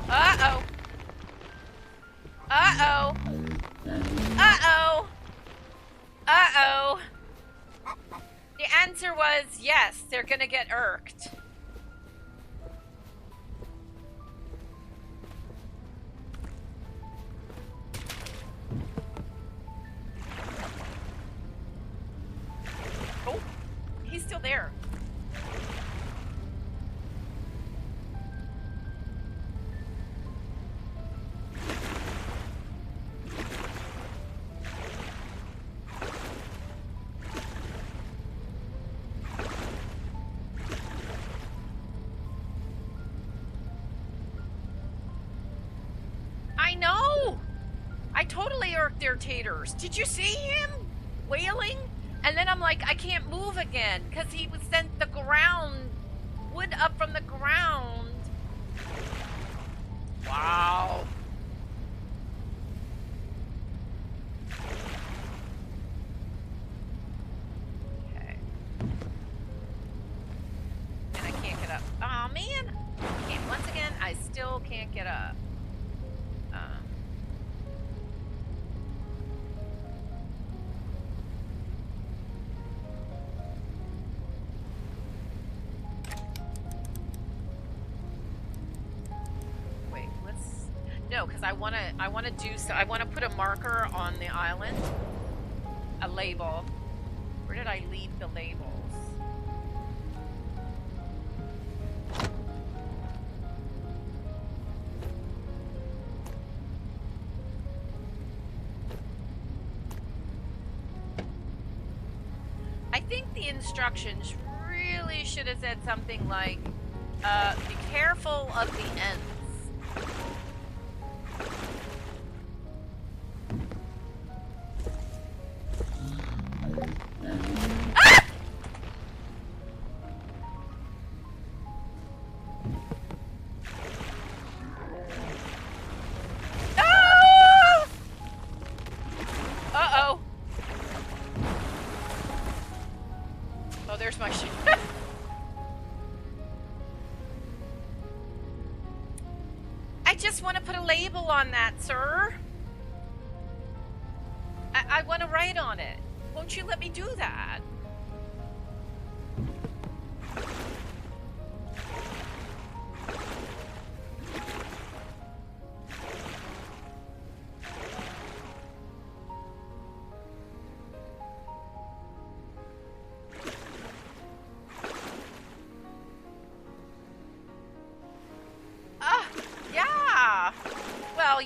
Uh-oh. Uh-oh. Uh-oh. Uh-oh. The answer was yes, they're gonna get irked. Oh, he's still there. I know! I totally irked their taters. Did you see him wailing? And then I'm like, I can't move again because he was sent the ground, wood up from the ground. Wow. Okay. And I can't get up. Oh man! And once again, I still can't get up. Wait, let's. No, because I want to do so. I want to put a marker on the island, a label. Where did I leave the labels? I think the instructions really should have said something like, be careful of the ends. Ah! Ah! Uh-oh. Oh, there's my shit. I just want to put a label on that, sir. I want to write on it. Won't you let me do that?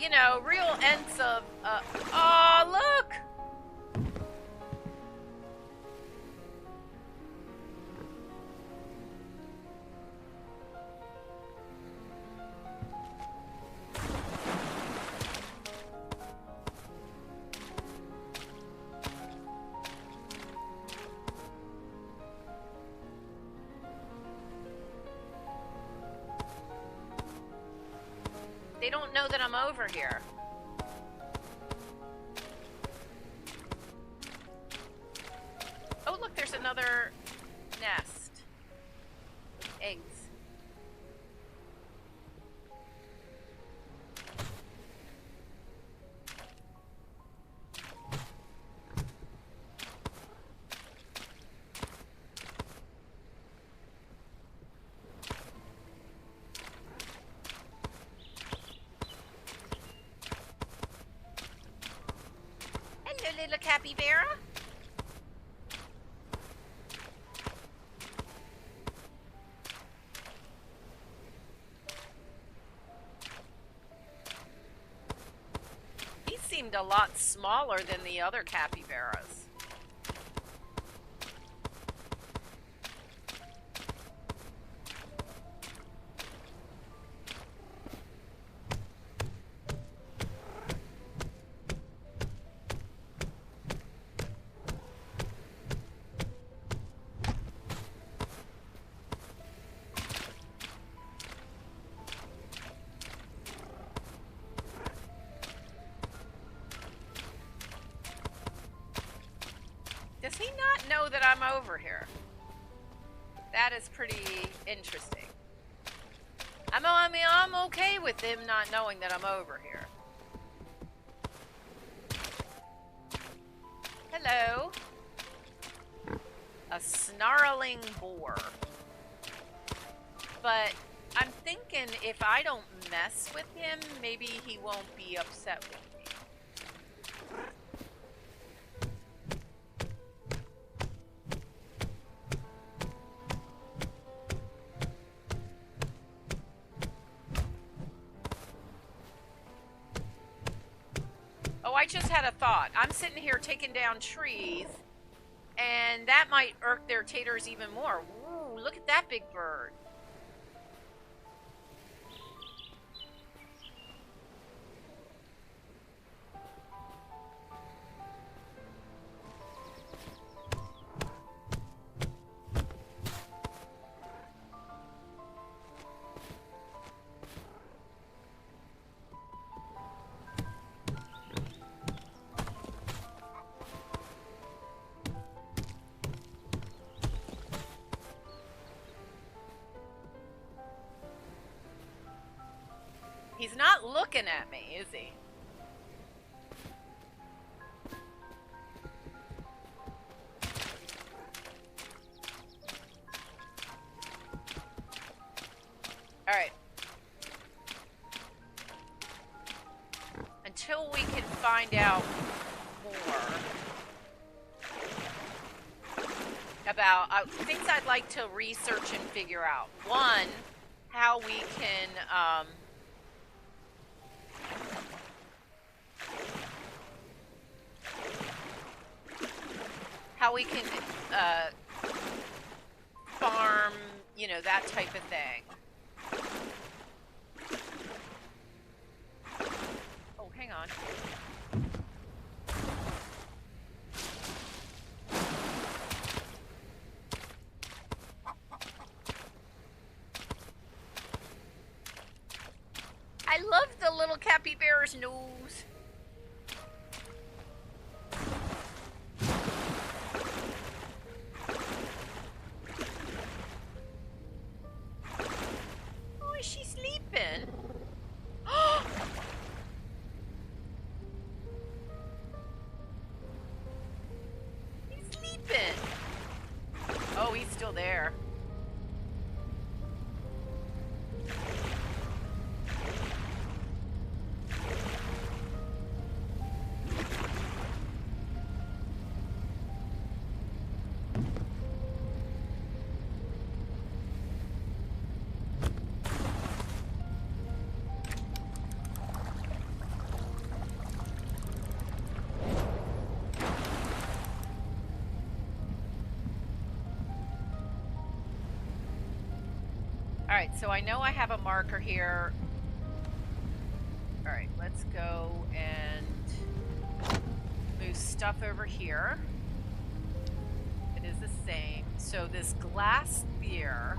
you know, real ends of, oh, look! They don't know that I'm over here. Oh, look, there's another nest with eggs. Hello, little capybara. He seemed a lot smaller than the other capybaras. Does he not know that I'm over here? That is pretty interesting. I mean, I'm okay with him not knowing that I'm over here. Hello. A snarling boar. But I'm thinking if I don't mess with him, maybe he won't be upset with me. Oh, I just had a thought. I'm sitting here taking down trees, and that might irk their taters even more. Ooh, look at that big bird. He's not looking at me, is he? All right. Until we can find out more about things I'd like to research and figure out. One, how we can farm, you know, that type of thing. Oh, hang on. I love the little capybara's nose. Oh, is she sleeping? He's sleeping. Oh, he's still there. Alright, so I know I have a marker here. Alright, let's go and move stuff over here. It is the same. So this glass sphere.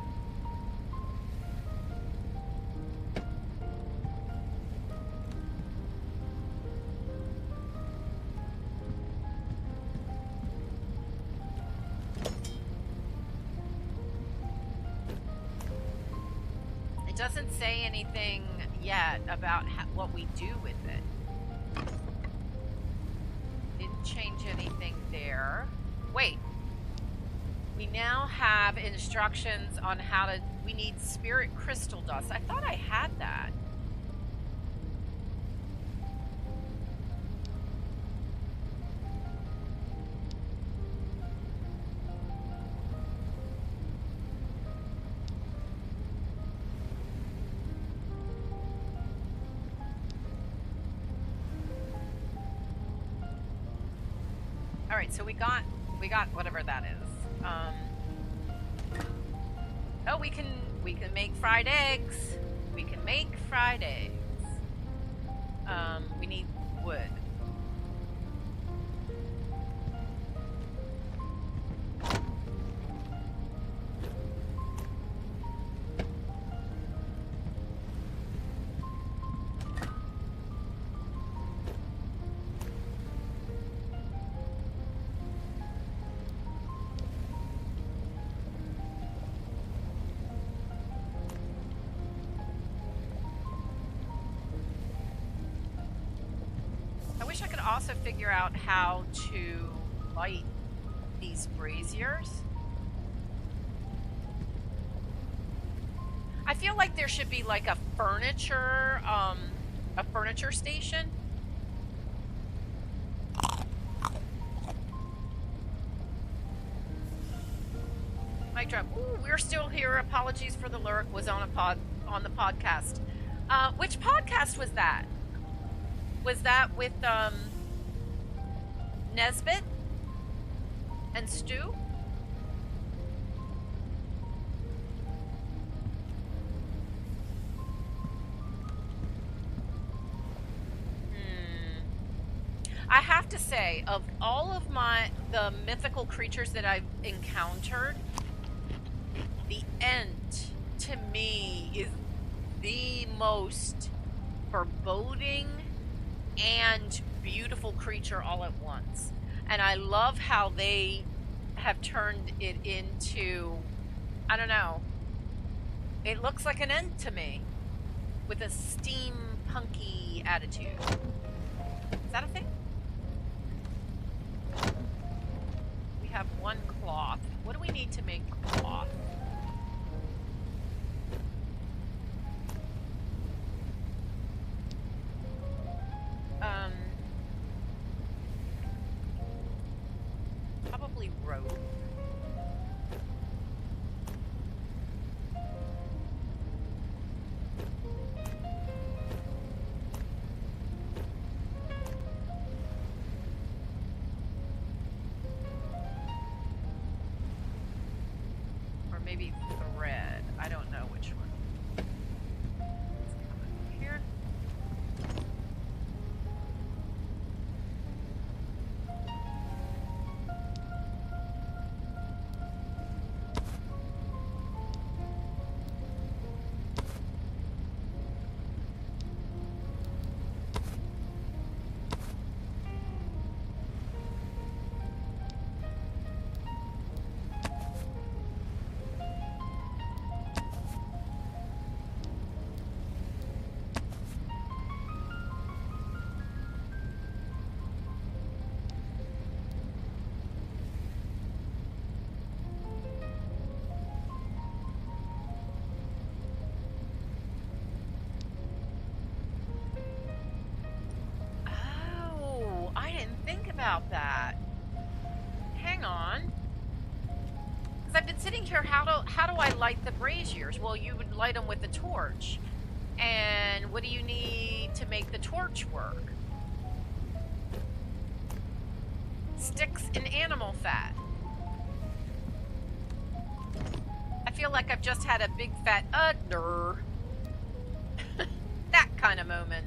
It doesn't say anything yet about what we do with it. Didn't change anything there. Wait. We now have instructions on how to... We need spirit crystal dust. I thought I had that. All right, so we got whatever that is. Oh, we can make fried eggs. We can make fried eggs. We need wood. I wish I could also figure out how to light these braziers. I feel like there should be like a furniture station. Mic drop. Ooh, we're still here. Apologies for the lurk. Was on the podcast. Which podcast was that? Was that with Nesbit and Stu? I have to say, of all of the mythical creatures that I've encountered, the Ent to me is the most foreboding and beautiful creature all at once. And I love how they have turned it into, I don't know, it looks like an Ent to me with a steampunky attitude. Is that a thing? We have one cloth. What do we need to make cloth? Probably rope. Or maybe thread. I don't know which one. Let's come over here. About that. Hang on. Because I've been sitting here, how do I light the braziers? Well, you would light them with the torch. And what do you need to make the torch work? Sticks and animal fat. feel like I've just had a big fat that kind of moment.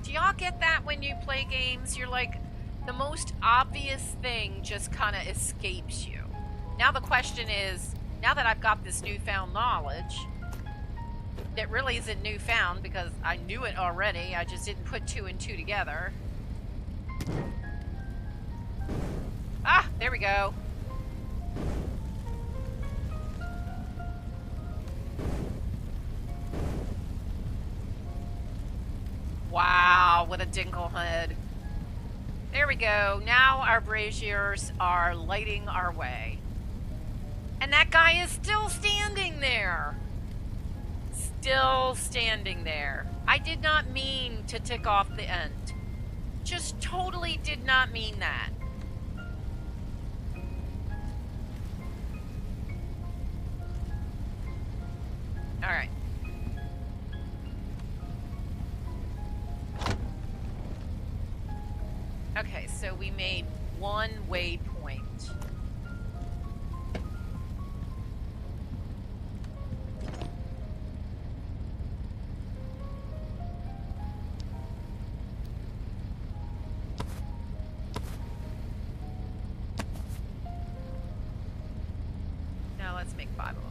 Do y'all get that when you play games? You're like, the most obvious thing just kind of escapes you. Now the question is, now that I've got this newfound knowledge, that really isn't newfound because I knew it already, I just didn't put 2 and 2 together. Ah, there we go. Wow, what a dinklehead. There we go. Now our braziers are lighting our way. And that guy is still standing there. Still standing there. I did not mean to tick off the end. Just totally did not mean that. All right. Okay, so we made 1 waypoint. Now let's make 5 of them.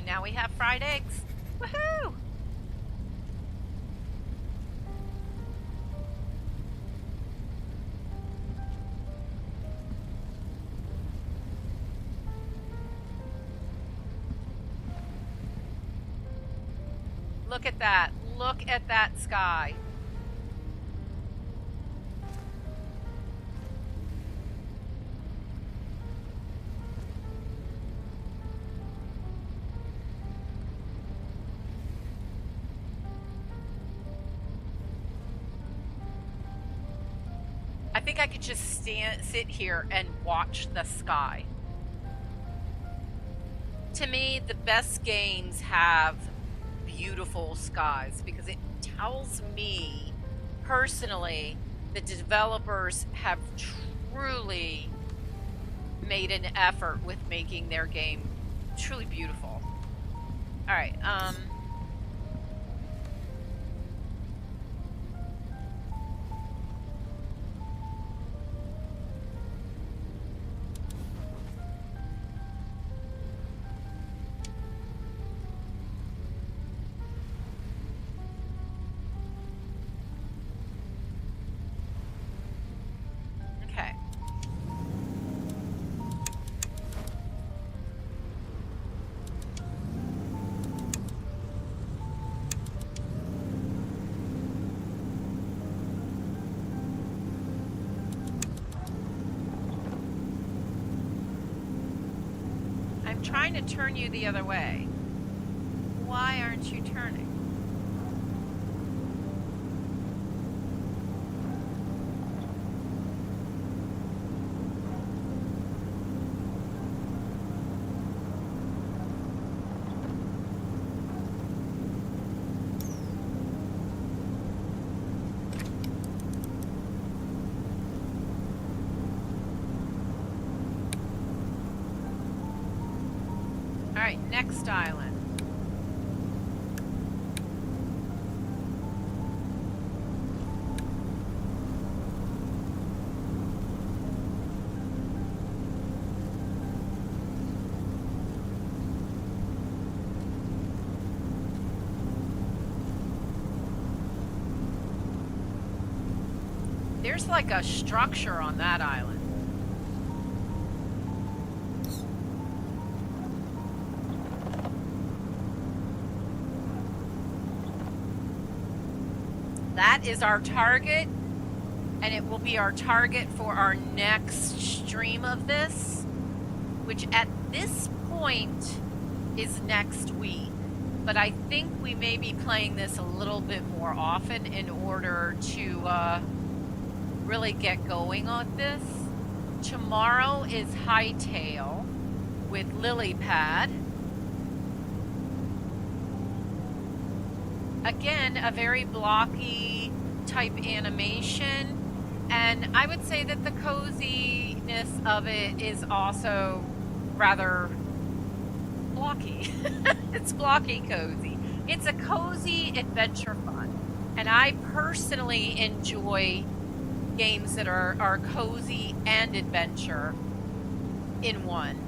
Now we have fried eggs. Woohoo! Look at that. Look at that sky. I think I could just sit here and watch the sky. To me, the best games have beautiful skies because it tells me personally that developers have truly made an effort with making their game truly beautiful. All right, okay. I'm trying to turn you the other way. Why aren't you turning? All right, next island. There's like a structure on that island. That is our target, and it will be our target for our next stream of this. which at this point is next week. But I think we may be playing this a little bit more often in order to really get going on this. Tomorrow is Hightail with Lily Pad. Again, a very blocky type animation, and I would say that the coziness of it is also rather blocky. It's blocky cozy. It's a cozy adventure fun, and I personally enjoy games that are cozy and adventure in one.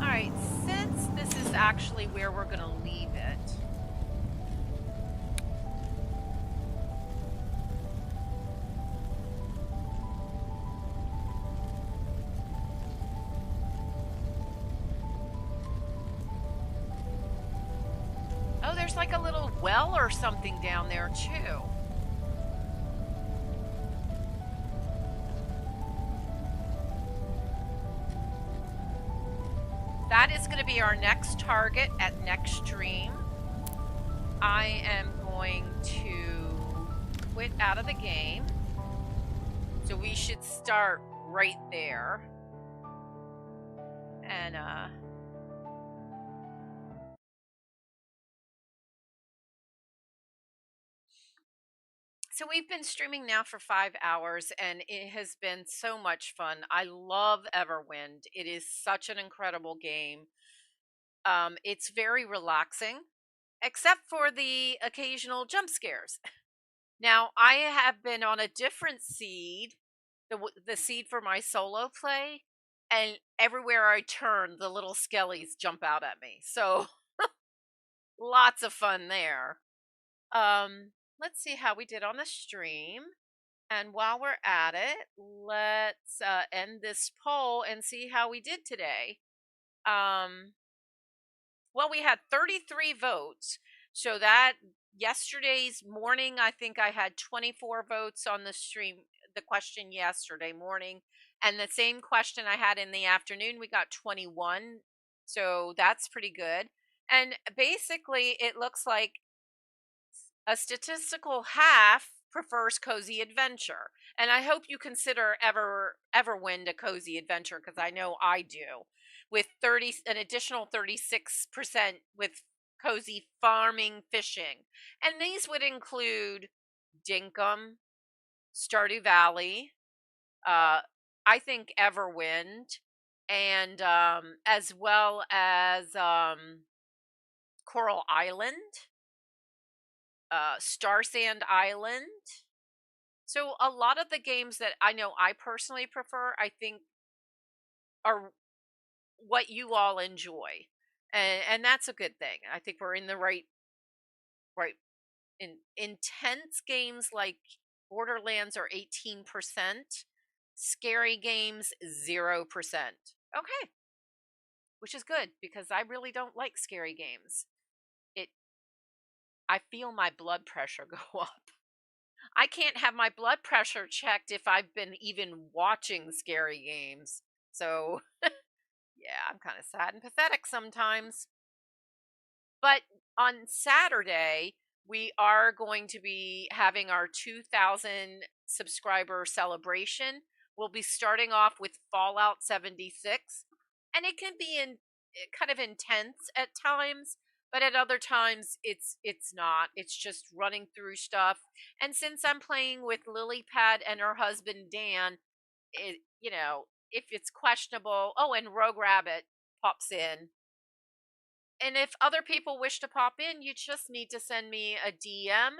Alright, since this is actually where we're going to leave it, oh, there's like a little well or something down there too. That is going to be our next target at next stream. I am going to quit out of the game. So we should start right there. And so we've been streaming now for 5 hours, and it has been so much fun. I love Everwind. It is such an incredible game. It's very relaxing, except for the occasional jump scares. Now, I have been on a different seed, the seed for my solo play, and everywhere I turn, the little skellies jump out at me. So lots of fun there. Let's see how we did on the stream. And while we're at it, let's end this poll and see how we did today. Well, we had 33 votes. So that yesterday's morning, I think I had 24 votes on the stream, the question yesterday morning. And the same question I had in the afternoon, we got 21. So that's pretty good. And basically, it looks like a statistical half prefers cozy adventure. And I hope you consider Everwind a cozy adventure, because I know I do. With an additional 36% with cozy farming fishing. And these would include Dinkum, Stardew Valley, I think Everwind, and as well as Coral Island, Star Sand Island. So a lot of the games that I know I personally prefer, I think, are what you all enjoy, and that's a good thing. I think we're in the right in intense games like Borderlands are 18%, scary games 0%. Okay, which is good because I really don't like scary games. I feel my blood pressure go up. I can't have my blood pressure checked if I've been even watching scary games. So, yeah, I'm kind of sad and pathetic sometimes. But on Saturday, we are going to be having our 2,000 subscriber celebration. We'll be starting off with Fallout 76, and it can be kind of intense at times, but at other times it's not. It's just running through stuff. And since I'm playing with Lilypad and her husband Dan, if it's questionable, oh, and Rogue Rabbit pops in. And if other people wish to pop in, you just need to send me a DM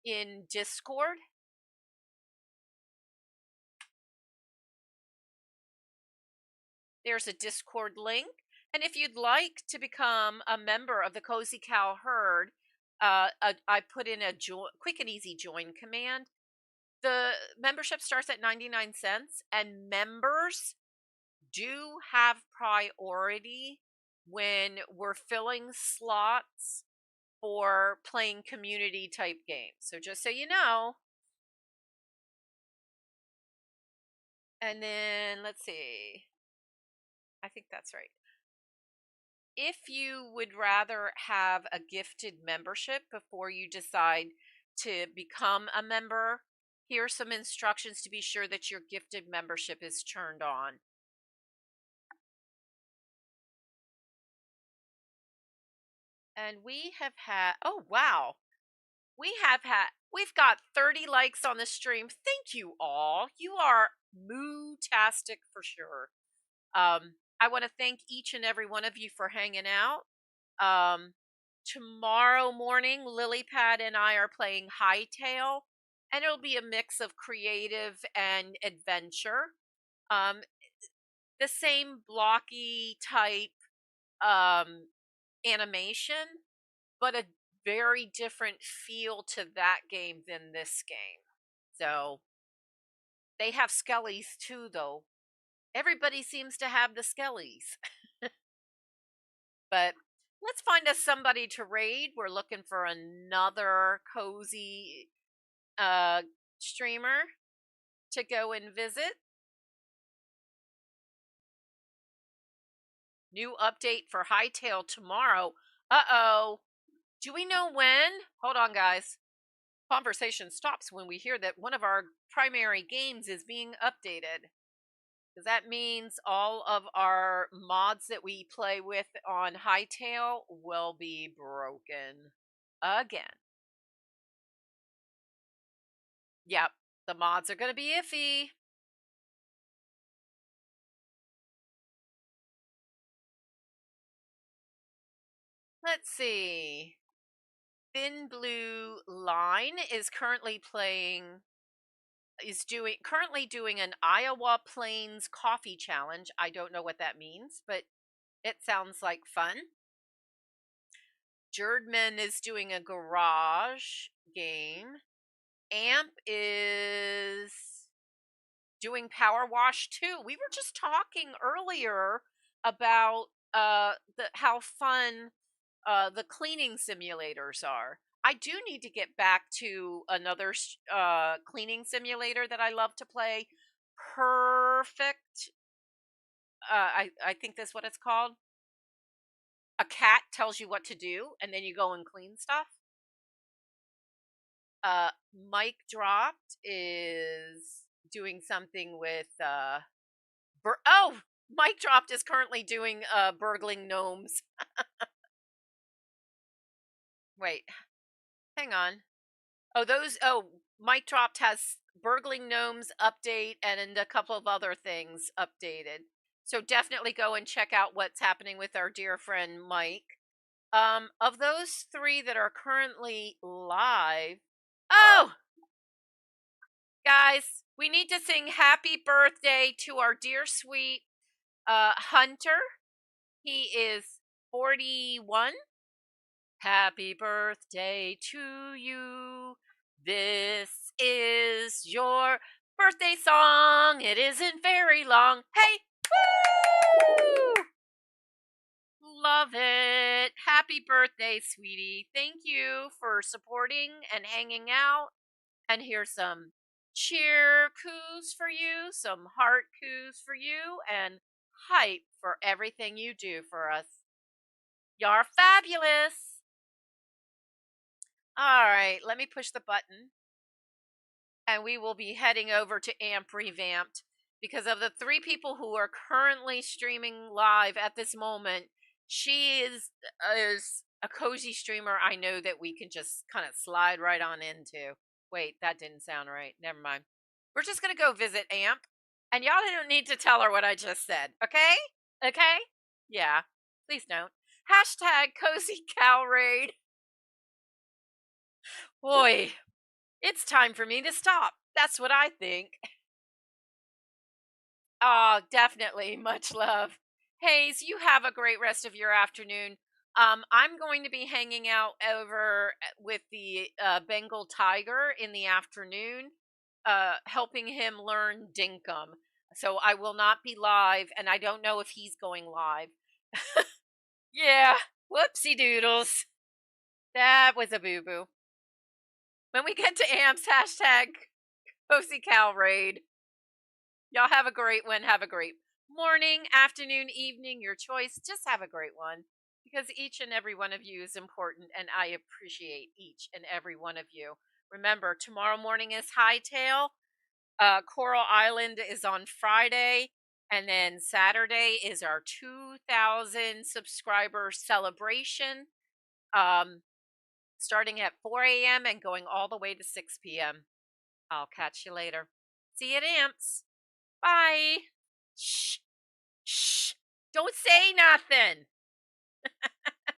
in Discord. There's a Discord link. And if you'd like to become a member of the Cozy Cow Herd, I put in a quick and easy join command. The membership starts at 99 cents, and members do have priority when we're filling slots for playing community type games. So just so you know. And then let's see. I think that's right. If you would rather have a gifted membership before you decide to become a member, here's some instructions to be sure that your gifted membership is turned on. And we have had, oh wow, we've got 30 likes on the stream. Thank you all. You are moo-tastic for sure. I want to thank each and every one of you for hanging out. Tomorrow morning, Lilypad and I are playing Hightail, and it'll be a mix of creative and adventure. The same blocky type animation, but a very different feel to that game than this game. So they have skellies too, though. Everybody seems to have the skellies. But let's find us somebody to raid. We're looking for another cozy streamer to go and visit. New update for Hightail tomorrow. Uh-oh. Do we know when? Hold on, guys. Conversation stops when we hear that one of our primary games is being updated. Because that means all of our mods that we play with on Hightail will be broken again. Yep, the mods are going to be iffy. Let's see. Thin Blue Line is currently doing an Iowa Plains coffee challenge. I don't know what that means, but it sounds like fun. Jerdman is doing a garage game. Amp is doing Power Wash 2. We were just talking earlier about how fun the cleaning simulators are. I do need to get back to another cleaning simulator that I love to play. Perfect. I think that's what it's called. A cat tells you what to do, and then you go and clean stuff. Mike Dropped is doing something with Mike Dropped is currently doing burgling gnomes. Wait, hang on. Mike Dropped has burgling gnomes update and a couple of other things updated. So definitely go and check out what's happening with our dear friend Mike. Of those three that are currently live, guys, we need to sing happy birthday to our dear sweet Hunter. He is 41. Happy birthday to you. This is your birthday song. It isn't very long. Hey, woo! Love it. Happy birthday, sweetie. Thank you for supporting and hanging out. And here's some cheer coos for you, some heart coos for you, and hype for everything you do for us. You're fabulous. All right, let me push the button. And we will be heading over to AMP Revamped because of the 3 people who are currently streaming live at this moment. She is a cozy streamer I know that we can just kind of slide right on into. Wait, that didn't sound right. Never mind. We're just going to go visit AMP. And y'all don't need to tell her what I just said, okay? Okay? Yeah, please don't. Hashtag Cozy Cow Raid. Boy, It's time for me to stop. That's what I think. Oh, definitely. Much love. Hayes, you have a great rest of your afternoon. I'm going to be hanging out over with the Bengal tiger in the afternoon, helping him learn dinkum. So I will not be live, and I don't know if he's going live. Yeah, whoopsie doodles. That was a boo boo. When we get to amps, hashtag Cozy Cow Raid. Y'all have a great one. Have a great morning, afternoon, evening, your choice. Just have a great one because each and every one of you is important and I appreciate each and every one of you. Remember, tomorrow morning is Hightail. Coral Island is on Friday. And then Saturday is our 2,000 subscriber celebration, starting at 4 a.m. and going all the way to 6 p.m. I'll catch you later. See you at Amps. Bye. Shh. Shh. Don't say nothing.